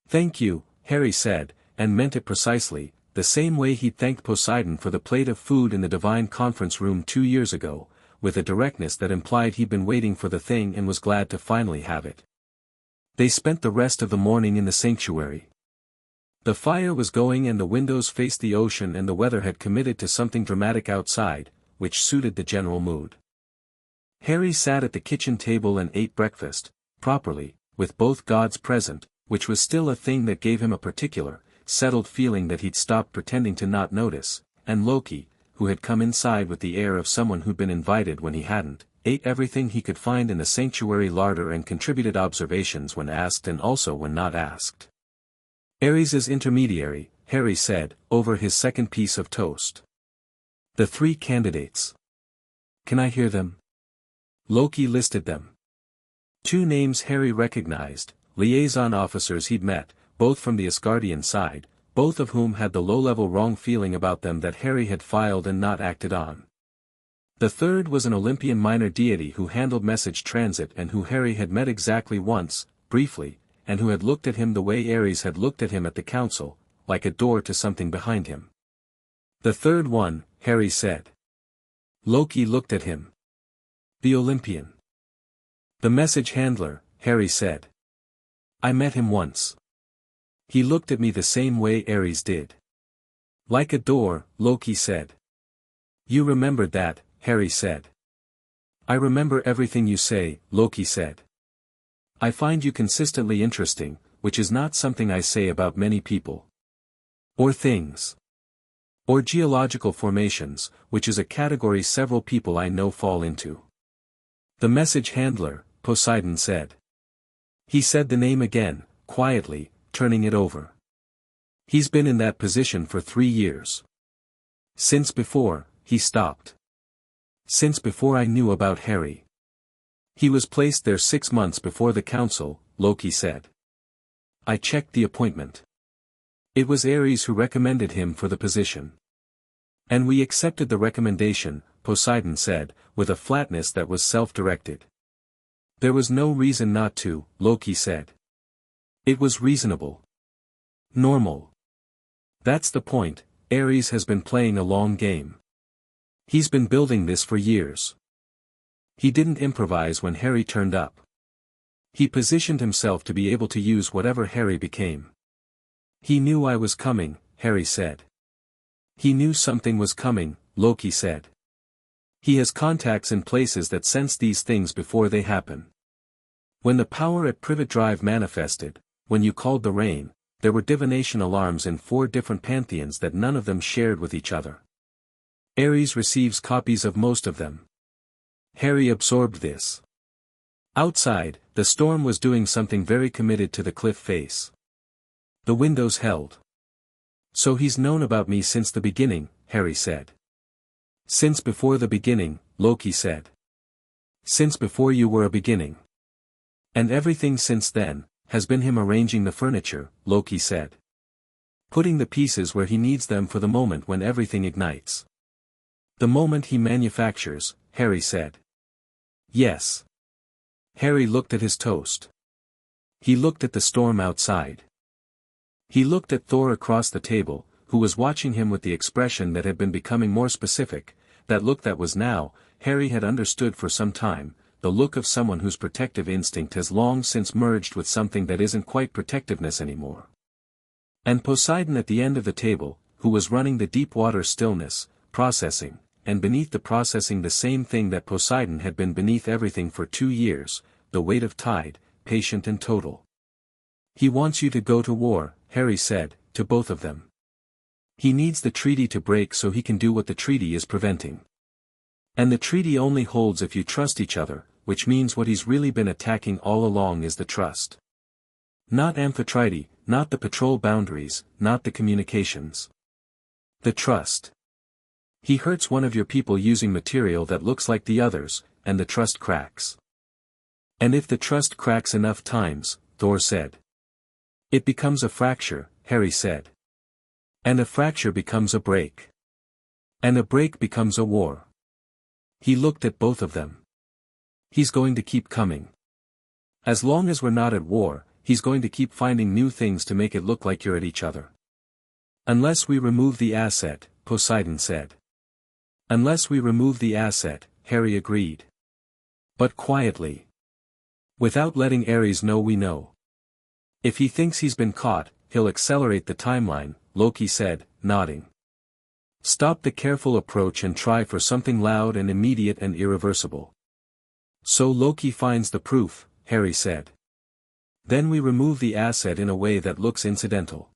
"Thank you," Harry said, and meant it precisely, the same way he'd thanked Poseidon for the plate of food in the divine conference room 2 years ago, with a directness that implied he'd been waiting for the thing and was glad to finally have it. They spent the rest of the morning in the sanctuary. The fire was going and the windows faced the ocean and the weather had committed to something dramatic outside, which suited the general mood. Harry sat at the kitchen table and ate breakfast, properly, with both gods present, which was still a thing that gave him a particular, settled feeling that he'd stopped pretending to not notice, and Loki, who had come inside with the air of someone who'd been invited when he hadn't, ate everything he could find in the sanctuary larder and contributed observations when asked and also when not asked. "Ares is intermediary," Harry said, over his second piece of toast. "The 3 candidates. Can I hear them?" Loki listed them. 2 names Harry recognized, liaison officers he'd met, both from the Asgardian side, both of whom had the low-level wrong feeling about them that Harry had filed and not acted on. The third was an Olympian minor deity who handled message transit and who Harry had met exactly once, briefly, and who had looked at him the way Ares had looked at him at the council, like a door to something behind him. "The third one," Harry said. Loki looked at him. "The Olympian." "The message handler," Harry said. "I met him once. He looked at me the same way Ares did." "Like a door," Loki said. "You remembered that," Harry said. "I remember everything you say," Loki said. "I find you consistently interesting, which is not something I say about many people. Or things. Or geological formations, which is a category several people I know fall into." "The message handler," Poseidon said. He said the name again, quietly, turning it over. "He's been in that position for 3 years. Since before," he stopped. "Since before I knew about Harry. He was placed there 6 months before the council," Loki said. "I checked the appointment. It was Ares who recommended him for the position. And we accepted the recommendation," Poseidon said, with a flatness that was self-directed. "There was no reason not to," Loki said. "It was reasonable. Normal. That's the point, Ares has been playing a long game. He's been building this for years. He didn't improvise when Harry turned up. He positioned himself to be able to use whatever Harry became. He knew I was coming," Harry said. "He knew something was coming," Loki said. "He has contacts in places that sense these things before they happen. When the power at Privet Drive manifested, when you called the rain, there were divination alarms in 4 different pantheons that none of them shared with each other. Ares receives copies of most of them." Harry absorbed this. Outside, the storm was doing something very committed to the cliff face. The windows held. "So he's known about me since the beginning," Harry said. "Since before the beginning," Loki said. "Since before you were a beginning. And everything since then, has been him arranging the furniture," Loki said. "Putting the pieces where he needs them for the moment when everything ignites. The moment he manufactures," Harry said. "Yes." Harry looked at his toast. He looked at the storm outside. He looked at Thor across the table, who was watching him with the expression that had been becoming more specific, that look that was now, Harry had understood for some time, the look of someone whose protective instinct has long since merged with something that isn't quite protectiveness anymore. And Poseidon at the end of the table, who was running the deep water stillness, processing, and beneath the processing the same thing that Poseidon had been beneath everything for 2 years, the weight of tide, patient and total. "He wants you to go to war," Harry said, to both of them. "He needs the treaty to break so he can do what the treaty is preventing. And the treaty only holds if you trust each other, which means what he's really been attacking all along is the trust. Not Amphitrite, not the patrol boundaries, not the communications. The trust. He hurts one of your people using material that looks like the others, and the trust cracks. And if the trust cracks enough times, Thor said. It becomes a fracture, Harry said. And a fracture becomes a break. And a break becomes a war. He looked at both of them. He's going to keep coming. As long as we're not at war, he's going to keep finding new things to make it look like you're at each other. Unless we remove the asset, Poseidon said. Unless we remove the asset, Harry agreed. But quietly. Without letting Ares know we know. If he thinks he's been caught, he'll accelerate the timeline, Loki said, nodding. Stop the careful approach and try for something loud and immediate and irreversible. So Loki finds the proof, Harry said. Then we remove the asset in a way that looks incidental.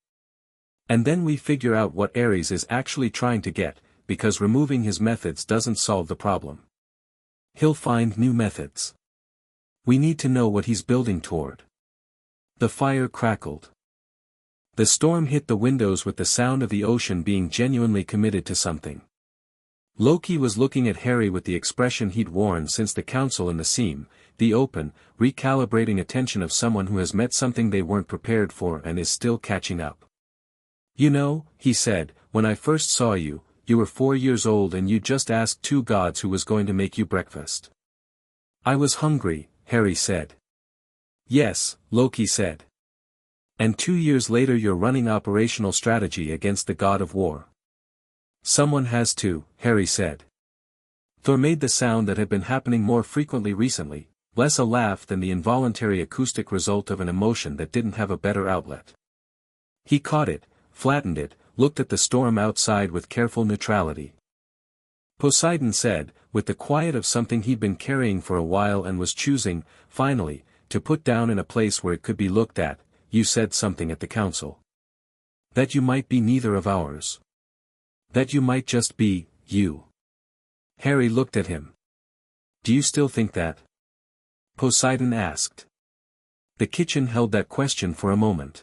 And then we figure out what Ares is actually trying to get, because removing his methods doesn't solve the problem. He'll find new methods. We need to know what he's building toward. The fire crackled. The storm hit the windows with the sound of the ocean being genuinely committed to something. Loki was looking at Harry with the expression he'd worn since the council in the seam, the open, recalibrating attention of someone who has met something they weren't prepared for and is still catching up. You know, he said, when I first saw you, you were 4 years old and you just asked two gods who was going to make you breakfast. I was hungry, Harry said. Yes, Loki said. And 2 years later you're running operational strategy against the god of war. Someone has to, Harry said. Thor made the sound that had been happening more frequently recently, less a laugh than the involuntary acoustic result of an emotion that didn't have a better outlet. He caught it, flattened it, looked at the storm outside with careful neutrality. Poseidon said, with the quiet of something he'd been carrying for a while and was choosing, finally, to put down in a place where it could be looked at, you said something at the council. That you might be neither of ours. That you might just be, you. Harry looked at him. Do you still think that? Poseidon asked. The kitchen held that question for a moment.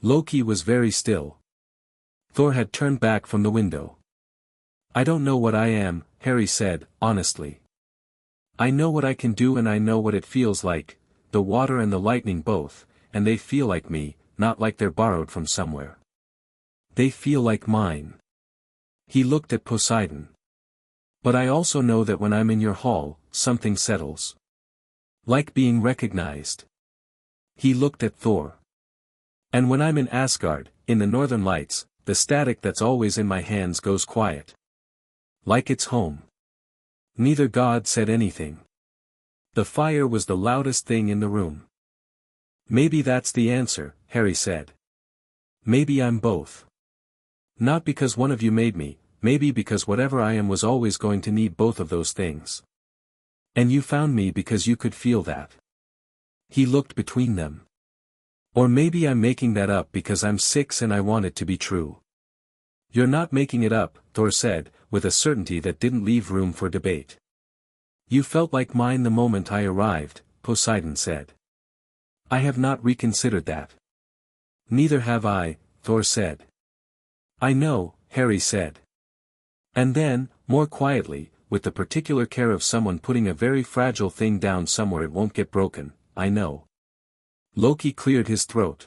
Loki was very still. Thor had turned back from the window. I don't know what I am, Harry said, honestly. I know what I can do and I know what it feels like, the water and the lightning both, and they feel like me, not like they're borrowed from somewhere. They feel like mine. He looked at Poseidon. But I also know that when I'm in your hall, something settles. Like being recognized. He looked at Thor. And when I'm in Asgard, in the Northern Lights, the static that's always in my hands goes quiet. Like it's home. Neither god said anything. The fire was the loudest thing in the room. Maybe that's the answer, Harry said. Maybe I'm both. Not because one of you made me, maybe because whatever I am was always going to need both of those things. And you found me because you could feel that. He looked between them. Or maybe I'm making that up because I'm 6 and I want it to be true. You're not making it up, Thor said, with a certainty that didn't leave room for debate. You felt like mine the moment I arrived, Poseidon said. I have not reconsidered that. Neither have I, Thor said. I know, Harry said. And then, more quietly, with the particular care of someone putting a very fragile thing down somewhere it won't get broken, I know. Loki cleared his throat.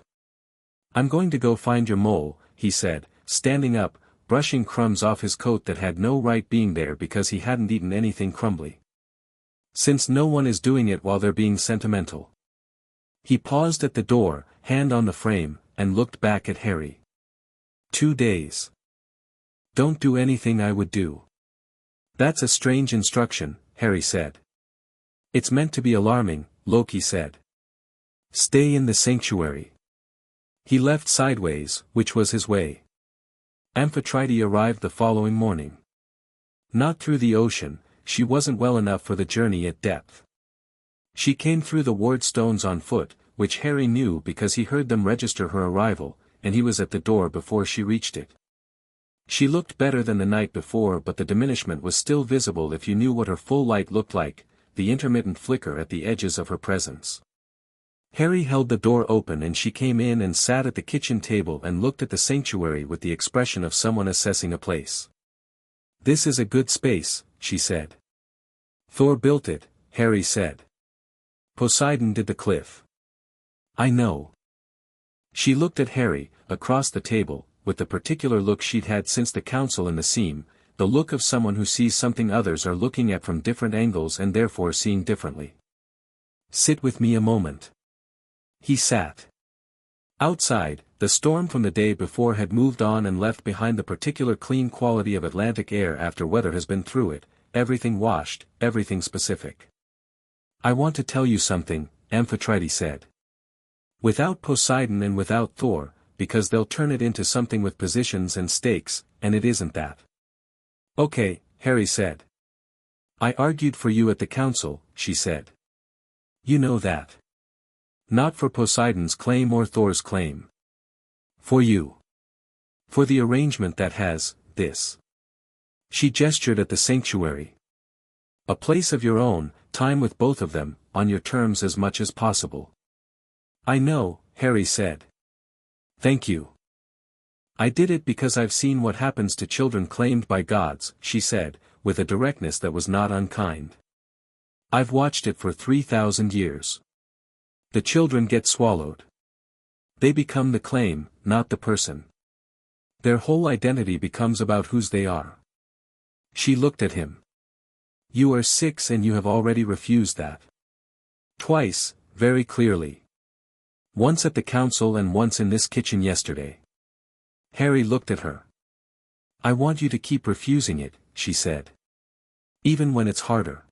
I'm going to go find your mole, he said, standing up, brushing crumbs off his coat that had no right being there because he hadn't eaten anything crumbly. Since no one is doing it while they're being sentimental. He paused at the door, hand on the frame, and looked back at Harry. 2 days. Don't do anything I would do. That's a strange instruction, Harry said. It's meant to be alarming, Loki said. Stay in the sanctuary. He left sideways, which was his way. Amphitrite arrived the following morning. Not through the ocean, she wasn't well enough for the journey at depth. She came through the ward stones on foot, which Harry knew because he heard them register her arrival, and he was at the door before she reached it. She looked better than the night before, but the diminishment was still visible if you knew what her full light looked like, the intermittent flicker at the edges of her presence. Harry held the door open and she came in and sat at the kitchen table and looked at the sanctuary with the expression of someone assessing a place. This is a good space, she said. Thor built it, Harry said. Poseidon did the cliff. I know. She looked at Harry, across the table, with the particular look she'd had since the council in the seam, the look of someone who sees something others are looking at from different angles and therefore seeing differently. Sit with me a moment. He sat. Outside, the storm from the day before had moved on and left behind the particular clean quality of Atlantic air after weather has been through it, everything washed, everything specific. I want to tell you something, Amphitrite said. Without Poseidon and without Thor, because they'll turn it into something with positions and stakes, and it isn't that. Okay, Harry said. I argued for you at the council, she said. You know that. Not for Poseidon's claim or Thor's claim. For you. For the arrangement that has, this. She gestured at the sanctuary. A place of your own, time with both of them, on your terms as much as possible. I know, Harry said. Thank you. I did it because I've seen what happens to children claimed by gods, she said, with a directness that was not unkind. I've watched it for 3,000 years. The children get swallowed. They become the claim, not the person. Their whole identity becomes about whose they are. She looked at him. You are 6 and you have already refused that. Twice, very clearly. Once at the council and once in this kitchen yesterday. Harry looked at her. I want you to keep refusing it, she said. Even when it's harder.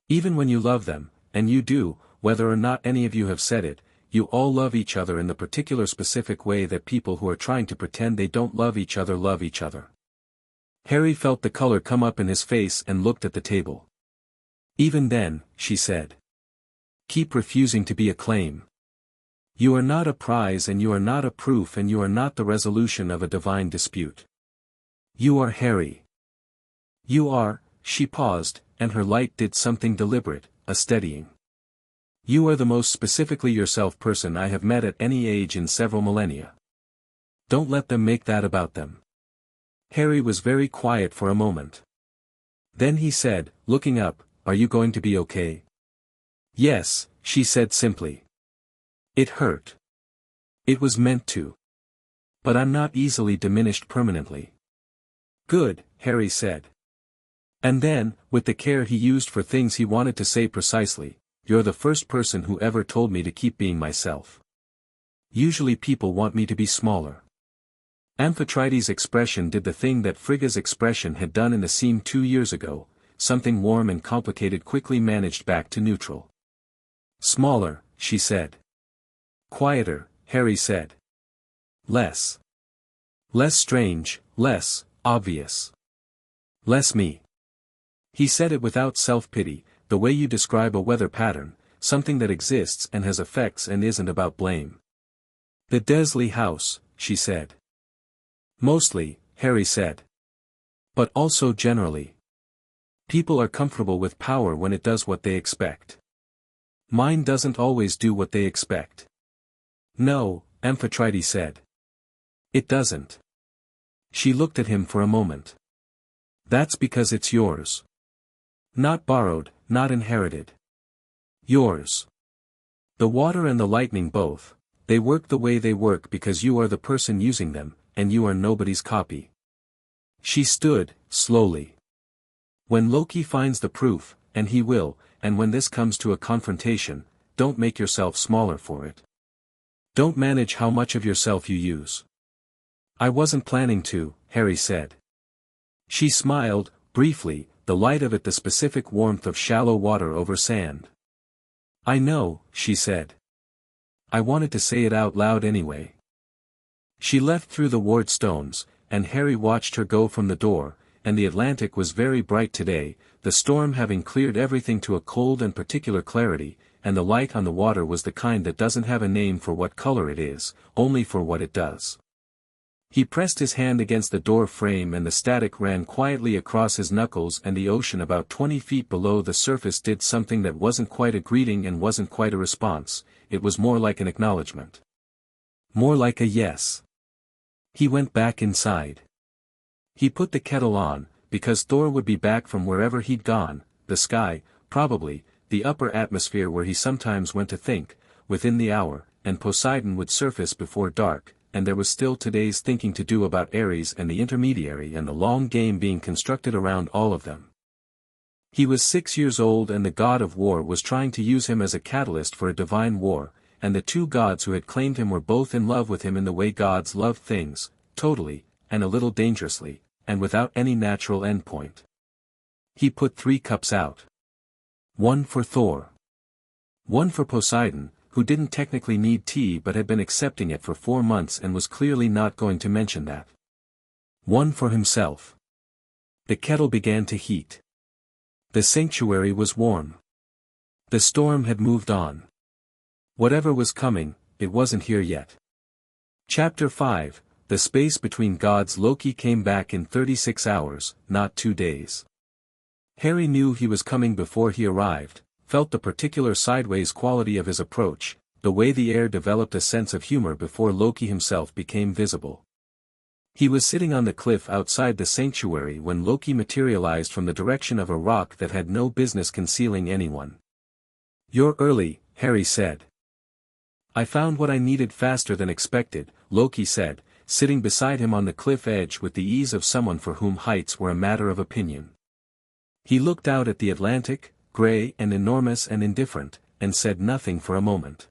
Even when you love them, and you do, whether or not any of you have said it, you all love each other in the particular specific way that people who are trying to pretend they don't love each other love each other. Harry felt the color come up in his face and looked at the table. Even then, she said. Keep refusing to be a claim. You are not a prize and you are not a proof and you are not the resolution of a divine dispute. You are Harry. You are, she paused, and her light did something deliberate, a steadying. You are the most specifically yourself person I have met at any age in several millennia. Don't let them make that about them. Harry was very quiet for a moment. Then he said, looking up, are you going to be okay? Yes, she said simply. It hurt. It was meant to. But I'm not easily diminished permanently. Good, Harry said. And then, with the care he used for things he wanted to say precisely, you're the first person who ever told me to keep being myself. Usually people want me to be smaller. Amphitrite's expression did the thing that Frigga's expression had done in the seam 2 years ago, something warm and complicated quickly managed back to neutral. Smaller, she said. Quieter, Harry said. Less. Less strange, less obvious. Less me. He said it without self-pity, the way you describe a weather pattern, something that exists and has effects and isn't about blame. The Desley house, she said. Mostly, Harry said. But also generally. People are comfortable with power when it does what they expect. Mine doesn't always do what they expect. No, Amphitrite said. It doesn't. She looked at him for a moment. That's because it's yours. Not borrowed, not inherited. Yours. The water and the lightning both, they work the way they work because you are the person using them, and you are nobody's copy. She stood, slowly. When Loki finds the proof, and he will, and when this comes to a confrontation, don't make yourself smaller for it. Don't manage how much of yourself you use. I wasn't planning to, Harry said. She smiled, briefly, the light of it the specific warmth of shallow water over sand. I know, she said. I wanted to say it out loud anyway. She left through the ward stones, and Harry watched her go from the door, and the Atlantic was very bright today, the storm having cleared everything to a cold and particular clarity, and the light on the water was the kind that doesn't have a name for what color it is, only for what it does. He pressed his hand against the door frame and the static ran quietly across his knuckles and the ocean about 20 feet below the surface did something that wasn't quite a greeting and wasn't quite a response, it was more like an acknowledgement. More like a yes. He went back inside. He put the kettle on, because Thor would be back from wherever he'd gone, the sky, probably, the upper atmosphere where he sometimes went to think, within the hour, and Poseidon would surface before dark, and there was still today's thinking to do about Ares and the intermediary and the long game being constructed around all of them. He was 6 years old and the god of war was trying to use him as a catalyst for a divine war, and the two gods who had claimed him were both in love with him in the way gods love things, totally, and a little dangerously, and without any natural endpoint. He put 3 cups out. One for Thor. One for Poseidon, who didn't technically need tea but had been accepting it for 4 months and was clearly not going to mention that. One for himself. The kettle began to heat. The sanctuary was warm. The storm had moved on. Whatever was coming, it wasn't here yet. Chapter 5, The space between gods. Loki came back in 36 hours, not 2 days. Harry knew he was coming before he arrived, felt the particular sideways quality of his approach, the way the air developed a sense of humor before Loki himself became visible. He was sitting on the cliff outside the sanctuary when Loki materialized from the direction of a rock that had no business concealing anyone. "You're early," Harry said. "I found what I needed faster than expected," Loki said, sitting beside him on the cliff edge with the ease of someone for whom heights were a matter of opinion. He looked out at the Atlantic, grey and enormous and indifferent, and said nothing for a moment.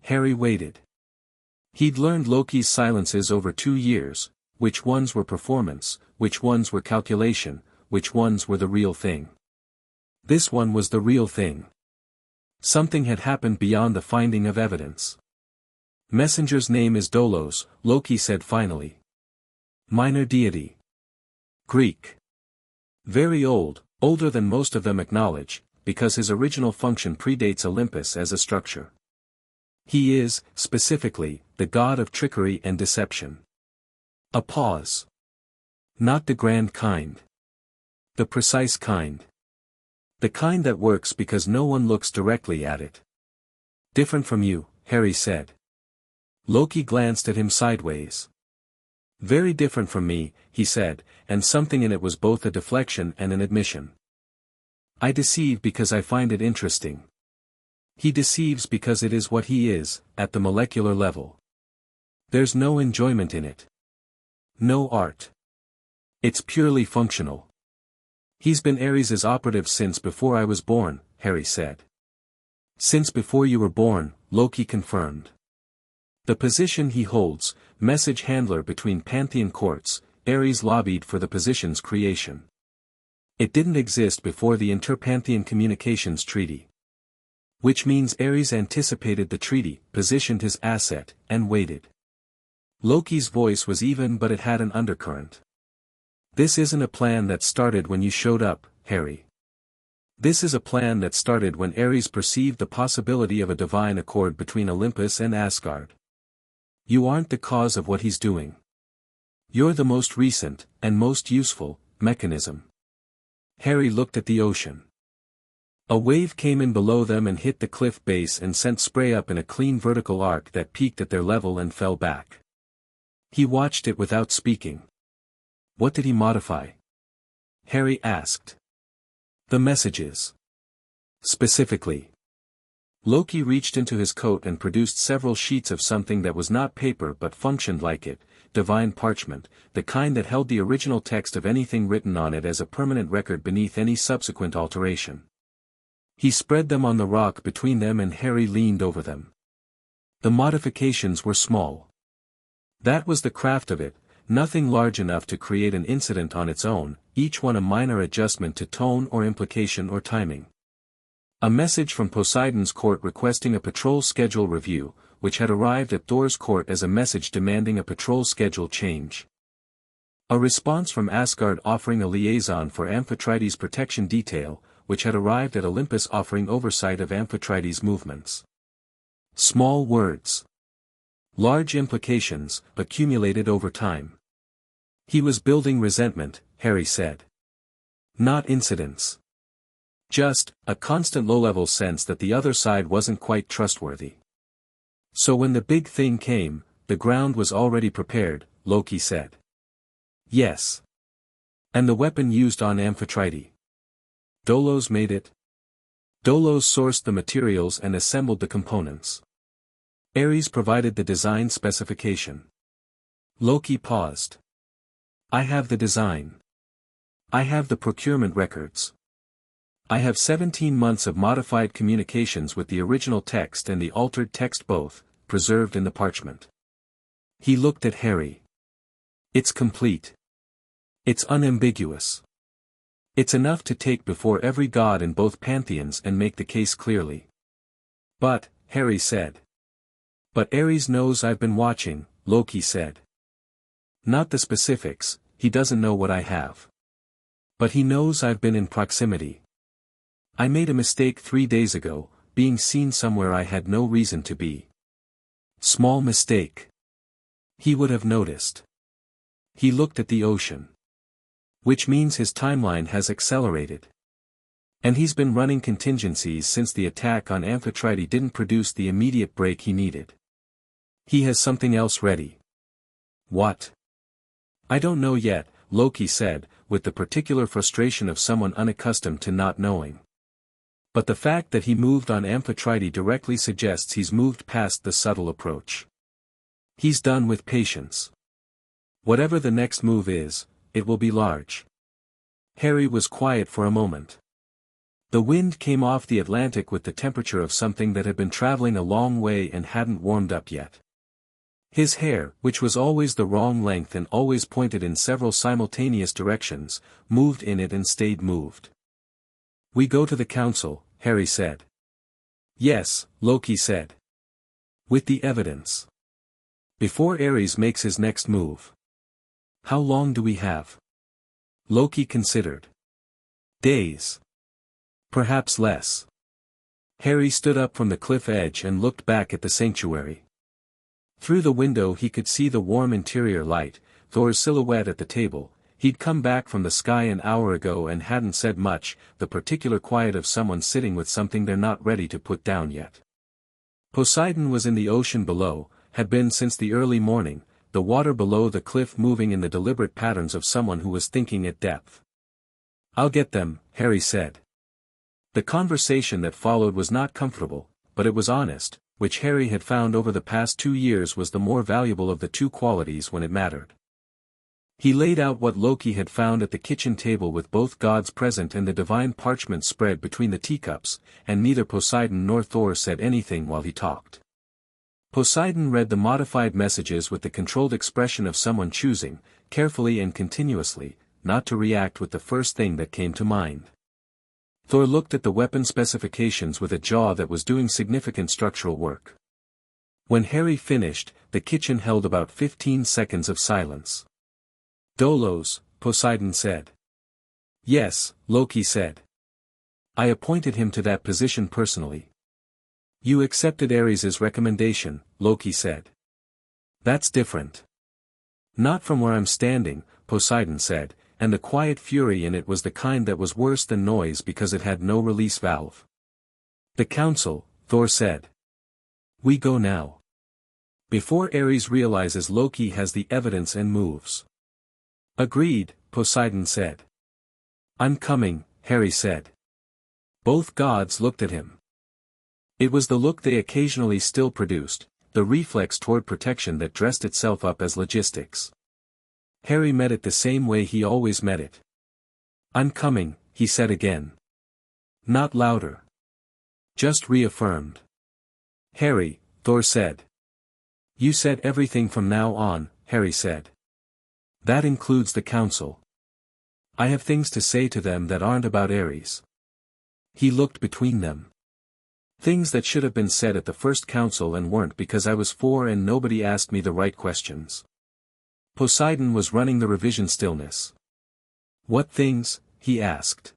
Harry waited. He'd learned Loki's silences over 2 years, which ones were performance, which ones were calculation, which ones were the real thing. This one was the real thing. Something had happened beyond the finding of evidence. "Messenger's name is Dolos," Loki said finally. "Minor deity. Greek. Very old, older than most of them acknowledge, because his original function predates Olympus as a structure. He is, specifically, the god of trickery and deception." A pause. "Not the grand kind. The precise kind. The kind that works because no one looks directly at it." "Different from you," Harry said. Loki glanced at him sideways. "Very different from me," he said, and something in it was both a deflection and an admission. "I deceive because I find it interesting. He deceives because it is what he is, at the molecular level. There's no enjoyment in it. No art. It's purely functional. He's been Ares' operative since before I was born," Harry said. "Since before you were born," Loki confirmed. "The position he holds, message handler between pantheon courts, Ares lobbied for the position's creation. It didn't exist before the Interpantheon Communications Treaty. Which means Ares anticipated the treaty, positioned his asset, and waited." Loki's voice was even but it had an undercurrent. "This isn't a plan that started when you showed up, Harry. This is a plan that started when Ares perceived the possibility of a divine accord between Olympus and Asgard. You aren't the cause of what he's doing. You're the most recent, and most useful, mechanism." Harry looked at the ocean. A wave came in below them and hit the cliff base and sent spray up in a clean vertical arc that peaked at their level and fell back. He watched it without speaking. "What did he modify?" Harry asked. "The messages. Specifically." Loki reached into his coat and produced several sheets of something that was not paper but functioned like it, divine parchment, the kind that held the original text of anything written on it as a permanent record beneath any subsequent alteration. He spread them on the rock between them and Harry leaned over them. The modifications were small. That was the craft of it, nothing large enough to create an incident on its own, each one a minor adjustment to tone or implication or timing. A message from Poseidon's court requesting a patrol schedule review, which had arrived at Thor's court as a message demanding a patrol schedule change. A response from Asgard offering a liaison for Amphitrite's protection detail, which had arrived at Olympus offering oversight of Amphitrite's movements. Small words. Large implications, accumulated over time. He was building resentment, Harry said. Not incidents. Just, a constant low-level sense that the other side wasn't quite trustworthy. So when the big thing came, the ground was already prepared, Loki said. Yes. And the weapon used on Amphitrite. Dolos made it. Dolos sourced the materials and assembled the components. Ares provided the design specification. Loki paused. I have the design. I have the procurement records. I have 17 months of modified communications with the original text and the altered text both, preserved in the parchment. He looked at Harry. It's complete. It's unambiguous. It's enough to take before every god in both pantheons and make the case clearly. But, Harry said. But Ares knows I've been watching, Loki said. Not the specifics, he doesn't know what I have. But he knows I've been in proximity. I made a mistake 3 days ago, being seen somewhere I had no reason to be. Small mistake. He would have noticed. He looked at the ocean. Which means his timeline has accelerated. And he's been running contingencies since the attack on Amphitrite didn't produce the immediate break he needed. He has something else ready. What? I don't know yet, Loki said, with the particular frustration of someone unaccustomed to not knowing. But the fact that he moved on Amphitrite directly suggests he's moved past the subtle approach. He's done with patience. Whatever the next move is, it will be large. Harry was quiet for a moment. The wind came off the Atlantic with the temperature of something that had been traveling a long way and hadn't warmed up yet. His hair, which was always the wrong length and always pointed in several simultaneous directions, moved in it and stayed moved. We go to the council, Harry said. Yes, Loki said. With the evidence. Before Ares makes his next move. How long do we have? Loki considered. Days. Perhaps less. Harry stood up from the cliff edge and looked back at the sanctuary. Through the window he could see the warm interior light, Thor's silhouette at the table. He'd come back from the sky an hour ago and hadn't said much, the particular quiet of someone sitting with something they're not ready to put down yet. Poseidon was in the ocean below, had been since the early morning, the water below the cliff moving in the deliberate patterns of someone who was thinking at depth. I'll get them, Harry said. The conversation that followed was not comfortable, but it was honest, which Harry had found over the past 2 years was the more valuable of the two qualities when it mattered. He laid out what Loki had found at the kitchen table with both gods present and the divine parchment spread between the teacups, and neither Poseidon nor Thor said anything while he talked. Poseidon read the modified messages with the controlled expression of someone choosing, carefully and continuously, not to react with the first thing that came to mind. Thor looked at the weapon specifications with a jaw that was doing significant structural work. When Harry finished, the kitchen held about 15 seconds of silence. Dolos, Poseidon said. Yes, Loki said. I appointed him to that position personally. You accepted Ares's recommendation, Loki said. That's different. Not from where I'm standing, Poseidon said, and the quiet fury in it was the kind that was worse than noise because it had no release valve. The council, Thor said. We go now. Before Ares realizes Loki has the evidence and moves. Agreed, Poseidon said. I'm coming, Harry said. Both gods looked at him. It was the look they occasionally still produced, the reflex toward protection that dressed itself up as logistics. Harry met it the same way he always met it. I'm coming, he said again. Not louder. Just reaffirmed. Harry, Thor said. You said everything from now on, Harry said. That includes the council. I have things to say to them that aren't about Ares. He looked between them. Things that should have been said at the first council and weren't because I was 4 and nobody asked me the right questions. Poseidon was running the revision stillness. What things, he asked.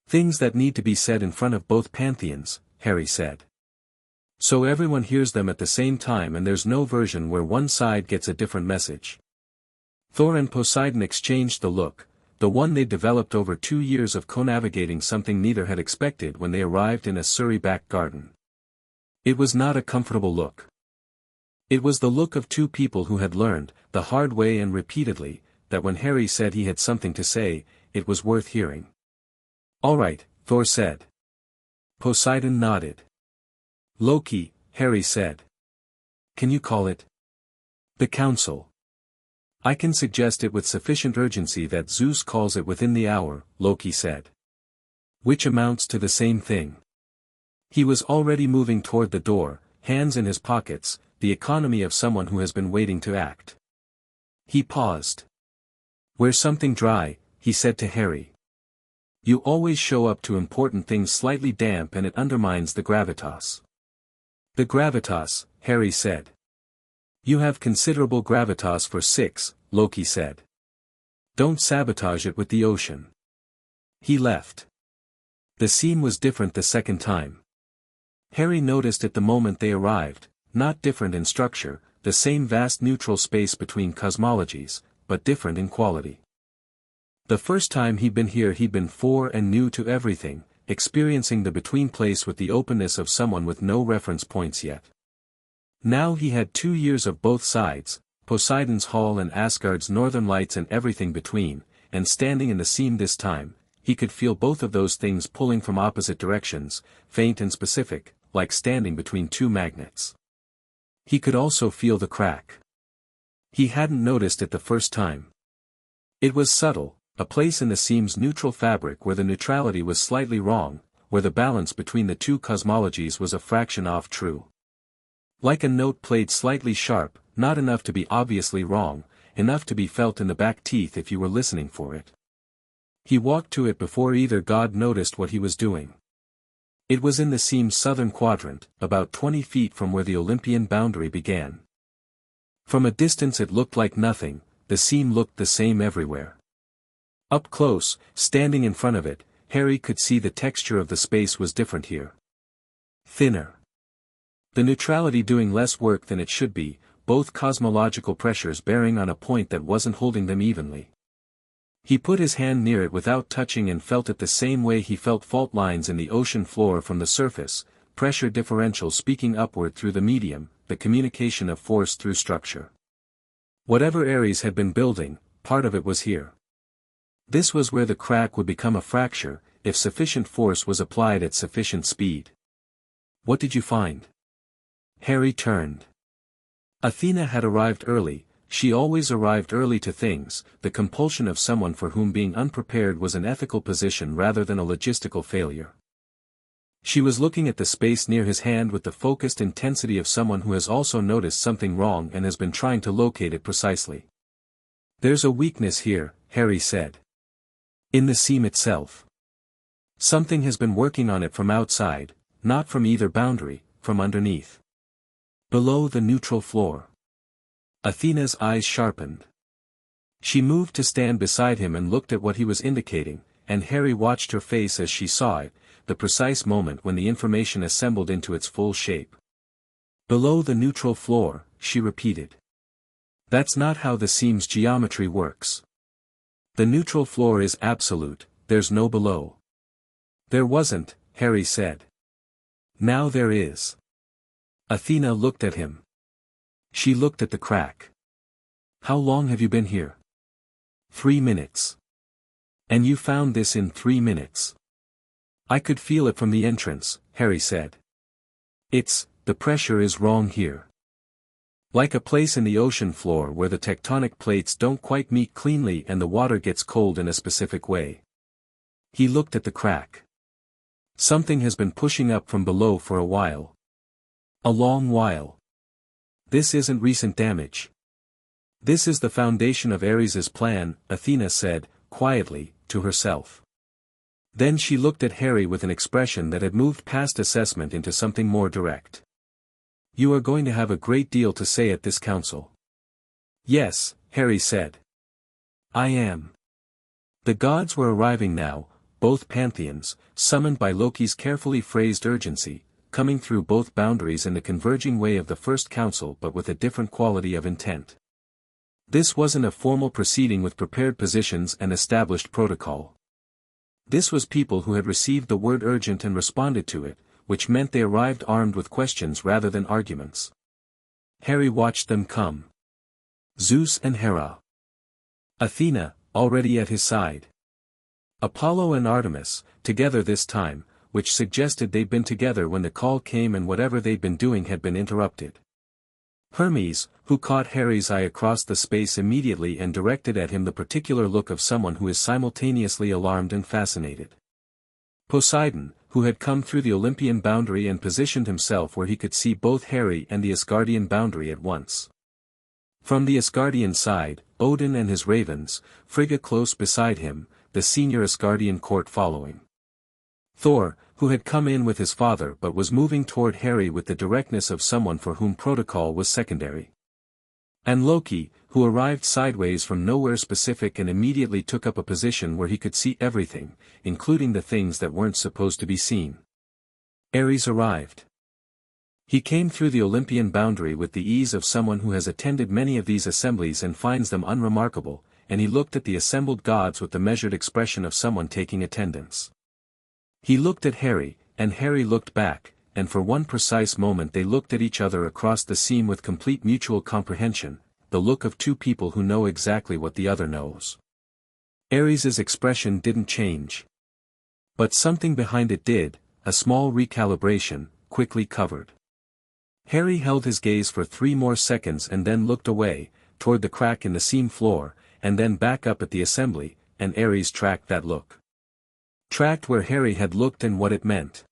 Things that need to be said in front of both pantheons, Harry said. So everyone hears them at the same time and there's no version where one side gets a different message. Thor and Poseidon exchanged the look, the one they developed over 2 years of co-navigating something neither had expected when they arrived in a Surrey back garden. It was not a comfortable look. It was the look of two people who had learned, the hard way and repeatedly, that when Harry said he had something to say, it was worth hearing. "All right," Thor said. Poseidon nodded. "Loki," Harry said. "Can you call it?" "The council." "I can suggest it with sufficient urgency that Zeus calls it within the hour," Loki said. "Which amounts to the same thing." He was already moving toward the door, hands in his pockets, the economy of someone who has been waiting to act. He paused. "Wear something dry," he said to Harry. "You always show up to important things slightly damp and it undermines the gravitas." "The gravitas," Harry said. "You have considerable gravitas for 6, Loki said. Don't sabotage it with the ocean." He left. The scene was different the second time. Harry noticed it the moment they arrived, not different in structure, the same vast neutral space between cosmologies, but different in quality. The first time he'd been here he'd been for and new to everything, experiencing the between place with the openness of someone with no reference points yet. Now he had 2 years of both sides, Poseidon's Hall and Asgard's northern lights and everything between, and standing in the seam this time, he could feel both of those things pulling from opposite directions, faint and specific, like standing between 2 magnets. He could also feel the crack. He hadn't noticed it the first time. It was subtle, a place in the seam's neutral fabric where the neutrality was slightly wrong, where the balance between the 2 cosmologies was a fraction off true. Like a note played slightly sharp, not enough to be obviously wrong, enough to be felt in the back teeth if you were listening for it. He walked to it before either god noticed what he was doing. It was in the seam's southern quadrant, about 20 feet from where the Olympian boundary began. From a distance it looked like nothing, the seam looked the same everywhere. Up close, standing in front of it, Harry could see the texture of the space was different here. Thinner. The neutrality doing less work than it should be, both cosmological pressures bearing on a point that wasn't holding them evenly. He put his hand near it without touching and felt it the same way he felt fault lines in the ocean floor from the surface, pressure differential speaking upward through the medium, the communication of force through structure. Whatever Ares had been building, part of it was here. This was where the crack would become a fracture, if sufficient force was applied at sufficient speed. "What did you find?" Harry turned. Athena had arrived early. She always arrived early to things, the compulsion of someone for whom being unprepared was an ethical position rather than a logistical failure. She was looking at the space near his hand with the focused intensity of someone who has also noticed something wrong and has been trying to locate it precisely. "There's a weakness here," Harry said. "In the seam itself. Something has been working on it from outside, not from either boundary, from underneath. Below the neutral floor." Athena's eyes sharpened. She moved to stand beside him and looked at what he was indicating, and Harry watched her face as she saw it, the precise moment when the information assembled into its full shape. "Below the neutral floor," she repeated. "That's not how the seam's geometry works. The neutral floor is absolute, there's no below." "There wasn't," Harry said. "Now there is." Athena looked at him. She looked at the crack. "How long have you been here?" 3 minutes. "And you found this in 3 minutes?" "I could feel it from the entrance," Harry said. The pressure is wrong here. Like a place in the ocean floor where the tectonic plates don't quite meet cleanly and the water gets cold in a specific way." He looked at the crack. "Something has been pushing up from below for a while. A long while. This isn't recent damage. This is the foundation of Ares's plan," Athena said, quietly, to herself. Then she looked at Harry with an expression that had moved past assessment into something more direct. "You are going to have a great deal to say at this council." "Yes," Harry said. "I am." The gods were arriving now, both pantheons, summoned by Loki's carefully phrased urgency, coming through both boundaries in the converging way of the first council but with a different quality of intent. This wasn't a formal proceeding with prepared positions and established protocol. This was people who had received the word urgent and responded to it, which meant they arrived armed with questions rather than arguments. Harry watched them come. Zeus and Hera. Athena, already at his side. Apollo and Artemis, together this time, which suggested they'd been together when the call came and whatever they'd been doing had been interrupted. Hermes, who caught Harry's eye across the space immediately and directed at him the particular look of someone who is simultaneously alarmed and fascinated. Poseidon, who had come through the Olympian boundary and positioned himself where he could see both Harry and the Asgardian boundary at once. From the Asgardian side, Odin and his ravens, Frigga close beside him, the senior Asgardian court following. Thor, who had come in with his father but was moving toward Harry with the directness of someone for whom protocol was secondary. And Loki, who arrived sideways from nowhere specific and immediately took up a position where he could see everything, including the things that weren't supposed to be seen. Ares arrived. He came through the Olympian boundary with the ease of someone who has attended many of these assemblies and finds them unremarkable, and he looked at the assembled gods with the measured expression of someone taking attendance. He looked at Harry, and Harry looked back, and for one precise moment they looked at each other across the seam with complete mutual comprehension, the look of two people who know exactly what the other knows. Ares's expression didn't change. But something behind it did, a small recalibration, quickly covered. Harry held his gaze for 3 more seconds and then looked away, toward the crack in the seam floor, and then back up at the assembly, and Ares tracked that look. Tracked where Harry had looked and what it meant.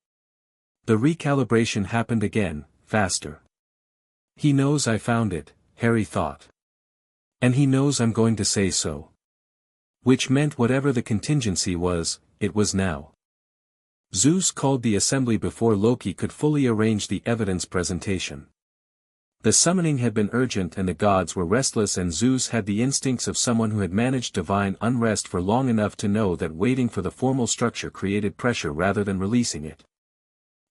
The recalibration happened again, faster. He knows I found it, Harry thought. And he knows I'm going to say so. Which meant whatever the contingency was, it was now. Zeus called the assembly before Loki could fully arrange the evidence presentation. The summoning had been urgent and the gods were restless, and Zeus had the instincts of someone who had managed divine unrest for long enough to know that waiting for the formal structure created pressure rather than releasing it.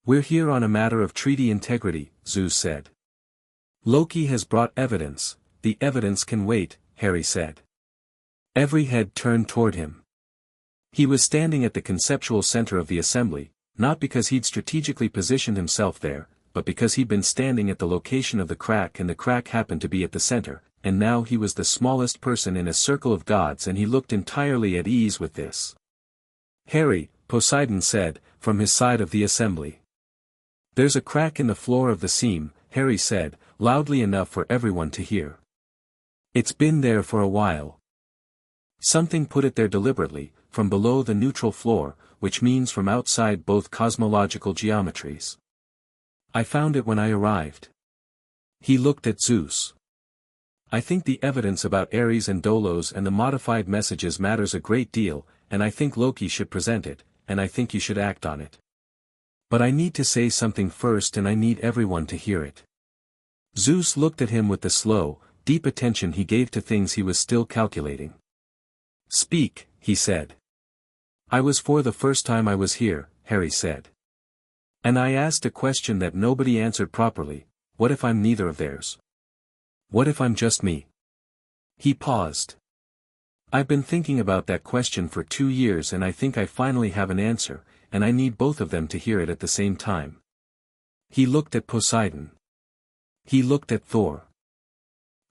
"We're here on a matter of treaty integrity," Zeus said. "Loki has brought evidence, the evidence can wait," Harry said. Every head turned toward him. He was standing at the conceptual center of the assembly, not because he'd strategically positioned himself there, but because he'd been standing at the location of the crack and the crack happened to be at the center, and now he was the smallest person in a circle of gods and he looked entirely at ease with this. "Harry," Poseidon said, from his side of the assembly. "There's a crack in the floor of the seam," Harry said, loudly enough for everyone to hear. "It's been there for a while. Something put it there deliberately, from below the neutral floor, which means from outside both cosmological geometries. I found it when I arrived." He looked at Zeus. "I think the evidence about Ares and Dolos and the modified messages matters a great deal, and I think Loki should present it, and I think you should act on it. But I need to say something first and I need everyone to hear it." Zeus looked at him with the slow, deep attention he gave to things he was still calculating. "Speak," he said. "I was for the first time I was here," Harry said. "And I asked a question that nobody answered properly, what if I'm neither of theirs? What if I'm just me?" He paused. "I've been thinking about that question for 2 years and I think I finally have an answer, and I need both of them to hear it at the same time." He looked at Poseidon. He looked at Thor.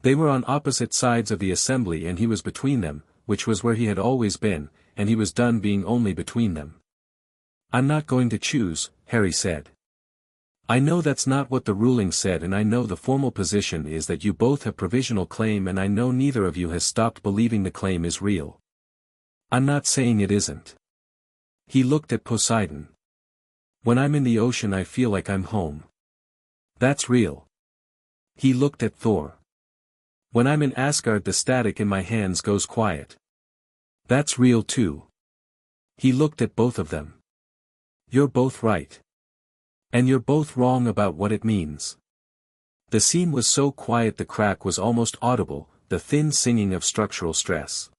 They were on opposite sides of the assembly and he was between them, which was where he had always been, and he was done being only between them. "I'm not going to choose," Harry said. "I know that's not what the ruling said and I know the formal position is that you both have provisional claim and I know neither of you has stopped believing the claim is real. I'm not saying it isn't." He looked at Poseidon. "When I'm in the ocean I feel like I'm home. That's real." He looked at Thor. "When I'm in Asgard the static in my hands goes quiet. That's real too." He looked at both of them. "You're both right. And you're both wrong about what it means." The seam was so quiet the crack was almost audible, the thin singing of structural stress.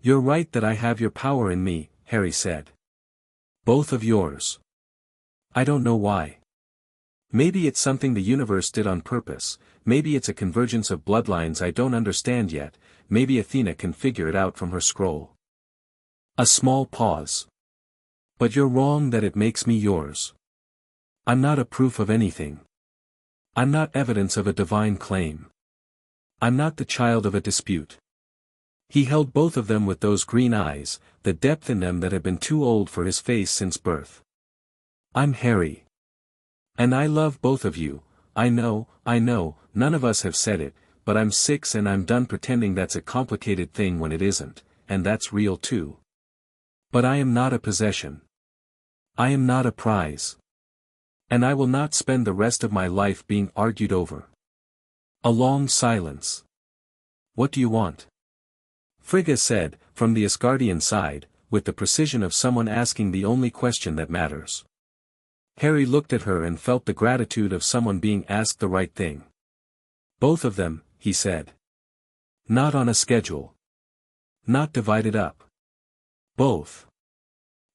"You're right that I have your power in me," Harry said. "Both of yours. I don't know why. Maybe it's something the universe did on purpose, maybe it's a convergence of bloodlines I don't understand yet, maybe Athena can figure it out from her scroll." A small pause. "But you're wrong that it makes me yours. I'm not a proof of anything. I'm not evidence of a divine claim. I'm not the child of a dispute. He held both of them with those green eyes, the depth in them that had been too old for his face since birth. I'm Harry. And I love both of you. I know, none of us have said it, but I'm 6 and I'm done pretending that's a complicated thing when it isn't, and that's real too. But I am not a possession. I am not a prize. And I will not spend the rest of my life being argued over. A long silence. What do you want? Frigga said, from the Asgardian side, with the precision of someone asking the only question that matters. Harry looked at her and felt the gratitude of someone being asked the right thing. Both of them, he said. Not on a schedule. Not divided up. Both.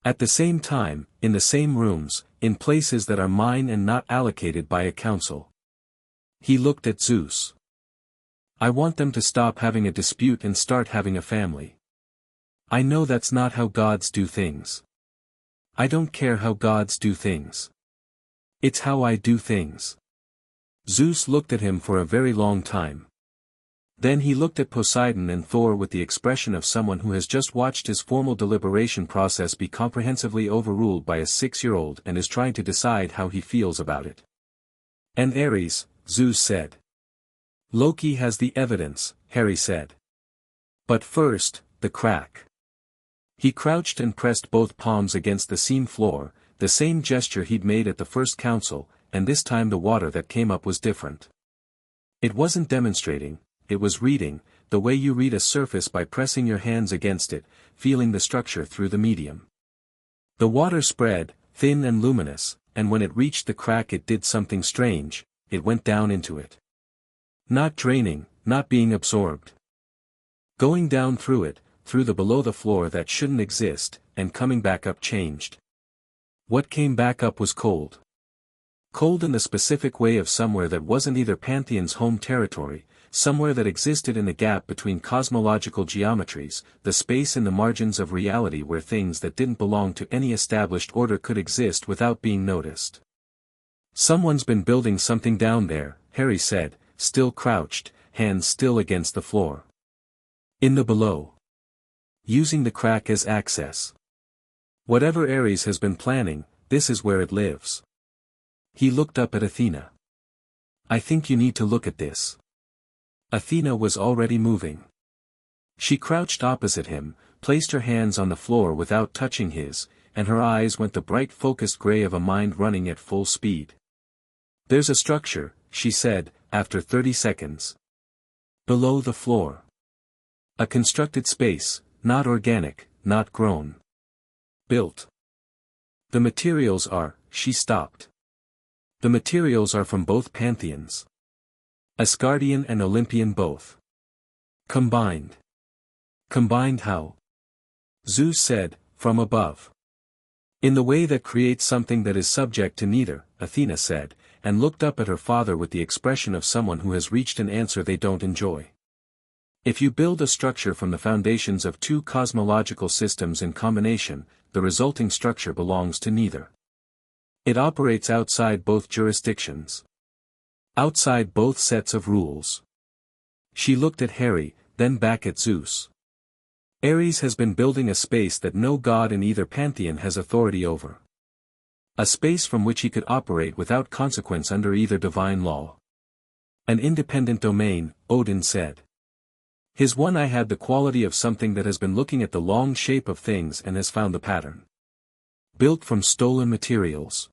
At the same time, in the same rooms, in places that are mine and not allocated by a council. He looked at Zeus. I want them to stop having a dispute and start having a family. I know that's not how gods do things. I don't care how gods do things. It's how I do things. Zeus looked at him for a very long time. Then he looked at Poseidon and Thor with the expression of someone who has just watched his formal deliberation process be comprehensively overruled by a 6-year-old and is trying to decide how he feels about it. And Ares, Zeus said. Loki has the evidence, Harry said. But first, the crack. He crouched and pressed both palms against the seam floor, the same gesture he'd made at the first council, and this time the water that came up was different. It wasn't demonstrating, it was reading, the way you read a surface by pressing your hands against it, feeling the structure through the medium. The water spread, thin and luminous, and when it reached the crack it did something strange, it went down into it. Not draining, not being absorbed. Going down through it, through the below the floor that shouldn't exist, and coming back up changed. What came back up was cold. Cold in the specific way of somewhere that wasn't either Pantheon's home territory, somewhere that existed in the gap between cosmological geometries, the space in the margins of reality where things that didn't belong to any established order could exist without being noticed. Someone's been building something down there, Harry said, still crouched, hands still against the floor. In the below. Using the crack as access. Whatever Ares has been planning, this is where it lives. He looked up at Athena. I think you need to look at this. Athena was already moving. She crouched opposite him, placed her hands on the floor without touching his, and her eyes went the bright focused gray of a mind running at full speed. There's a structure, she said, after 30 seconds. Below the floor. A constructed space, not organic, not grown. Built. The materials are, she stopped. The materials are from both pantheons. Asgardian and Olympian both. Combined. Combined how? Zeus said, from above. In the way that creates something that is subject to neither, Athena said, and looked up at her father with the expression of someone who has reached an answer they don't enjoy. If you build a structure from the foundations of two cosmological systems in combination, the resulting structure belongs to neither. It operates outside both jurisdictions. Outside both sets of rules. She looked at Harry, then back at Zeus. Ares has been building a space that no god in either pantheon has authority over. A space from which he could operate without consequence under either divine law. An independent domain, Odin said. His one eye had the quality of something that has been looking at the long shape of things and has found the pattern. Built from stolen materials.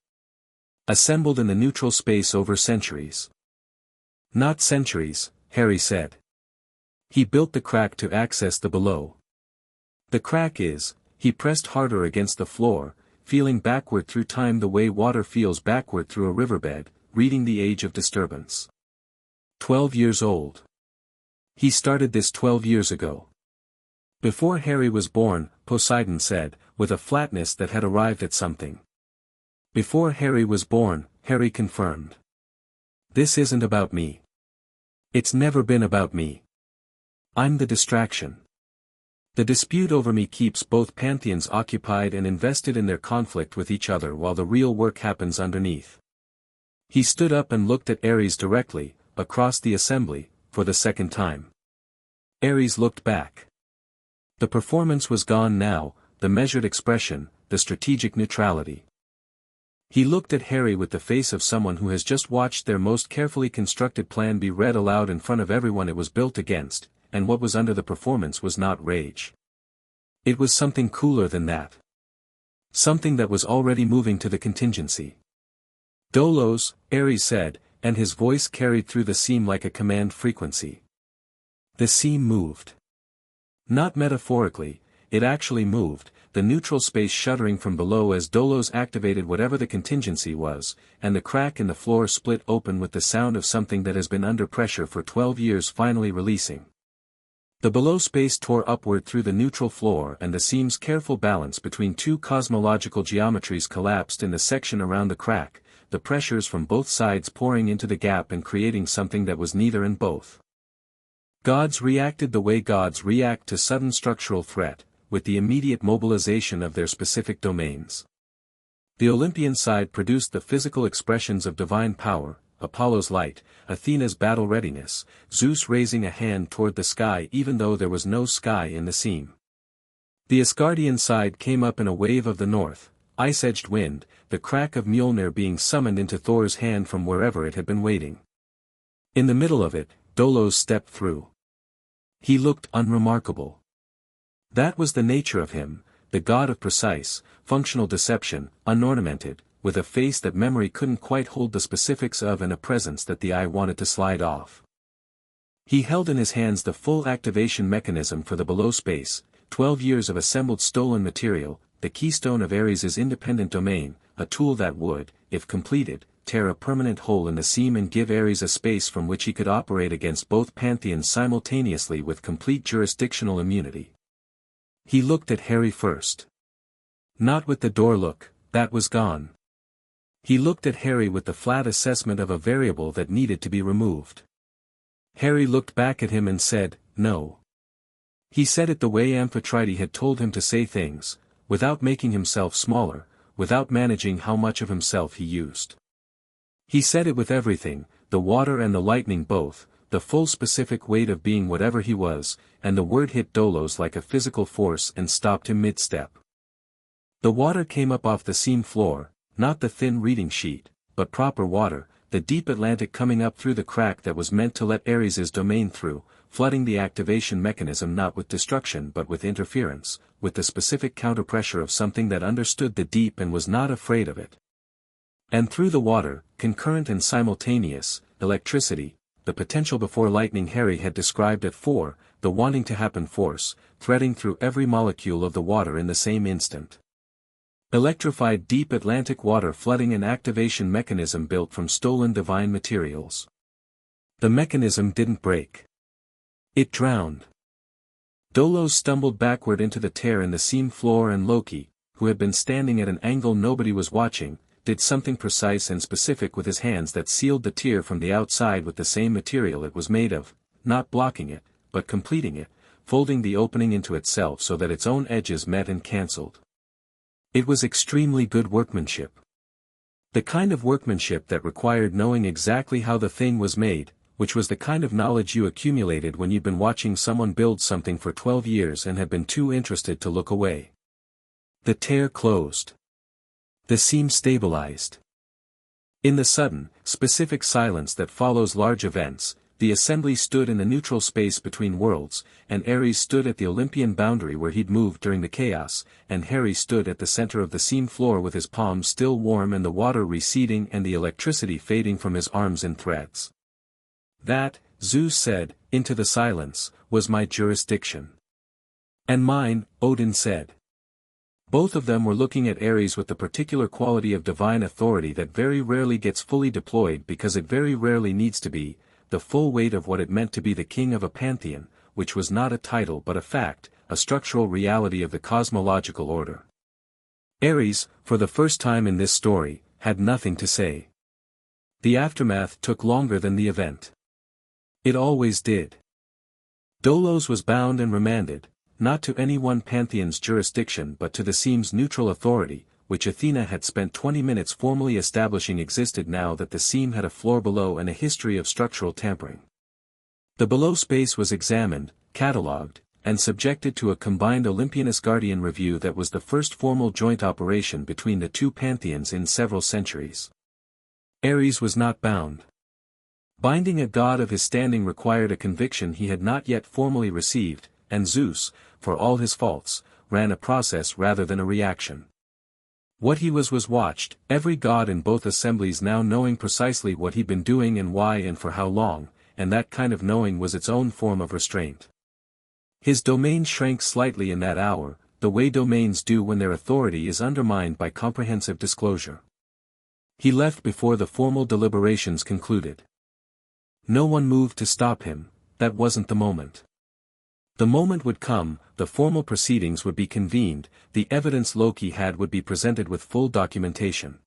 Assembled in the neutral space over centuries. Not centuries, Harry said. He built the crack to access the below. The crack is, he pressed harder against the floor, feeling backward through time the way water feels backward through a riverbed, reading the age of disturbance. 12 years old. He started this 12 years ago. Before Harry was born, Poseidon said, with a flatness that had arrived at something. Before Harry was born, Harry confirmed. This isn't about me. It's never been about me. I'm the distraction. The dispute over me keeps both pantheons occupied and invested in their conflict with each other while the real work happens underneath. He stood up and looked at Ares directly, across the assembly, for the second time. Ares looked back. The performance was gone now, the measured expression, the strategic neutrality. He looked at Harry with the face of someone who has just watched their most carefully constructed plan be read aloud in front of everyone it was built against, and what was under the performance was not rage. It was something cooler than that. Something that was already moving to the contingency. Dolos, Ares said, and his voice carried through the seam like a command frequency. The seam moved. Not metaphorically, it actually moved, the neutral space shuddering from below as Dolos activated whatever the contingency was, and the crack in the floor split open with the sound of something that has been under pressure for 12 years finally releasing. The below space tore upward through the neutral floor and the seam's careful balance between two cosmological geometries collapsed in the section around the crack, the pressures from both sides pouring into the gap and creating something that was neither and both. Gods reacted the way gods react to sudden structural threat, with the immediate mobilization of their specific domains. The Olympian side produced the physical expressions of divine power, Apollo's light, Athena's battle readiness, Zeus raising a hand toward the sky even though there was no sky in the seam. The Asgardian side came up in a wave of the north, ice-edged wind, the crack of Mjolnir being summoned into Thor's hand from wherever it had been waiting. In the middle of it, Dolos stepped through. He looked unremarkable. That was the nature of him, the god of precise, functional deception, unornamented, with a face that memory couldn't quite hold the specifics of and a presence that the eye wanted to slide off. He held in his hands the full activation mechanism for the below space, 12 years of assembled stolen material, the keystone of Ares' independent domain, a tool that would, if completed, tear a permanent hole in the seam and give Ares a space from which he could operate against both pantheons simultaneously with complete jurisdictional immunity. He looked at Harry first. Not with the door look, that was gone. He looked at Harry with the flat assessment of a variable that needed to be removed. Harry looked back at him and said, "No." He said it the way Amphitrite had told him to say things, without making himself smaller, without managing how much of himself he used. He said it with everything, the water and the lightning both, the full specific weight of being whatever he was, and the word hit Dolos like a physical force and stopped him mid-step. The water came up off the seam floor, not the thin reading sheet, but proper water, the deep Atlantic coming up through the crack that was meant to let Ares' domain through, flooding the activation mechanism not with destruction but with interference, with the specific counterpressure of something that understood the deep and was not afraid of it. And through the water, concurrent and simultaneous, electricity, the potential before lightning Harry had described at 4, the wanting to happen force, threading through every molecule of the water in the same instant. Electrified deep Atlantic water flooding an activation mechanism built from stolen divine materials. The mechanism didn't break. It drowned. Dolos stumbled backward into the tear in the seam floor and Loki, who had been standing at an angle nobody was watching, did something precise and specific with his hands that sealed the tear from the outside with the same material it was made of, not blocking it, but completing it, folding the opening into itself so that its own edges met and cancelled. It was extremely good workmanship. The kind of workmanship that required knowing exactly how the thing was made, which was the kind of knowledge you accumulated when you'd been watching someone build something for 12 years and had been too interested to look away. The tear closed. The seam stabilized. In the sudden, specific silence that follows large events, the assembly stood in the neutral space between worlds, and Ares stood at the Olympian boundary where he'd moved during the chaos, and Harry stood at the center of the seam floor with his palms still warm and the water receding and the electricity fading from his arms in threads. That, Zeus said, into the silence, was my jurisdiction. And mine, Odin said. Both of them were looking at Ares with the particular quality of divine authority that very rarely gets fully deployed because it very rarely needs to be, the full weight of what it meant to be the king of a pantheon, which was not a title but a fact, a structural reality of the cosmological order. Ares, for the first time in this story, had nothing to say. The aftermath took longer than the event. It always did. Dolos was bound and remanded, not to any one pantheon's jurisdiction but to the seam's neutral authority, which Athena had spent 20 minutes formally establishing existed now that the seam had a floor below and a history of structural tampering. The below space was examined, catalogued, and subjected to a combined Olympian-Asgardian review that was the first formal joint operation between the two pantheons in several centuries. Ares was not bound. Binding a god of his standing required a conviction he had not yet formally received, and Zeus, for all his faults, ran a process rather than a reaction. What he was watched, every god in both assemblies now knowing precisely what he'd been doing and why and for how long, and that kind of knowing was its own form of restraint. His domain shrank slightly in that hour, the way domains do when their authority is undermined by comprehensive disclosure. He left before the formal deliberations concluded. No one moved to stop him, that wasn't the moment. The moment would come, the formal proceedings would be convened, the evidence Loki had would be presented with full documentation.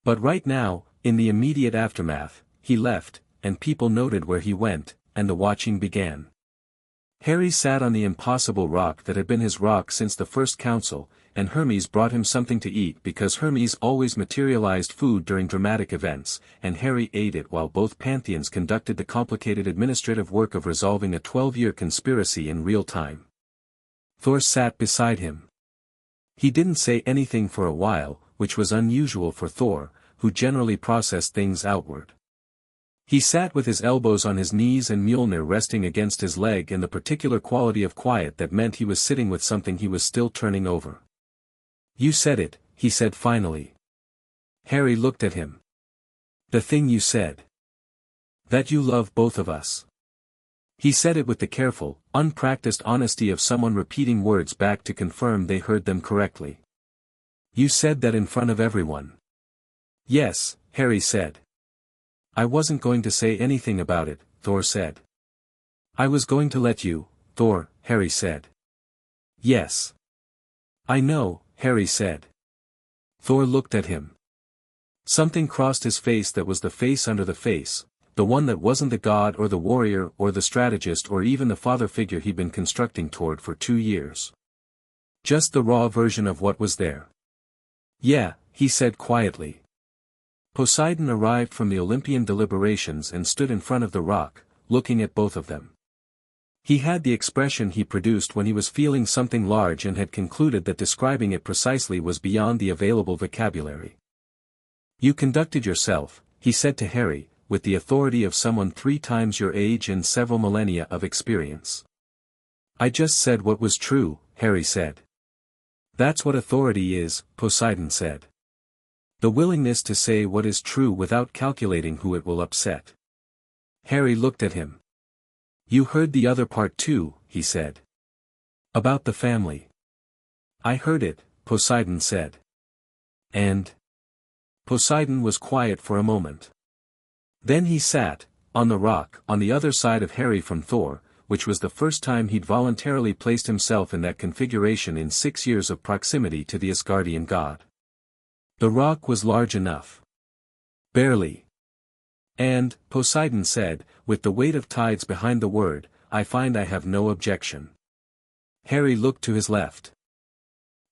But right now, in the immediate aftermath, he left, and people noted where he went, and the watching began. Harry sat on the impossible rock that had been his rock since the first council, and Hermes brought him something to eat because Hermes always materialized food during dramatic events, and Harry ate it while both pantheons conducted the complicated administrative work of resolving a 12-year conspiracy in real time. Thor sat beside him. He didn't say anything for a while, which was unusual for Thor, who generally processed things outward. He sat with his elbows on his knees and Mjolnir resting against his leg in the particular quality of quiet that meant he was sitting with something he was still turning over. You said it, he said finally. Harry looked at him. The thing you said. That you love both of us. He said it with the careful, unpracticed honesty of someone repeating words back to confirm they heard them correctly. You said that in front of everyone. Yes, Harry said. I wasn't going to say anything about it, Thor said. I was going to let you, Thor, Harry said. Yes. I know, Harry said. Thor looked at him. Something crossed his face that was the face under the face, the one that wasn't the god or the warrior or the strategist or even the father figure he'd been constructing toward for 2 years. Just the raw version of what was there. Yeah, he said quietly. Poseidon arrived from the Olympian deliberations and stood in front of the rock, looking at both of them. He had the expression he produced when he was feeling something large and had concluded that describing it precisely was beyond the available vocabulary. You conducted yourself, he said to Harry, with the authority of someone 3 times your age and several millennia of experience. I just said what was true, Harry said. That's what authority is, Poseidon said. The willingness to say what is true without calculating who it will upset. Harry looked at him. You heard the other part too, he said. About the family. I heard it, Poseidon said. And? Poseidon was quiet for a moment. Then he sat, on the rock, on the other side of Harry from Thor, which was the first time he'd voluntarily placed himself in that configuration in 6 years of proximity to the Asgardian god. The rock was large enough. Barely. And, Poseidon said, with the weight of tides behind the word, I find I have no objection. Harry looked to his left.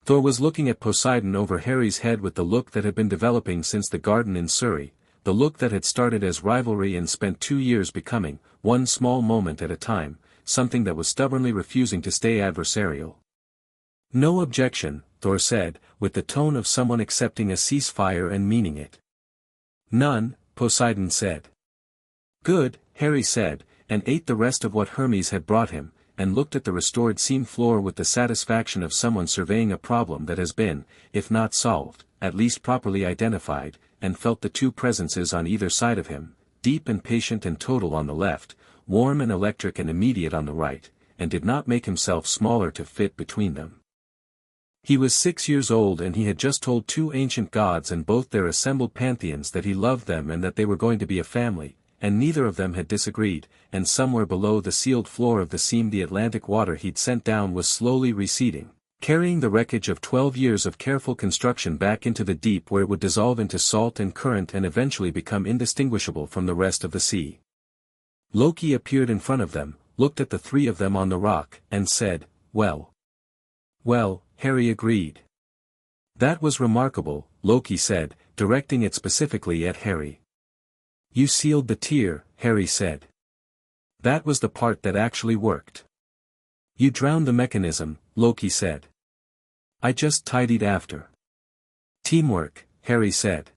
Thor was looking at Poseidon over Harry's head with the look that had been developing since the garden in Surrey, the look that had started as rivalry and spent 2 years becoming, one small moment at a time, something that was stubbornly refusing to stay adversarial. No objection, Thor said, with the tone of someone accepting a ceasefire and meaning it. None, Poseidon said. Good, Harry said, and ate the rest of what Hermes had brought him, and looked at the restored seam floor with the satisfaction of someone surveying a problem that has been, if not solved, at least properly identified, and felt the 2 presences on either side of him, deep and patient and total on the left, warm and electric and immediate on the right, and did not make himself smaller to fit between them. He was 6 years old and he had just told 2 ancient gods and both their assembled pantheons that he loved them and that they were going to be a family, and neither of them had disagreed, and somewhere below the sealed floor of the seam the Atlantic water he'd sent down was slowly receding, carrying the wreckage of 12 years of careful construction back into the deep where it would dissolve into salt and current and eventually become indistinguishable from the rest of the sea. Loki appeared in front of them, looked at the 3 of them on the rock, and said, Well. Well, Harry agreed. That was remarkable, Loki said, directing it specifically at Harry. You sealed the tear, Harry said. That was the part that actually worked. You drowned the mechanism, Loki said. I just tidied after. Teamwork, Harry said.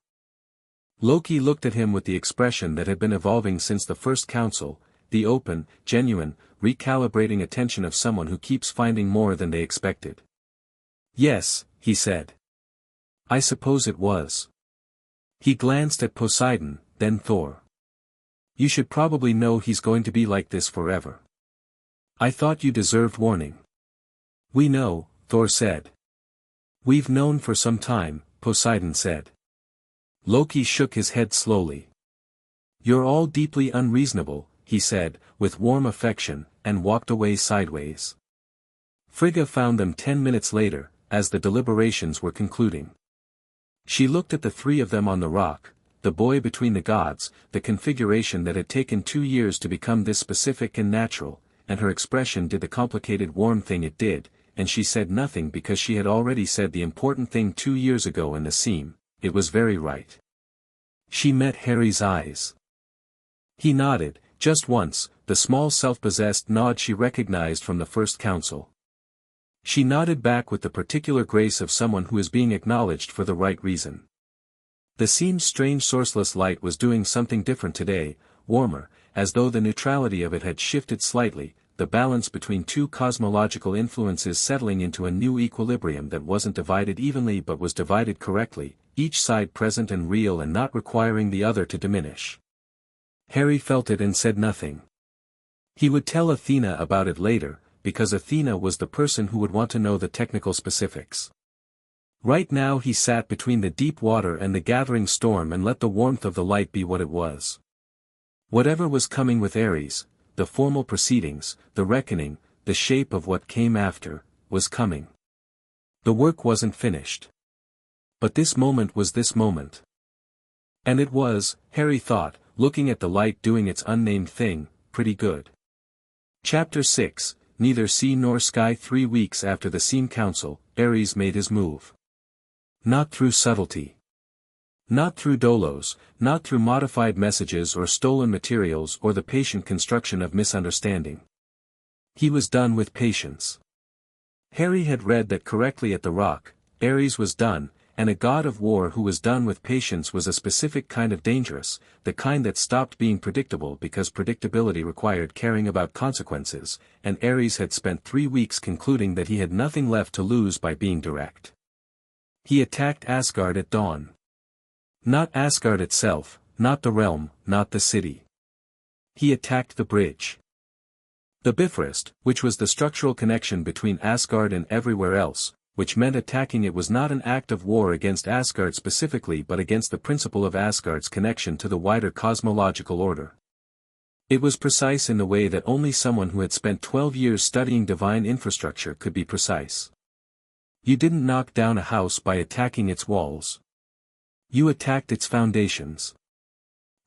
Loki looked at him with the expression that had been evolving since the first council, the open, genuine, recalibrating attention of someone who keeps finding more than they expected. Yes, he said. I suppose it was. He glanced at Poseidon, then Thor. You should probably know he's going to be like this forever. I thought you deserved warning. We know, Thor said. We've known for some time, Poseidon said. Loki shook his head slowly. You're all deeply unreasonable, he said, with warm affection, and walked away sideways. Frigga found them 10 minutes later, as the deliberations were concluding. She looked at the three of them on the rock, the boy between the gods, the configuration that had taken 2 years to become this specific and natural, and her expression did the complicated warm thing it did, and she said nothing because she had already said the important thing 2 years ago in the seam, it was very right. She met Harry's eyes. He nodded, just once, the small self-possessed nod she recognized from the first council. She nodded back with the particular grace of someone who is being acknowledged for the right reason. The seam's strange sourceless light was doing something different today, warmer, as though the neutrality of it had shifted slightly, the balance between two cosmological influences settling into a new equilibrium that wasn't divided evenly but was divided correctly, each side present and real and not requiring the other to diminish. Harry felt it and said nothing. He would tell Athena about it later, because Athena was the person who would want to know the technical specifics. Right now he sat between the deep water and the gathering storm and let the warmth of the light be what it was. Whatever was coming with Ares, the formal proceedings, the reckoning, the shape of what came after, was coming. The work wasn't finished. But this moment was this moment. And it was, Harry thought, looking at the light doing its unnamed thing, pretty good. Chapter 6, Neither Sea Nor Sky. 3 weeks after the Seam Council, Ares made his move. Not through subtlety. Not through dolos, not through modified messages or stolen materials or the patient construction of misunderstanding. He was done with patience. Harry had read that correctly at the Rock, Ares was done, and a god of war who was done with patience was a specific kind of dangerous, the kind that stopped being predictable because predictability required caring about consequences, and Ares had spent 3 weeks concluding that he had nothing left to lose by being direct. He attacked Asgard at dawn. Not Asgard itself, not the realm, not the city. He attacked the bridge. The Bifrost, which was the structural connection between Asgard and everywhere else, which meant attacking it was not an act of war against Asgard specifically but against the principle of Asgard's connection to the wider cosmological order. It was precise in the way that only someone who had spent 12 years studying divine infrastructure could be precise. You didn't knock down a house by attacking its walls. You attacked its foundations.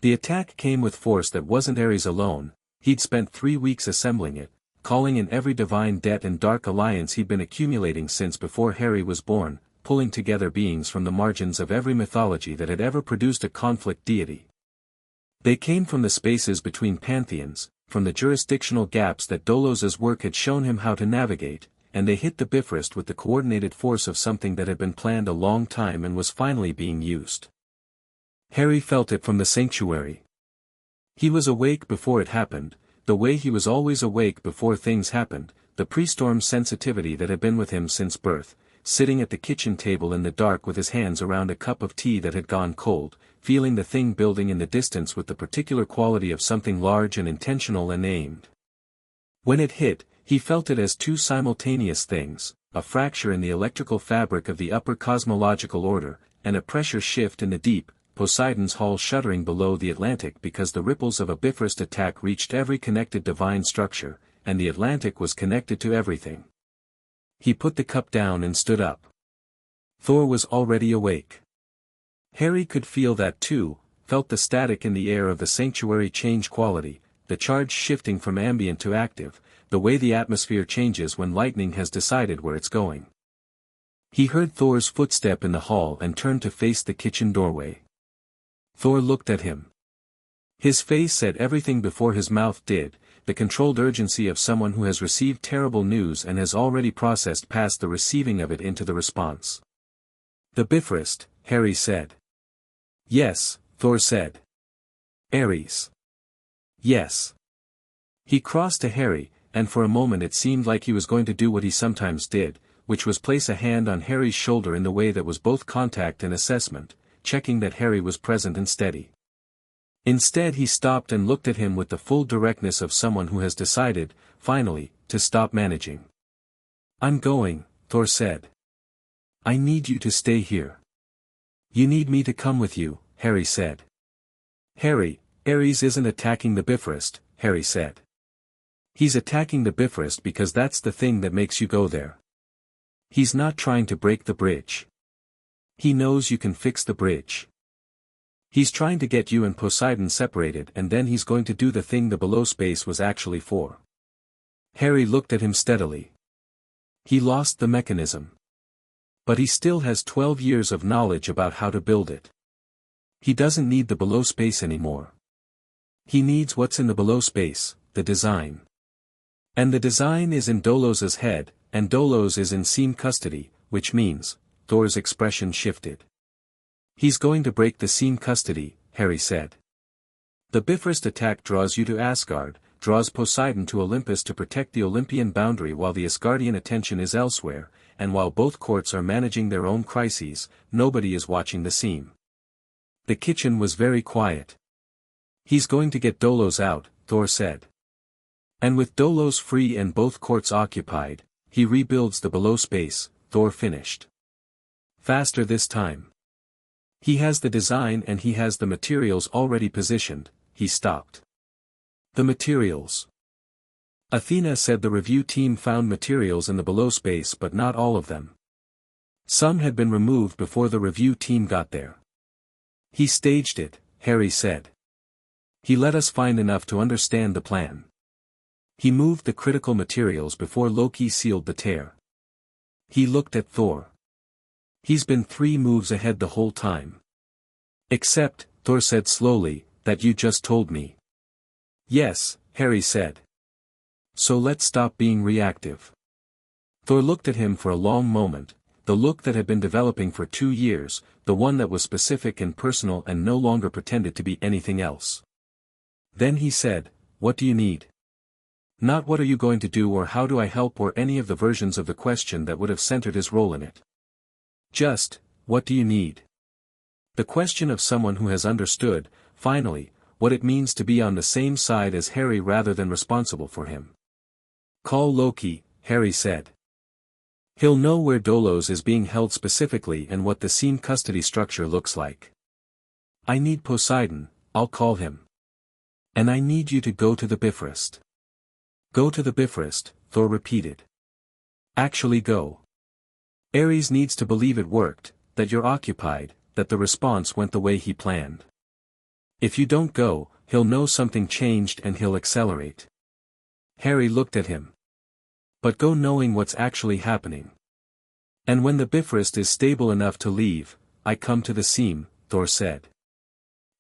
The attack came with force that wasn't Ares alone, he'd spent 3 weeks assembling it, calling in every divine debt and dark alliance he'd been accumulating since before Harry was born, pulling together beings from the margins of every mythology that had ever produced a conflict deity. They came from the spaces between pantheons, from the jurisdictional gaps that Dolos's work had shown him how to navigate, and they hit the Bifrost with the coordinated force of something that had been planned a long time and was finally being used. Harry felt it from the sanctuary. He was awake before it happened, the way he was always awake before things happened, the pre-storm sensitivity that had been with him since birth, sitting at the kitchen table in the dark with his hands around a cup of tea that had gone cold, feeling the thing building in the distance with the particular quality of something large and intentional and aimed. When it hit, he felt it as two simultaneous things, a fracture in the electrical fabric of the upper cosmological order, and a pressure shift in the deep, Poseidon's Hall shuddering below the Atlantic because the ripples of a Bifrost attack reached every connected divine structure, and the Atlantic was connected to everything. He put the cup down and stood up. Thor was already awake. Harry could feel that too, felt the static in the air of the sanctuary change quality, the charge shifting from ambient to active, the way the atmosphere changes when lightning has decided where it's going. He heard Thor's footstep in the hall and turned to face the kitchen doorway. Thor looked at him. His face said everything before his mouth did, the controlled urgency of someone who has received terrible news and has already processed past the receiving of it into the response. "The Bifrost," Harry said. "Yes," Thor said. "Ares." "Yes." He crossed to Harry, and for a moment it seemed like he was going to do what he sometimes did, which was place a hand on Harry's shoulder in the way that was both contact and assessment, checking that Harry was present and steady. Instead he stopped and looked at him with the full directness of someone who has decided, finally, to stop managing. "I'm going," Thor said. "I need you to stay here." "You need me to come with you," Harry said. "Harry, Ares isn't attacking the Bifrost," Harry said. "He's attacking the Bifrost because that's the thing that makes you go there. He's not trying to break the bridge. He knows you can fix the bridge. He's trying to get you and Poseidon separated, and then he's going to do the thing the below space was actually for." Harry looked at him steadily. "He lost the mechanism. But he still has 12 years of knowledge about how to build it. He doesn't need the below space anymore. He needs what's in the below space, the design. And the design is in Dolos's head, and Dolos is in Seam custody, which means," Thor's expression shifted. "He's going to break the Seam custody," Harry said. "The Bifrost attack draws you to Asgard, draws Poseidon to Olympus to protect the Olympian boundary while the Asgardian attention is elsewhere, and while both courts are managing their own crises, nobody is watching the Seam." The kitchen was very quiet. "He's going to get Dolos out," Thor said. "And with Dolos free and both courts occupied, he rebuilds the below space," Thor finished. "Faster this time. He has the design and he has the materials already positioned," he stopped. "The materials." Athena said the review team found materials in the below space but not all of them. Some had been removed before the review team got there. "He staged it," Harry said. "He let us find enough to understand the plan. He moved the critical materials before Loki sealed the tear." He looked at Thor. "He's been 3 moves ahead the whole time. Except," Thor said slowly, "that you just told me." "Yes," Harry said. "So let's stop being reactive." Thor looked at him for a long moment, the look that had been developing for 2 years, the one that was specific and personal and no longer pretended to be anything else. Then he said, "What do you need?" Not "what are you going to do" or "how do I help" or any of the versions of the question that would have centered his role in it. Just, "What do you need?" The question of someone who has understood, finally, what it means to be on the same side as Harry rather than responsible for him. "Call Loki," Harry said. "He'll know where Dolos is being held specifically and what the Seam custody structure looks like. I need Poseidon, I'll call him. And I need you to go to the Bifrost." "Go to the Bifrost," Thor repeated. "Actually go. Ares needs to believe it worked, that you're occupied, that the response went the way he planned. If you don't go, he'll know something changed and he'll accelerate." Harry looked at him. "But go knowing what's actually happening. And when the Bifrost is stable enough to leave, I come to the Seam," Thor said.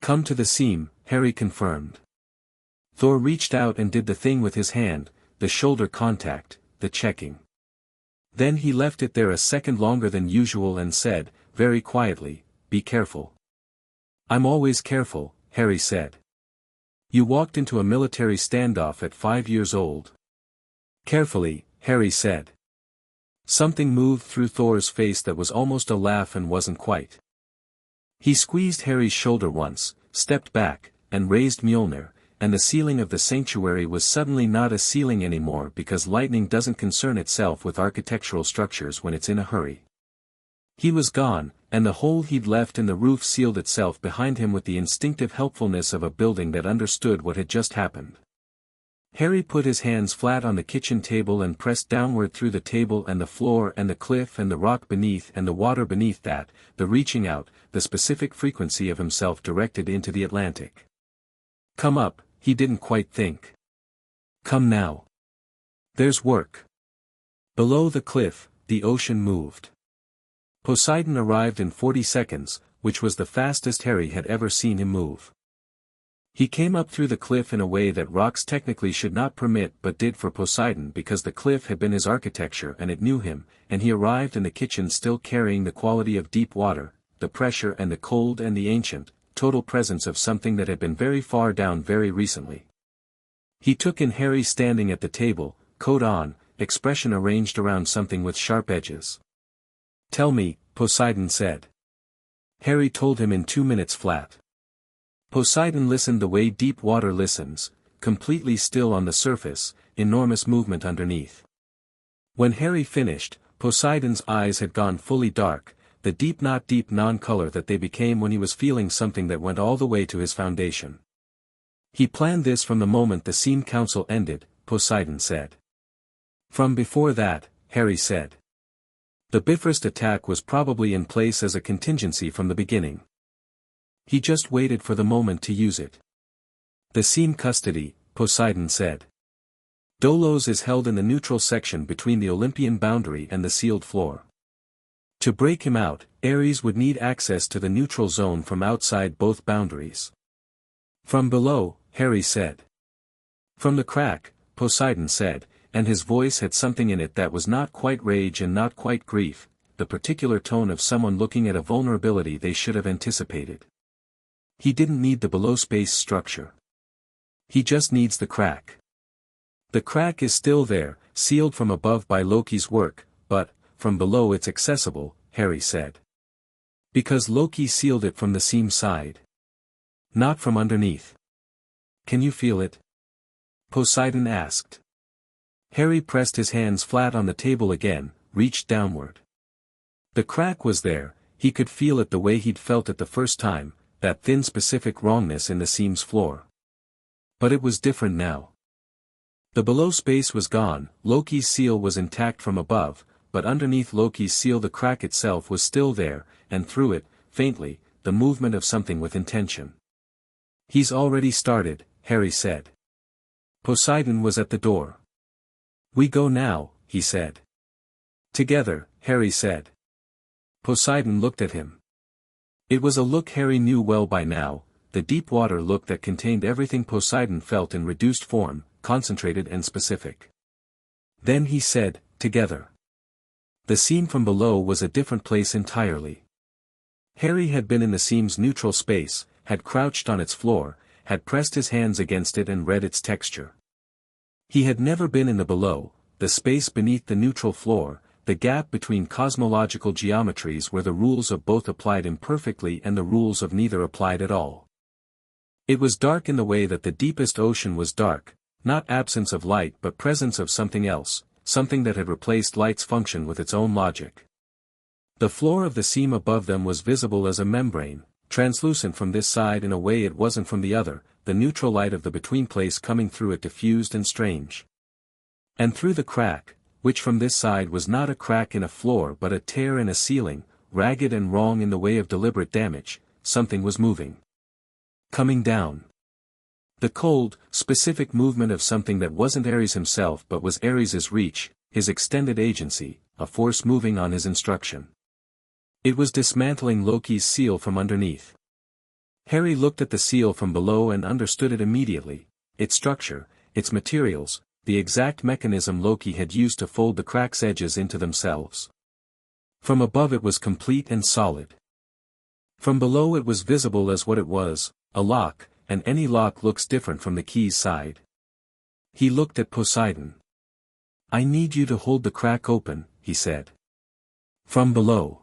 "Come to the Seam," Harry confirmed. Thor reached out and did the thing with his hand, the shoulder contact, the checking. Then he left it there a second longer than usual and said, very quietly, "Be careful." "I'm always careful," Harry said. "You walked into a military standoff at 5 years old." "Carefully," Harry said. Something moved through Thor's face that was almost a laugh and wasn't quite. He squeezed Harry's shoulder once, stepped back, and raised Mjolnir, and the ceiling of the sanctuary was suddenly not a ceiling anymore because lightning doesn't concern itself with architectural structures when it's in a hurry. He was gone, and the hole he'd left in the roof sealed itself behind him with the instinctive helpfulness of a building that understood what had just happened. Harry put his hands flat on the kitchen table and pressed downward through the table and the floor and the cliff and the rock beneath and the water beneath that, the reaching out, the specific frequency of himself directed into the Atlantic. Come up, he didn't quite think. Come now. There's work. Below the cliff, the ocean moved. Poseidon arrived in 40 seconds, which was the fastest Harry had ever seen him move. He came up through the cliff in a way that rocks technically should not permit but did for Poseidon because the cliff had been his architecture and it knew him, and he arrived in the kitchen still carrying the quality of deep water, the pressure and the cold and the ancient, total presence of something that had been very far down very recently. He took in Harry standing at the table, coat on, expression arranged around something with sharp edges. "Tell me," Poseidon said. Harry told him in 2 minutes flat. Poseidon listened the way deep water listens, completely still on the surface, enormous movement underneath. When Harry finished, Poseidon's eyes had gone fully dark, the deep not deep non-color that they became when he was feeling something that went all the way to his foundation. "He planned this from the moment the Seam Council ended," Poseidon said. "From before that," Harry said. "The Bifrost attack was probably in place as a contingency from the beginning. He just waited for the moment to use it." "The Seam custody," Poseidon said. "Dolos is held in the neutral section between the Olympian boundary and the sealed floor. To break him out, Ares would need access to the neutral zone from outside both boundaries." "From below," Harry said. "From the crack," Poseidon said, and his voice had something in it that was not quite rage and not quite grief, the particular tone of someone looking at a vulnerability they should have anticipated. "He didn't need the below space structure. He just needs the crack. The crack is still there, sealed from above by Loki's work, but, from below it's accessible," Harry said. "Because Loki sealed it from the seam side. Not from underneath." "Can you feel it?" Poseidon asked. Harry pressed his hands flat on the table again, reached downward. The crack was there, he could feel it the way he'd felt it the first time, that thin specific wrongness in the seam's floor. But it was different now. The below space was gone, Loki's seal was intact from above, but underneath Loki's seal the crack itself was still there, and through it, faintly, the movement of something with intention. "He's already started," Harry said. Poseidon was at the door. "We go now," he said. "Together," Harry said. Poseidon looked at him. It was a look Harry knew well by now, the deep water look that contained everything Poseidon felt in reduced form, concentrated and specific. Then he said, "Together." The seam from below was a different place entirely. Harry had been in the seam's neutral space, had crouched on its floor, had pressed his hands against it and read its texture. He had never been in the below, the space beneath the neutral floor, the gap between cosmological geometries where the rules of both applied imperfectly and the rules of neither applied at all. It was dark in the way that the deepest ocean was dark, not absence of light but presence of something else, something that had replaced light's function with its own logic. The floor of the seam above them was visible as a membrane, translucent from this side in a way it wasn't from the other, the neutral light of the between place coming through it diffused and strange. And through the crack, which from this side was not a crack in a floor but a tear in a ceiling, ragged and wrong in the way of deliberate damage, something was moving. Coming down. The cold, specific movement of something that wasn't Ares himself but was Ares's reach, his extended agency, a force moving on his instruction. It was dismantling Loki's seal from underneath. Harry looked at the seal from below and understood it immediately, its structure, its materials, the exact mechanism Loki had used to fold the crack's edges into themselves. From above it was complete and solid. From below it was visible as what it was, a lock, and any lock looks different from the key's side. He looked at Poseidon. "I need you to hold the crack open," he said. "From below.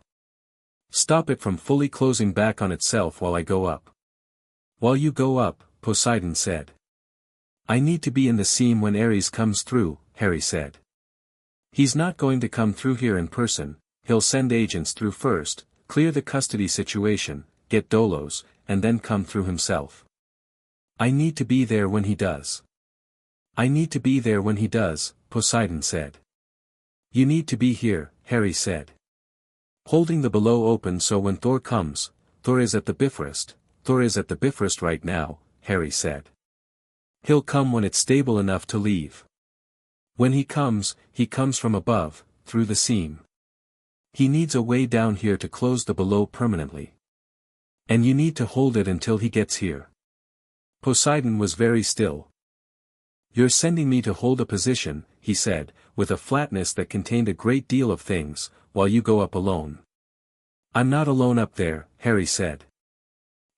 Stop it from fully closing back on itself while I go up." "While you go up," Poseidon said. "I need to be in the seam when Ares comes through," Harry said. "He's not going to come through here in person, he'll send agents through first, clear the custody situation, get Dolos, and then come through himself. I need to be there when he does." "I need to be there when he does," Poseidon said. "You need to be here," Harry said. "Holding the below open so when Thor comes, Thor is at the Bifrost right now," Harry said. "He'll come when it's stable enough to leave. When he comes from above, through the seam. He needs a way down here to close the below permanently. And you need to hold it until he gets here." Poseidon was very still. "You're sending me to hold a position," he said, with a flatness that contained a great deal of things, "while you go up alone." "I'm not alone up there," Harry said.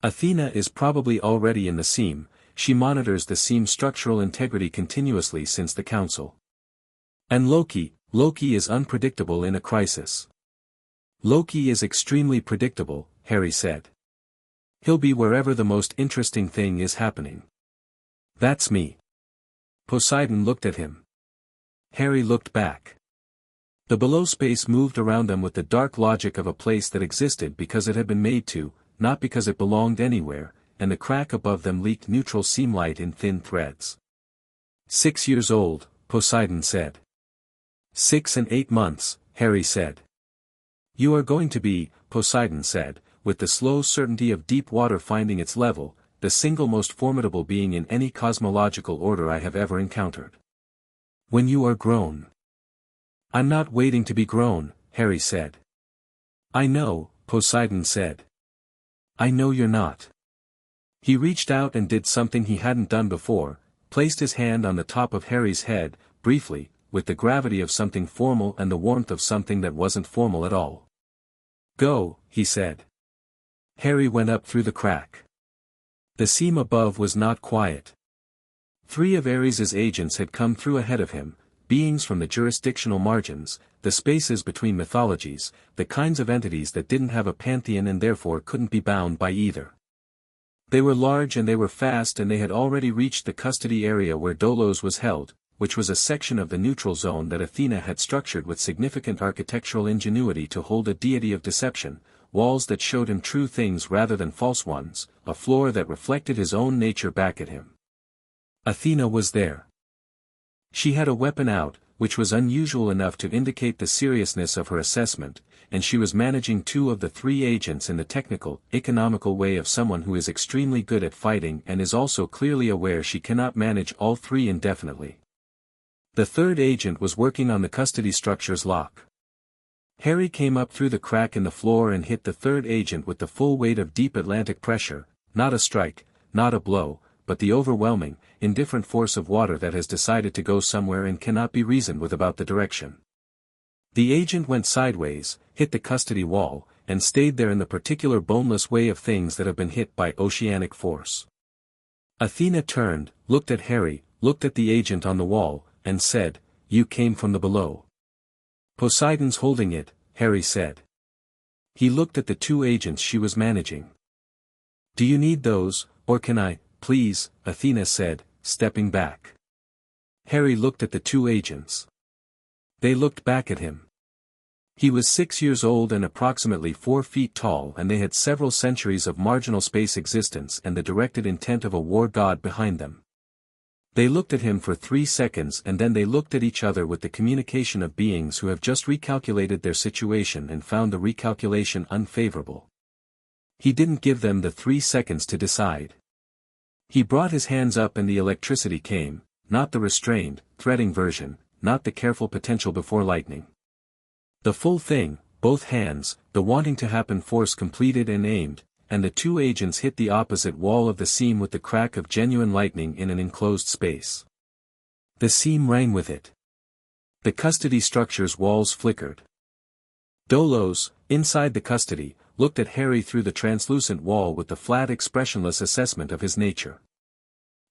"Athena is probably already in the seam. She monitors the seam's structural integrity continuously since the council. And Loki is unpredictable in a crisis." "Loki is extremely predictable," Harry said. "He'll be wherever the most interesting thing is happening." "That's me." Poseidon looked at him. Harry looked back. The below space moved around them with the dark logic of a place that existed because it had been made to, not because it belonged anywhere, and the crack above them leaked neutral seamlight in thin threads. 6 years old, Poseidon said. 6 and 8 months, Harry said. "You are going to be," Poseidon said, with the slow certainty of deep water finding its level, "the single most formidable being in any cosmological order I have ever encountered. When you are grown." "I'm not waiting to be grown," Harry said. "I know," Poseidon said. "I know you're not." He reached out and did something he hadn't done before, placed his hand on the top of Harry's head, briefly, with the gravity of something formal and the warmth of something that wasn't formal at all. "Go," he said. Harry went up through the crack. The seam above was not quiet. 3 of Ares's agents had come through ahead of him, beings from the jurisdictional margins, the spaces between mythologies, the kinds of entities that didn't have a pantheon and therefore couldn't be bound by either. They were large and they were fast, and they had already reached the custody area where Dolos was held, which was a section of the neutral zone that Athena had structured with significant architectural ingenuity to hold a deity of deception, walls that showed him true things rather than false ones, a floor that reflected his own nature back at him. Athena was there. She had a weapon out, which was unusual enough to indicate the seriousness of her assessment, and she was managing 2 of the 3 agents in the technical, economical way of someone who is extremely good at fighting and is also clearly aware she cannot manage all 3 indefinitely. The 3rd agent was working on the custody structure's lock. Harry came up through the crack in the floor and hit the 3rd agent with the full weight of deep Atlantic pressure, not a strike, not a blow, but the overwhelming, indifferent force of water that has decided to go somewhere and cannot be reasoned with about the direction. The agent went sideways, hit the custody wall, and stayed there in the particular boneless way of things that have been hit by oceanic force. Athena turned, looked at Harry, looked at the agent on the wall, and said, "You came from the below." "Poseidon's holding it," Harry said. He looked at the 2 agents she was managing. "Do you need those, or can I, please?" Athena said, stepping back. Harry looked at the 2 agents. They looked back at him. He was 6 years old and approximately 4 feet tall, and they had several centuries of marginal space existence and the directed intent of a war god behind them. They looked at him for 3 seconds and then they looked at each other with the communication of beings who have just recalculated their situation and found the recalculation unfavorable. He didn't give them the 3 seconds to decide. He brought his hands up and the electricity came, not the restrained, threading version, not the careful potential before lightning. The full thing, both hands, the wanting to happen force completed and aimed, and the 2 agents hit the opposite wall of the seam with the crack of genuine lightning in an enclosed space. The seam rang with it. The custody structure's walls flickered. Dolos, inside the custody, looked at Harry through the translucent wall with the flat expressionless assessment of his nature.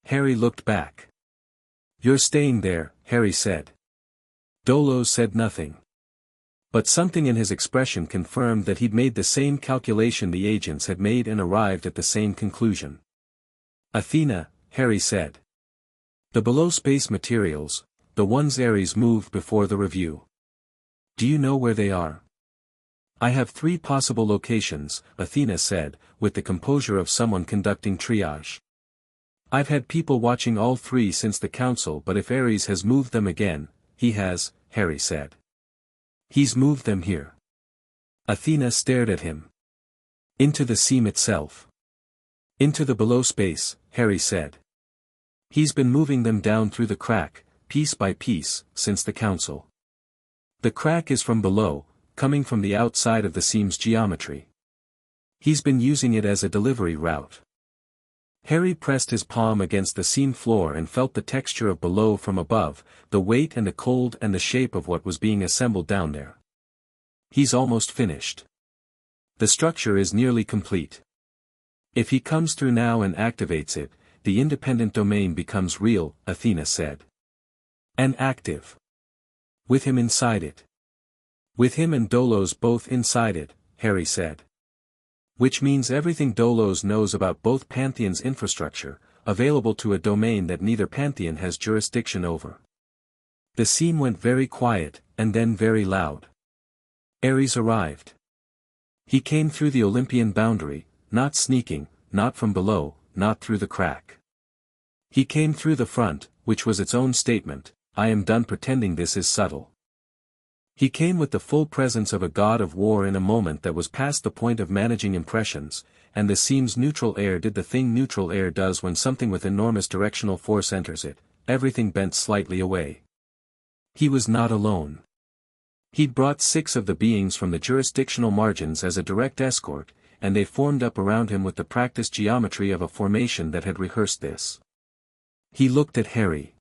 Harry looked back. "You're staying there," Harry said. Dolos said nothing. But something in his expression confirmed that he'd made the same calculation the agents had made and arrived at the same conclusion. "Athena," Harry said. "The below space materials, the ones Ares moved before the review. Do you know where they are?" "I have 3 possible locations," Athena said, with the composure of someone conducting triage. "I've had people watching all 3 since the council, but if Ares has moved them again," "He has," Harry said. "He's moved them here." Athena stared at him. "Into the seam itself." "Into the below space," Harry said. "He's been moving them down through the crack, piece by piece, since the council. The crack is from below, coming from the outside of the seam's geometry. He's been using it as a delivery route." Harry pressed his palm against the seam floor and felt the texture of below from above, the weight and the cold and the shape of what was being assembled down there. He's almost finished. The structure is nearly complete. If he comes through now and activates it, the independent domain becomes real, Athena said. And active. With him inside it. With him and Dolos both inside it, Harry said. Which means everything Dolos knows about both pantheons' infrastructure, available to a domain that neither pantheon has jurisdiction over. The scene went very quiet, and then very loud. Ares arrived. He came through the Olympian boundary, not sneaking, not from below, not through the crack. He came through the front, which was its own statement, I am done pretending this is subtle. He came with the full presence of a god of war in a moment that was past the point of managing impressions, and the seam's neutral air did the thing neutral air does when something with enormous directional force enters it, everything bent slightly away. He was not alone. He'd brought 6 of the beings from the jurisdictional margins as a direct escort, and they formed up around him with the practiced geometry of a formation that had rehearsed this. He looked at Harry.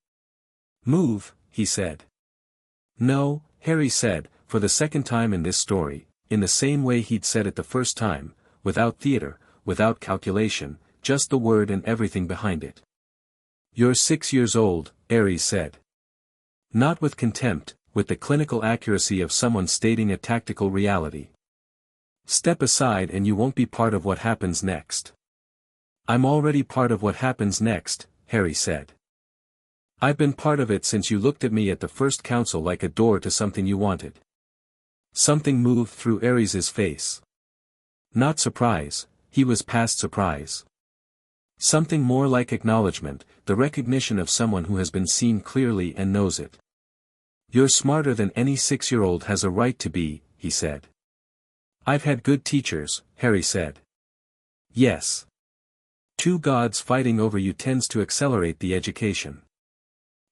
Move, he said. No, Harry said, for the second time in this story, in the same way he'd said it the first time, without theater, without calculation, just the word and everything behind it. You're 6 years old, Ares said. Not with contempt, with the clinical accuracy of someone stating a tactical reality. Step aside and you won't be part of what happens next. I'm already part of what happens next, Harry said. I've been part of it since you looked at me at the first council like a door to something you wanted. Something moved through Ares's face. Not surprise, he was past surprise. Something more like acknowledgement, the recognition of someone who has been seen clearly and knows it. You're smarter than any 6-year-old has a right to be, he said. I've had good teachers, Harry said. Yes. 2 gods fighting over you tends to accelerate the education.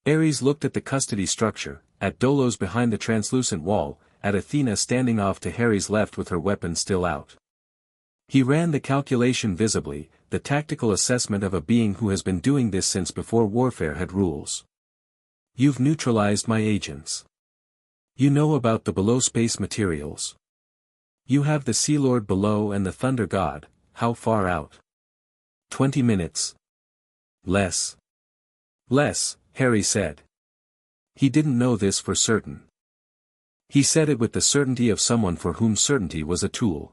Ares looked at the custody structure, at Dolos behind the translucent wall, at Athena standing off to Harry's left with her weapon still out. He ran the calculation visibly, the tactical assessment of a being who has been doing this since before warfare had rules. You've neutralized my agents. You know about the below space materials. You have the Sea Lord below and the Thunder God, how far out? 20 minutes. Less. Less, Harry said. He didn't know this for certain. He said it with the certainty of someone for whom certainty was a tool.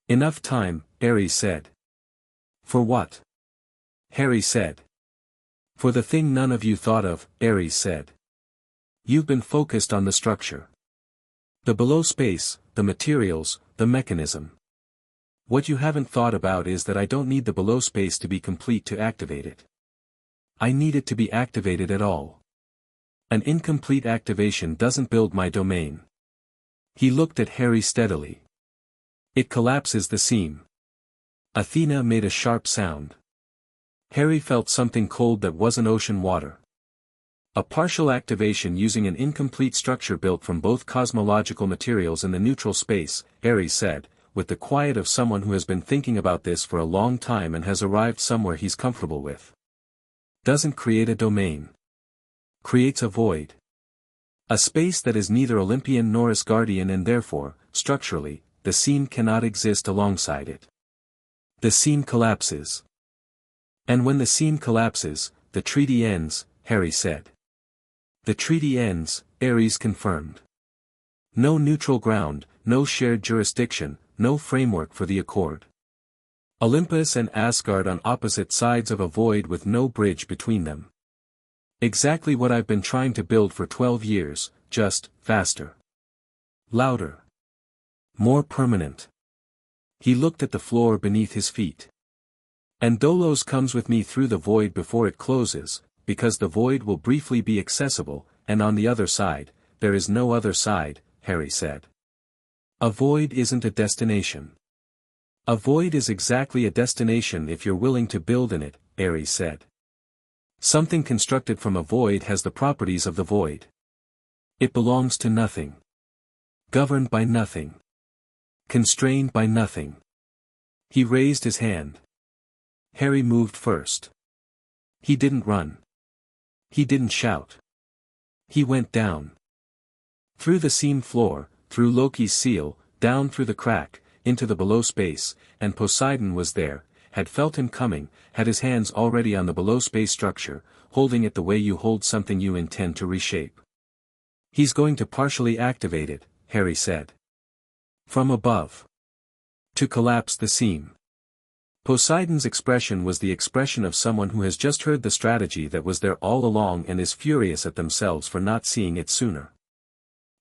Enough time, Ares said. For what? Harry said. For the thing none of you thought of, Ares said. You've been focused on the structure. The below space, the materials, the mechanism. What you haven't thought about is that I don't need the below space to be complete to activate it. I need it to be activated at all. An incomplete activation doesn't build my domain. He looked at Harry steadily. It collapses the seam. Athena made a sharp sound. Harry felt something cold that wasn't ocean water. A partial activation using an incomplete structure built from both cosmological materials in the neutral space, Ares said, with the quiet of someone who has been thinking about this for a long time and has arrived somewhere he's comfortable with. Doesn't create a domain. Creates a void. A space that is neither Olympian nor Asgardian and therefore, structurally, the seam cannot exist alongside it. The seam collapses. And when the seam collapses, the treaty ends, Harry said. The treaty ends, Ares confirmed. No neutral ground, no shared jurisdiction, no framework for the accord. Olympus and Asgard on opposite sides of a void with no bridge between them. Exactly what I've been trying to build for 12 years, just, faster. Louder. More permanent. He looked at the floor beneath his feet. And Dolos comes with me through the void before it closes, because the void will briefly be accessible, and on the other side, there is no other side, Harry said. A void isn't a destination. A void is exactly a destination if you're willing to build in it, Ares said. Something constructed from a void has the properties of the void. It belongs to nothing. Governed by nothing. Constrained by nothing. He raised his hand. Harry moved first. He didn't run. He didn't shout. He went down. Through the seam floor, through Loki's seal, down through the crack, into the below space, and Poseidon was there, had felt him coming, had his hands already on the below space structure, holding it the way you hold something you intend to reshape. He's going to partially activate it, Harry said. From above. To collapse the seam. Poseidon's expression was the expression of someone who has just heard the strategy that was there all along and is furious at themselves for not seeing it sooner.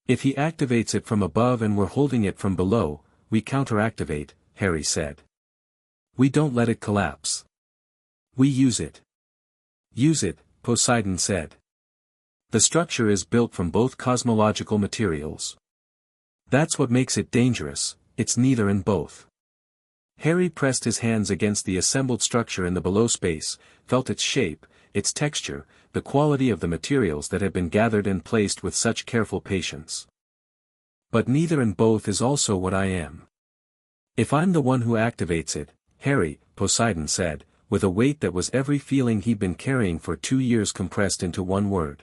If he activates it from above and we're holding it from below, we counteractivate, Harry said. We don't let it collapse. We use it. Use it, Poseidon said. The structure is built from both cosmological materials. That's what makes it dangerous, it's neither and both. Harry pressed his hands against the assembled structure in the below space, felt its shape, its texture, the quality of the materials that had been gathered and placed with such careful patience. But neither and both is also what I am. If I'm the one who activates it, Harry, Poseidon said, with a weight that was every feeling he'd been carrying for 2 years compressed into one word.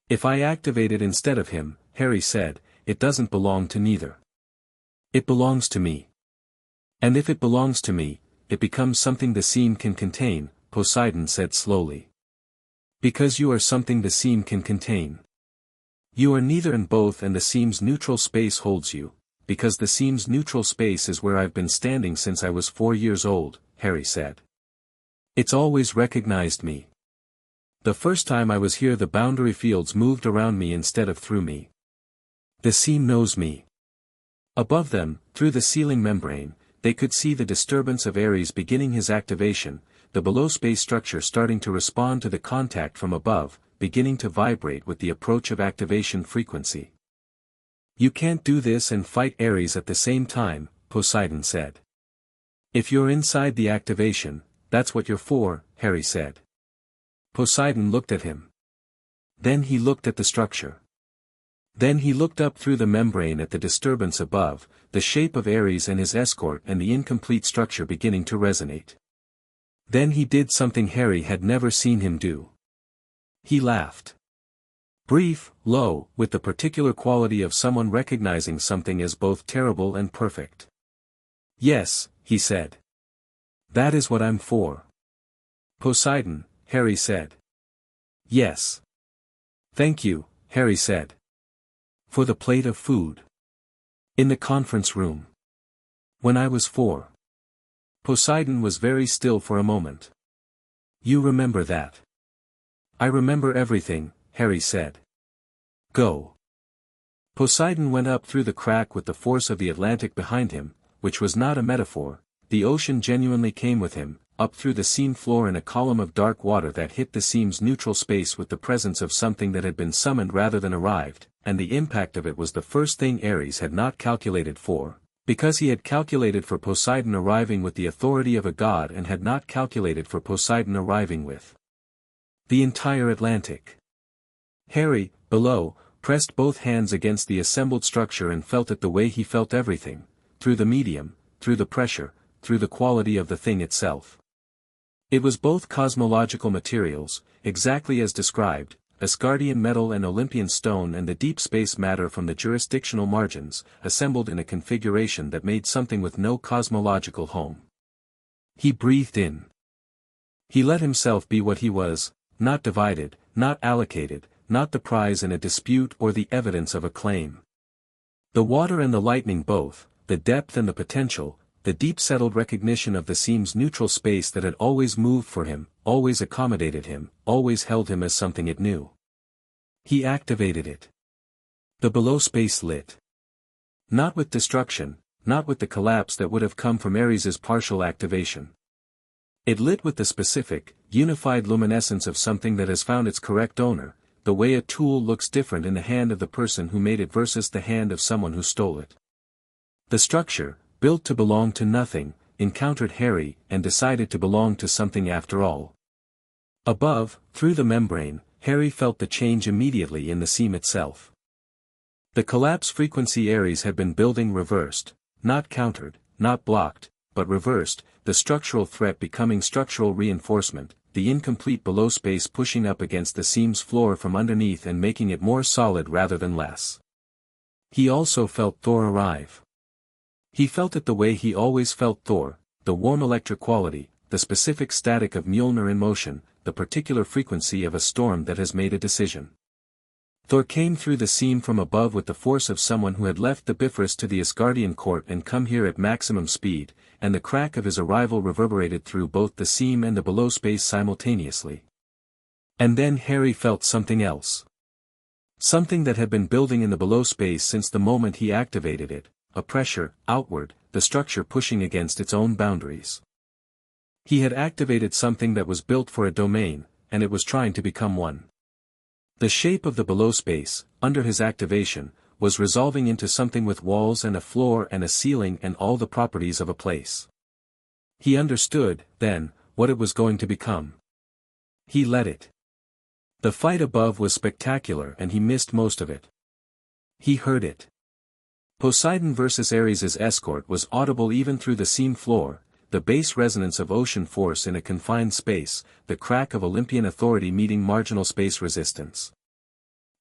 If I activate it instead of him, Harry said, it doesn't belong to neither. It belongs to me. And if it belongs to me, it becomes something the seam can contain, Poseidon said slowly. Because you are something the seam can contain. You are neither and both and the seam's neutral space holds you, because the seam's neutral space is where I've been standing since I was 4 years old, Harry said. It's always recognized me. The first time I was here the boundary fields moved around me instead of through me. The seam knows me. Above them, through the sealing membrane, they could see the disturbance of Ares beginning his activation, the below space structure starting to respond to the contact from above, beginning to vibrate with the approach of activation frequency. You can't do this and fight Ares at the same time, Poseidon said. If you're inside the activation, that's what you're for, Harry said. Poseidon looked at him. Then he looked at the structure. Then he looked up through the membrane at the disturbance above, the shape of Ares and his escort and the incomplete structure beginning to resonate. Then he did something Harry had never seen him do. He laughed. Brief, low, with the particular quality of someone recognizing something as both terrible and perfect. Yes, he said. That is what I'm for. Poseidon, Harry said. Yes. Thank you, Harry said. For the plate of food. In the conference room. When I was 4. Poseidon was very still for a moment. You remember that? I remember everything, Harry said. Go. Poseidon went up through the crack with the force of the Atlantic behind him, which was not a metaphor, the ocean genuinely came with him, up through the seam floor in a column of dark water that hit the seam's neutral space with the presence of something that had been summoned rather than arrived, and the impact of it was the first thing Ares had not calculated for, because he had calculated for Poseidon arriving with the authority of a god and had not calculated for Poseidon arriving with the entire Atlantic. Harry, below, pressed both hands against the assembled structure and felt it the way he felt everything, through the medium, through the pressure, through the quality of the thing itself. It was both cosmological materials, exactly as described, Asgardian metal and Olympian stone and the deep space matter from the jurisdictional margins, assembled in a configuration that made something with no cosmological home. He breathed in. He let himself be what he was, not divided, not allocated, not the prize in a dispute or the evidence of a claim. The water and the lightning both, the depth and the potential, the deep-settled recognition of the seam's neutral space that had always moved for him, always accommodated him, always held him as something it knew. He activated it. The below space lit. Not with destruction, not with the collapse that would have come from Ares's partial activation. It lit with the specific, unified luminescence of something that has found its correct owner, the way a tool looks different in the hand of the person who made it versus the hand of someone who stole it. The structure, built to belong to nothing, encountered Harry and decided to belong to something after all. Above, through the membrane, Harry felt the change immediately in the seam itself. The collapse frequency Ares had been building reversed, not countered, not blocked, but reversed, the structural threat becoming structural reinforcement, the incomplete below space pushing up against the seam's floor from underneath and making it more solid rather than less. He also felt Thor arrive. He felt it the way he always felt Thor, the warm electric quality, the specific static of Mjolnir in motion, the particular frequency of a storm that has made a decision. Thor came through the seam from above with the force of someone who had left the Bifrost to the Asgardian court and come here at maximum speed, and the crack of his arrival reverberated through both the seam and the below space simultaneously. And then Harry felt something else. Something that had been building in the below space since the moment he activated it, a pressure, outward, the structure pushing against its own boundaries. He had activated something that was built for a domain, and it was trying to become one. The shape of the below space, under his activation, was resolving into something with walls and a floor and a ceiling and all the properties of a place. He understood, then, what it was going to become. He let it. The fight above was spectacular and he missed most of it. He heard it. Poseidon versus Ares' escort was audible even through the seam floor, the bass resonance of ocean force in a confined space, the crack of Olympian authority meeting marginal space resistance.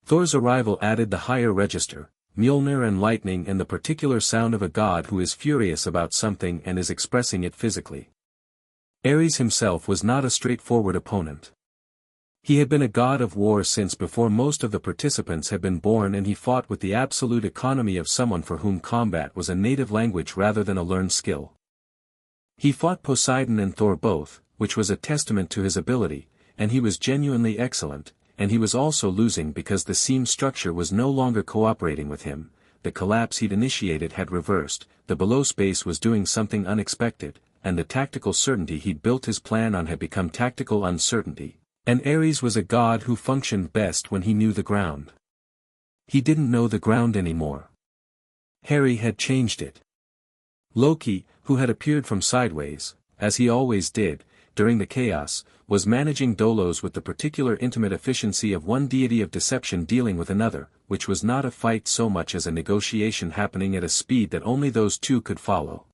Thor's arrival added the higher register, Mjolnir and lightning and the particular sound of a god who is furious about something and is expressing it physically. Ares himself was not a straightforward opponent. He had been a god of war since before most of the participants had been born, and he fought with the absolute economy of someone for whom combat was a native language rather than a learned skill. He fought Poseidon and Thor both, which was a testament to his ability, and he was genuinely excellent, and he was also losing because the seam structure was no longer cooperating with him, the collapse he'd initiated had reversed, the below space was doing something unexpected, and the tactical certainty he'd built his plan on had become tactical uncertainty. And Ares was a god who functioned best when he knew the ground. He didn't know the ground anymore. Harry had changed it. Loki, who had appeared from sideways, as he always did, during the chaos, was managing Dolos with the particular intimate efficiency of one deity of deception dealing with another, which was not a fight so much as a negotiation happening at a speed that only those two could follow.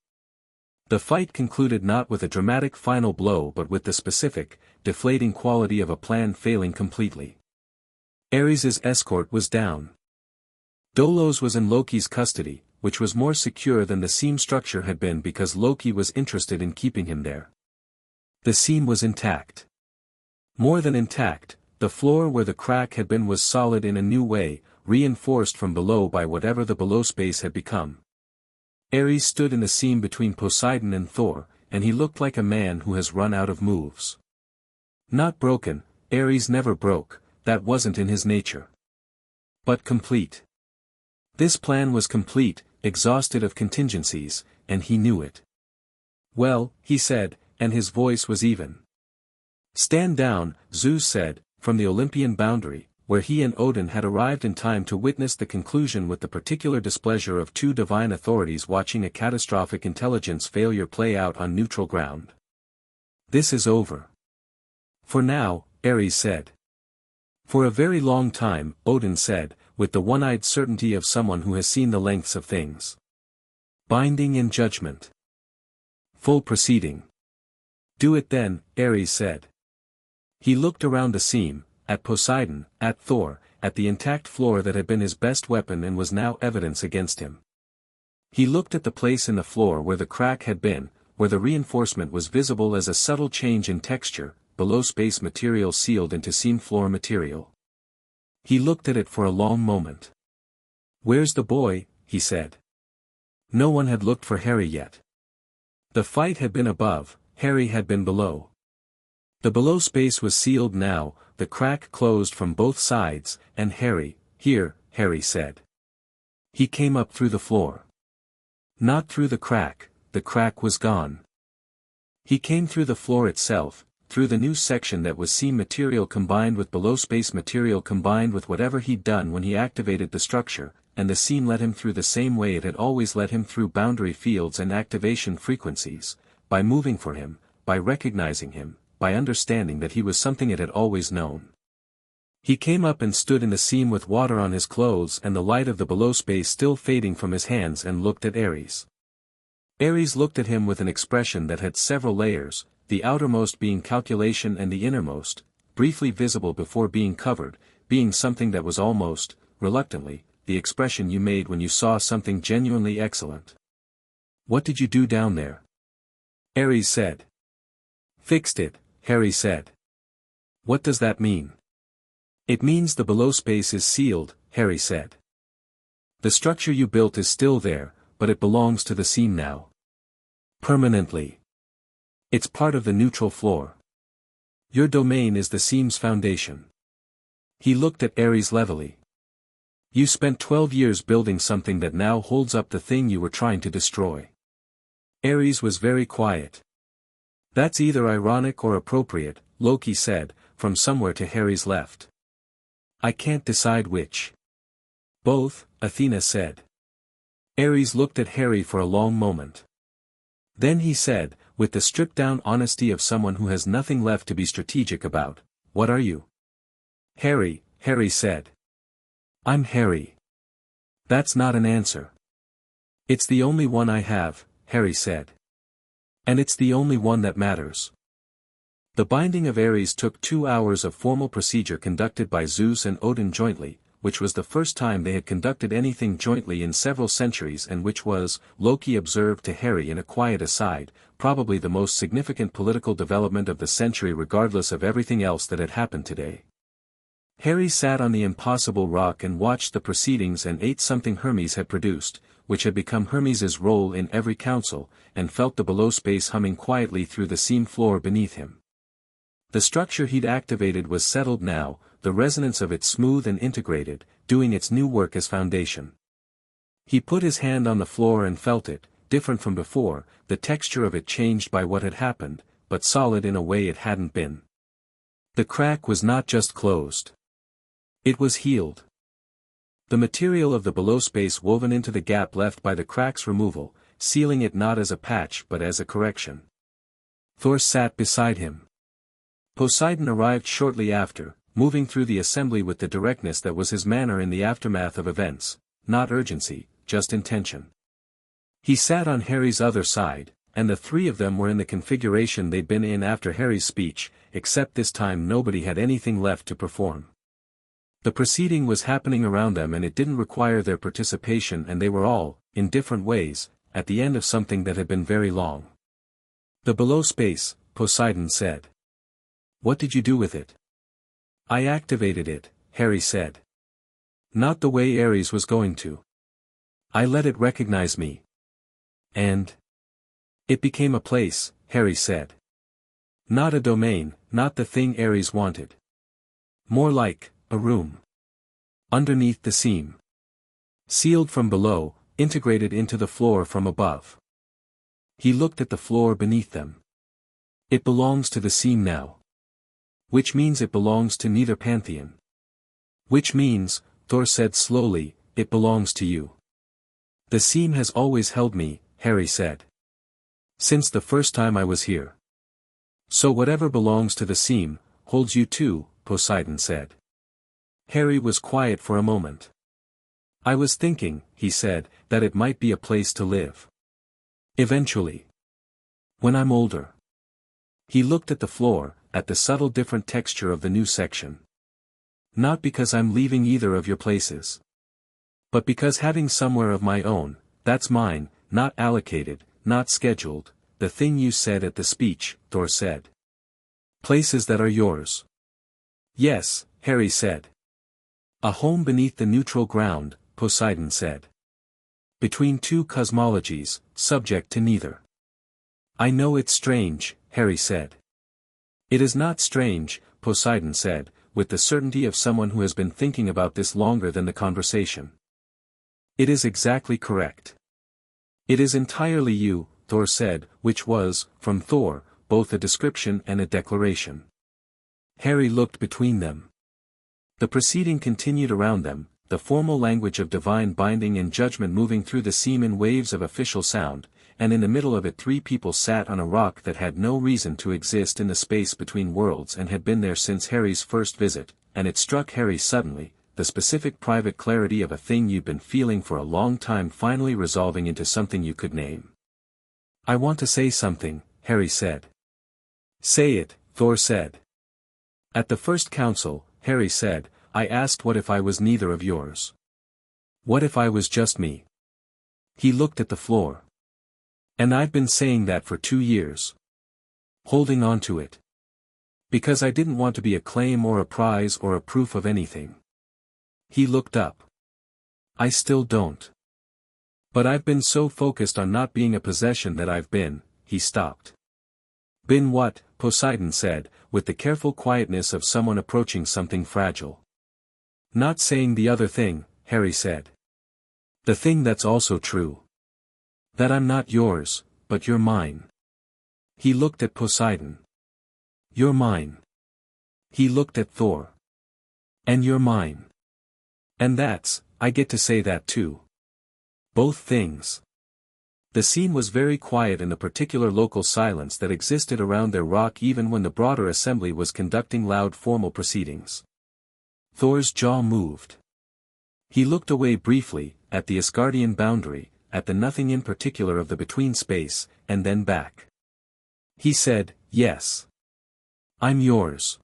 The fight concluded not with a dramatic final blow but with the specific, deflating quality of a plan failing completely. Ares' escort was down. Dolos was in Loki's custody, which was more secure than the seam structure had been because Loki was interested in keeping him there. The seam was intact. More than intact, the floor where the crack had been was solid in a new way, reinforced from below by whatever the below space had become. Ares stood in the seam between Poseidon and Thor, and he looked like a man who has run out of moves. Not broken, Ares never broke, that wasn't in his nature. But complete. This plan was complete, exhausted of contingencies, and he knew it. Well, he said, and his voice was even. Stand down, Zeus said, from the Olympian boundary, where he and Odin had arrived in time to witness the conclusion with the particular displeasure of two divine authorities watching a catastrophic intelligence failure play out on neutral ground. This is over. For now, Ares said. For a very long time, Odin said, with the one-eyed certainty of someone who has seen the lengths of things. Binding in judgment. Full proceeding. Do it then, Ares said. He looked around the seam, at Poseidon, at Thor, at the intact floor that had been his best weapon and was now evidence against him. He looked at the place in the floor where the crack had been, where the reinforcement was visible as a subtle change in texture, below space material sealed into seam floor material. He looked at it for a long moment. Where's the boy? He said. No one had looked for Harry yet. The fight had been above, Harry had been below. The below space was sealed now, the crack closed from both sides, and Harry, here, Harry said. He came up through the floor. Not through the crack was gone. He came through the floor itself, through the new section that was seam material combined with below space material combined with whatever he'd done when he activated the structure, and the seam let him through the same way it had always let him through boundary fields and activation frequencies, by moving for him, by recognizing him, by understanding that he was something it had always known. He came up and stood in the seam with water on his clothes and the light of the below space still fading from his hands and looked at Ares. Ares looked at him with an expression that had several layers, the outermost being calculation and the innermost, briefly visible before being covered, being something that was almost, reluctantly, the expression you made when you saw something genuinely excellent. What did you do down there? Ares said. Fixed it, Harry said. What does that mean? It means the below space is sealed, Harry said. The structure you built is still there, but it belongs to the seam now. Permanently. It's part of the neutral floor. Your domain is the seam's foundation. He looked at Ares levelly. You spent 12 years building something that now holds up the thing you were trying to destroy. Ares was very quiet. That's either ironic or appropriate, Loki said, from somewhere to Harry's left. I can't decide which. Both, Athena said. Ares looked at Harry for a long moment. Then he said, with the stripped-down honesty of someone who has nothing left to be strategic about, what are you? Harry, Harry said. I'm Harry. That's not an answer. It's the only one I have, Harry said. And it's the only one that matters. The binding of Ares took 2 hours of formal procedure conducted by Zeus and Odin jointly, which was the first time they had conducted anything jointly in several centuries and which was, Loki observed to Harry in a quiet aside, probably the most significant political development of the century regardless of everything else that had happened today. Harry sat on the impossible rock and watched the proceedings and ate something Hermes had produced, which had become Hermes's role in every council, and felt the below space humming quietly through the seam floor beneath him. The structure he'd activated was settled now, the resonance of it smooth and integrated, doing its new work as foundation. He put his hand on the floor and felt it, different from before, the texture of it changed by what had happened, but solid in a way it hadn't been. The crack was not just closed. It was healed. The material of the below space woven into the gap left by the crack's removal, sealing it not as a patch but as a correction. Thor sat beside him. Poseidon arrived shortly after, moving through the assembly with the directness that was his manner in the aftermath of events, not urgency, just intention. He sat on Harry's other side, and the three of them were in the configuration they'd been in after Harry's speech, except this time nobody had anything left to perform. The proceeding was happening around them and it didn't require their participation and they were all, in different ways, at the end of something that had been very long. The below space, Poseidon said. What did you do with it? I activated it, Harry said. Not the way Ares was going to. I let it recognize me. And it became a place, Harry said. Not a domain, not the thing Ares wanted. More like a room. Underneath the seam. Sealed from below, integrated into the floor from above. He looked at the floor beneath them. It belongs to the seam now. Which means it belongs to neither pantheon. Which means, Thor said slowly, it belongs to you. The seam has always held me, Harry said. Since the first time I was here. So whatever belongs to the seam, holds you too, Poseidon said. Harry was quiet for a moment. I was thinking, he said, that it might be a place to live. Eventually. When I'm older. He looked at the floor, at the subtle different texture of the new section. Not because I'm leaving either of your places. But because having somewhere of my own, that's mine, not allocated, not scheduled, the thing you said at the speech, Thor said. Places that are yours. Yes, Harry said. A home beneath the neutral ground, Poseidon said. Between two cosmologies, subject to neither. I know it's strange, Harry said. It is not strange, Poseidon said, with the certainty of someone who has been thinking about this longer than the conversation. It is exactly correct. It is entirely you, Thor said, which was, from Thor, both a description and a declaration. Harry looked between them. The proceeding continued around them, the formal language of divine binding and judgment moving through the seam in waves of official sound, and in the middle of it three people sat on a rock that had no reason to exist in the space between worlds and had been there since Harry's first visit, and it struck Harry suddenly, the specific private clarity of a thing you'd been feeling for a long time finally resolving into something you could name. I want to say something, Harry said. Say it, Thor said. At the first council, Harry said, I asked what if I was neither of yours. What if I was just me? He looked at the floor. And I've been saying that for 2 years. Holding on to it. Because I didn't want to be a claim or a prize or a proof of anything. He looked up. I still don't. But I've been so focused on not being a possession that I've been, he stopped. Been what? Poseidon said, with the careful quietness of someone approaching something fragile. Not saying the other thing, Harry said. The thing that's also true. That I'm not yours, but you're mine. He looked at Poseidon. You're mine. He looked at Thor. And you're mine. And I get to say that too. Both things. The scene was very quiet in the particular local silence that existed around their rock even when the broader assembly was conducting loud formal proceedings. Thor's jaw moved. He looked away briefly, at the Asgardian boundary, at the nothing in particular of the between space, and then back. He said, yes. I'm yours.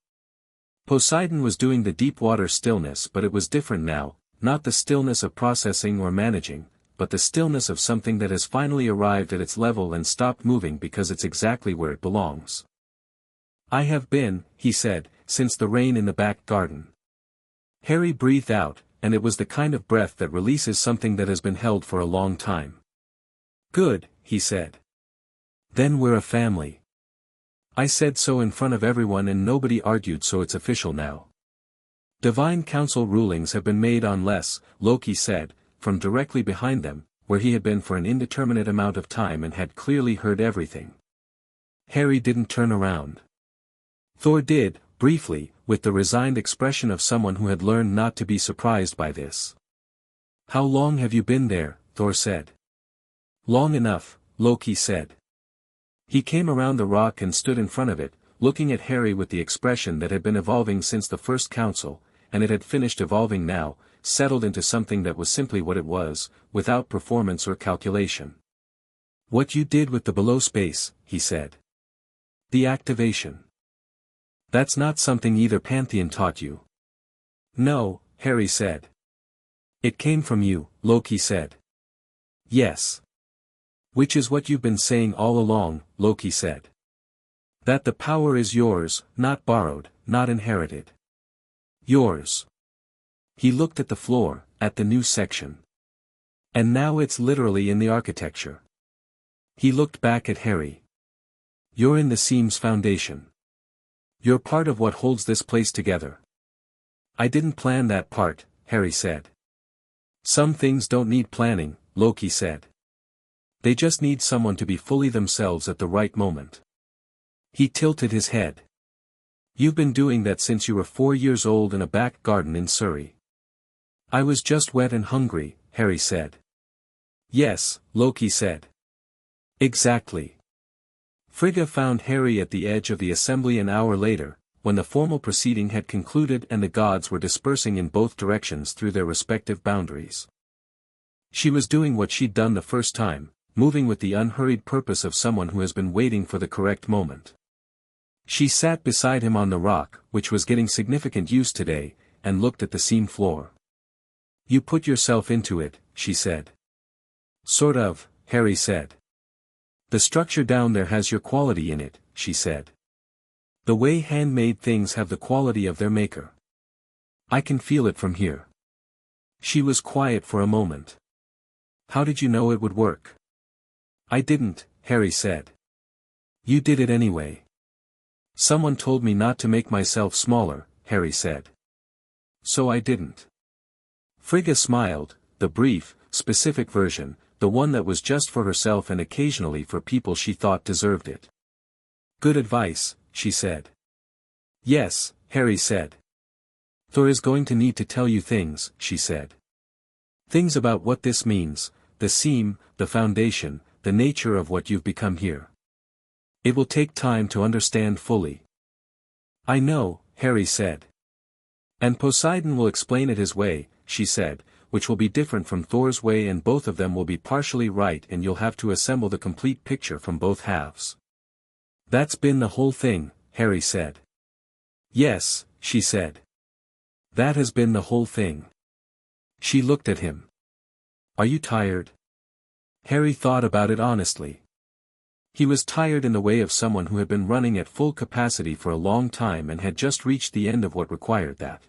Poseidon was doing the deep water stillness, but it was different now, not the stillness of processing or managing, but the stillness of something that has finally arrived at its level and stopped moving because it's exactly where it belongs. I have been, he said, since the rain in the back garden. Harry breathed out, and it was the kind of breath that releases something that has been held for a long time. Good, he said. Then we're a family. I said so in front of everyone and nobody argued, so it's official now. Divine Council rulings have been made on less, Loki said, from directly behind them, where he had been for an indeterminate amount of time and had clearly heard everything. Harry didn't turn around. Thor did, briefly, with the resigned expression of someone who had learned not to be surprised by this. How long have you been there? Thor said. Long enough, Loki said. He came around the rock and stood in front of it, looking at Harry with the expression that had been evolving since the first council, and it had finished evolving now, settled into something that was simply what it was, without performance or calculation. What you did with the below space, he said. The activation. That's not something either pantheon taught you. No, Harry said. It came from you, Loki said. Yes. Which is what you've been saying all along, Loki said. That the power is yours, not borrowed, not inherited. Yours. He looked at the floor, at the new section. And now it's literally in the architecture. He looked back at Harry. You're in the seam's foundation. You're part of what holds this place together. I didn't plan that part, Harry said. Some things don't need planning, Loki said. They just need someone to be fully themselves at the right moment. He tilted his head. You've been doing that since you were 4 years old in a back garden in Surrey. I was just wet and hungry, Harry said. Yes, Loki said. Exactly. Frigga found Harry at the edge of the assembly an hour later, when the formal proceeding had concluded and the gods were dispersing in both directions through their respective boundaries. She was doing what she'd done the first time, moving with the unhurried purpose of someone who has been waiting for the correct moment. She sat beside him on the rock, which was getting significant use today, and looked at the seam floor. You put yourself into it, she said. Sort of, Harry said. The structure down there has your quality in it, she said. The way handmade things have the quality of their maker. I can feel it from here. She was quiet for a moment. How did you know it would work? I didn't, Harry said. You did it anyway. Someone told me not to make myself smaller, Harry said. So I didn't. Frigga smiled, the brief, specific version, the one that was just for herself and occasionally for people she thought deserved it. Good advice, she said. Yes, Harry said. Thor is going to need to tell you things, she said. Things about what this means, the seam, the foundation, the nature of what you've become here. It will take time to understand fully. I know, Harry said. And Poseidon will explain it his way, she said, which will be different from Thor's way, and both of them will be partially right, and you'll have to assemble the complete picture from both halves. That's been the whole thing, Harry said. Yes, she said. That has been the whole thing. She looked at him. Are you tired? Harry thought about it honestly. He was tired in the way of someone who had been running at full capacity for a long time and had just reached the end of what required that.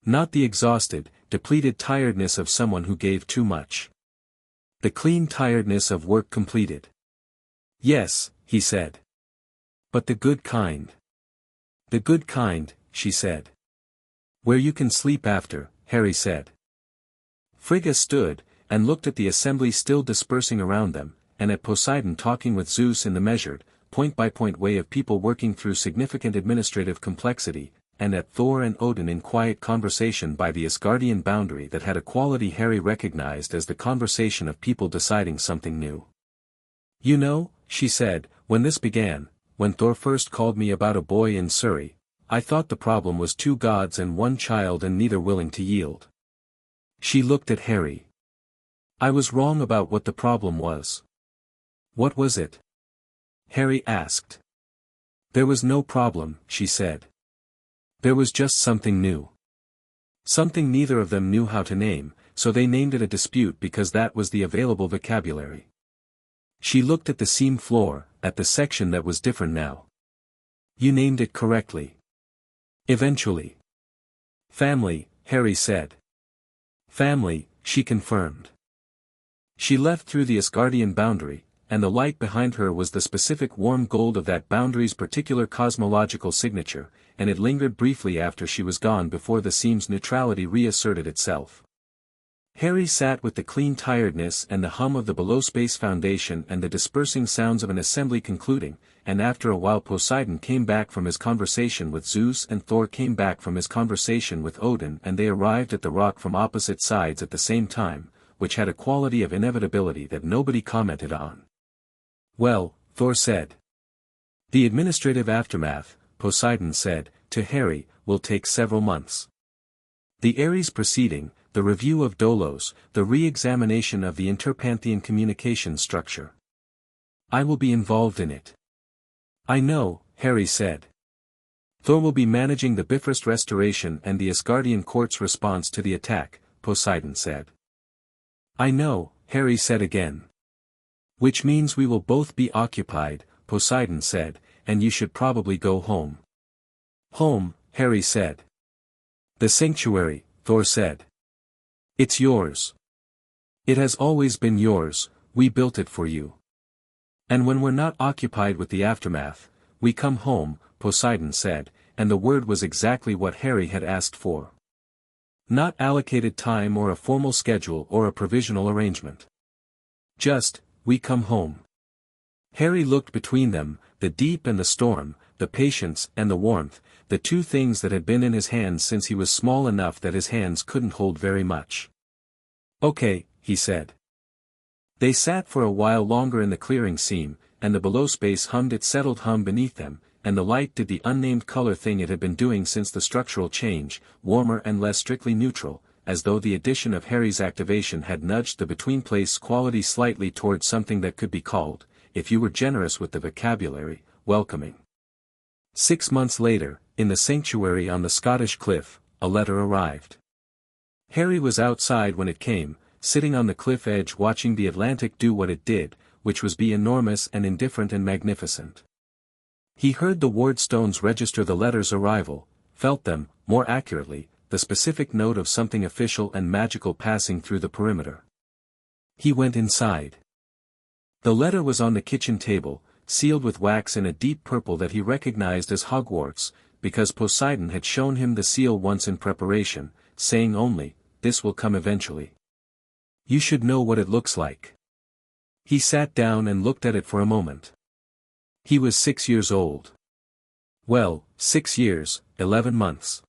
Not the exhausted, depleted tiredness of someone who gave too much. The clean tiredness of work completed. Yes, he said. But the good kind. The good kind, she said. Where you can sleep after, Harry said. Frigga stood, and looked at the assembly still dispersing around them, and at Poseidon talking with Zeus in the measured, point-by-point way of people working through significant administrative complexity, and at Thor and Odin in quiet conversation by the Asgardian boundary that had a quality Harry recognized as the conversation of people deciding something new. You know, she said, when this began, when Thor first called me about a boy in Surrey, I thought the problem was 2 gods and 1 child and neither willing to yield. She looked at Harry. I was wrong about what the problem was. What was it? Harry asked. There was no problem, she said. There was just something new. Something neither of them knew how to name, so they named it a dispute because that was the available vocabulary. She looked at the seam floor, at the section that was different now. You named it correctly. Eventually. Family, Harry said. Family, she confirmed. She left through the Asgardian boundary, and the light behind her was the specific warm gold of that boundary's particular cosmological signature, and it lingered briefly after she was gone before the seam's neutrality reasserted itself. Harry sat with the clean tiredness and the hum of the below-space foundation and the dispersing sounds of an assembly concluding, and after a while Poseidon came back from his conversation with Zeus and Thor came back from his conversation with Odin, and they arrived at the rock from opposite sides at the same time, which had a quality of inevitability that nobody commented on. Well, Thor said. The administrative aftermath, Poseidon said, to Harry, will take several months. The Ares proceeding, the review of Dolos, the re-examination of the interpantheon communication structure. I will be involved in it. I know, Harry said. Thor will be managing the Bifrost restoration and the Asgardian court's response to the attack, Poseidon said. I know, Harry said again. Which means we will both be occupied, Poseidon said, and you should probably go home. Home, Harry said. The sanctuary, Thor said. It's yours. It has always been yours, we built it for you. And when we're not occupied with the aftermath, we come home, Poseidon said, and the word was exactly what Harry had asked for. Not allocated time or a formal schedule or a provisional arrangement. Just, we come home. Harry looked between them, the deep and the storm, the patience and the warmth, the 2 things that had been in his hands since he was small enough that his hands couldn't hold very much. Okay, he said. They sat for a while longer in the clearing seam, and the below space hummed its settled hum beneath them, and the light did the unnamed color thing it had been doing since the structural change, warmer and less strictly neutral, as though the addition of Harry's activation had nudged the between-place quality slightly towards something that could be called, if you were generous with the vocabulary, welcoming. 6 months later, in the sanctuary on the Scottish cliff, a letter arrived. Harry was outside when it came, sitting on the cliff edge watching the Atlantic do what it did, which was be enormous and indifferent and magnificent. He heard the wardstones register the letter's arrival, felt them, more accurately, the specific note of something official and magical passing through the perimeter. He went inside. The letter was on the kitchen table, sealed with wax in a deep purple that he recognized as Hogwarts, because Poseidon had shown him the seal once in preparation, saying only, "This will come eventually. You should know what it looks like." He sat down and looked at it for a moment. He was 6 years old. Well, 6 years, 11 months.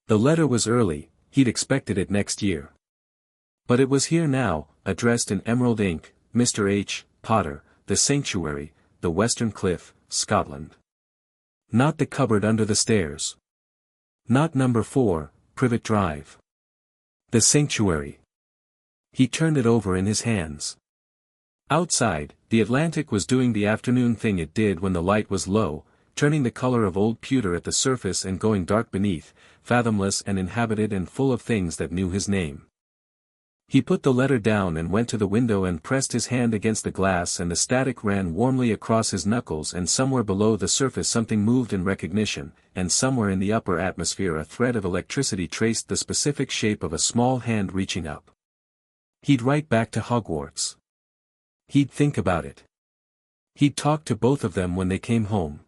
The letter was early, he'd expected it next year. But it was here now, addressed in emerald ink, Mr. H. Potter, The Sanctuary, the Western Cliff, Scotland. Not the cupboard under the stairs. Not number 4, Privet Drive. The sanctuary. He turned it over in his hands. Outside, the Atlantic was doing the afternoon thing it did when the light was low, turning the color of old pewter at the surface and going dark beneath, fathomless and inhabited and full of things that knew his name. He put the letter down and went to the window and pressed his hand against the glass, and the static ran warmly across his knuckles, and somewhere below the surface something moved in recognition, and somewhere in the upper atmosphere a thread of electricity traced the specific shape of a small hand reaching up. He'd write back to Hogwarts. He'd think about it. He'd talk to both of them when they came home.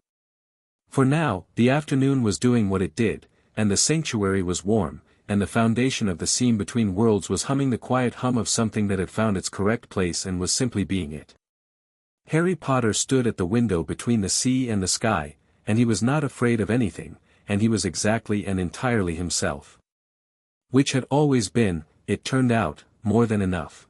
For now, the afternoon was doing what it did, and the sanctuary was warm, and the foundation of the seam between worlds was humming the quiet hum of something that had found its correct place and was simply being it. Harry Potter stood at the window between the sea and the sky, and he was not afraid of anything, and he was exactly and entirely himself. Which had always been, it turned out, more than enough.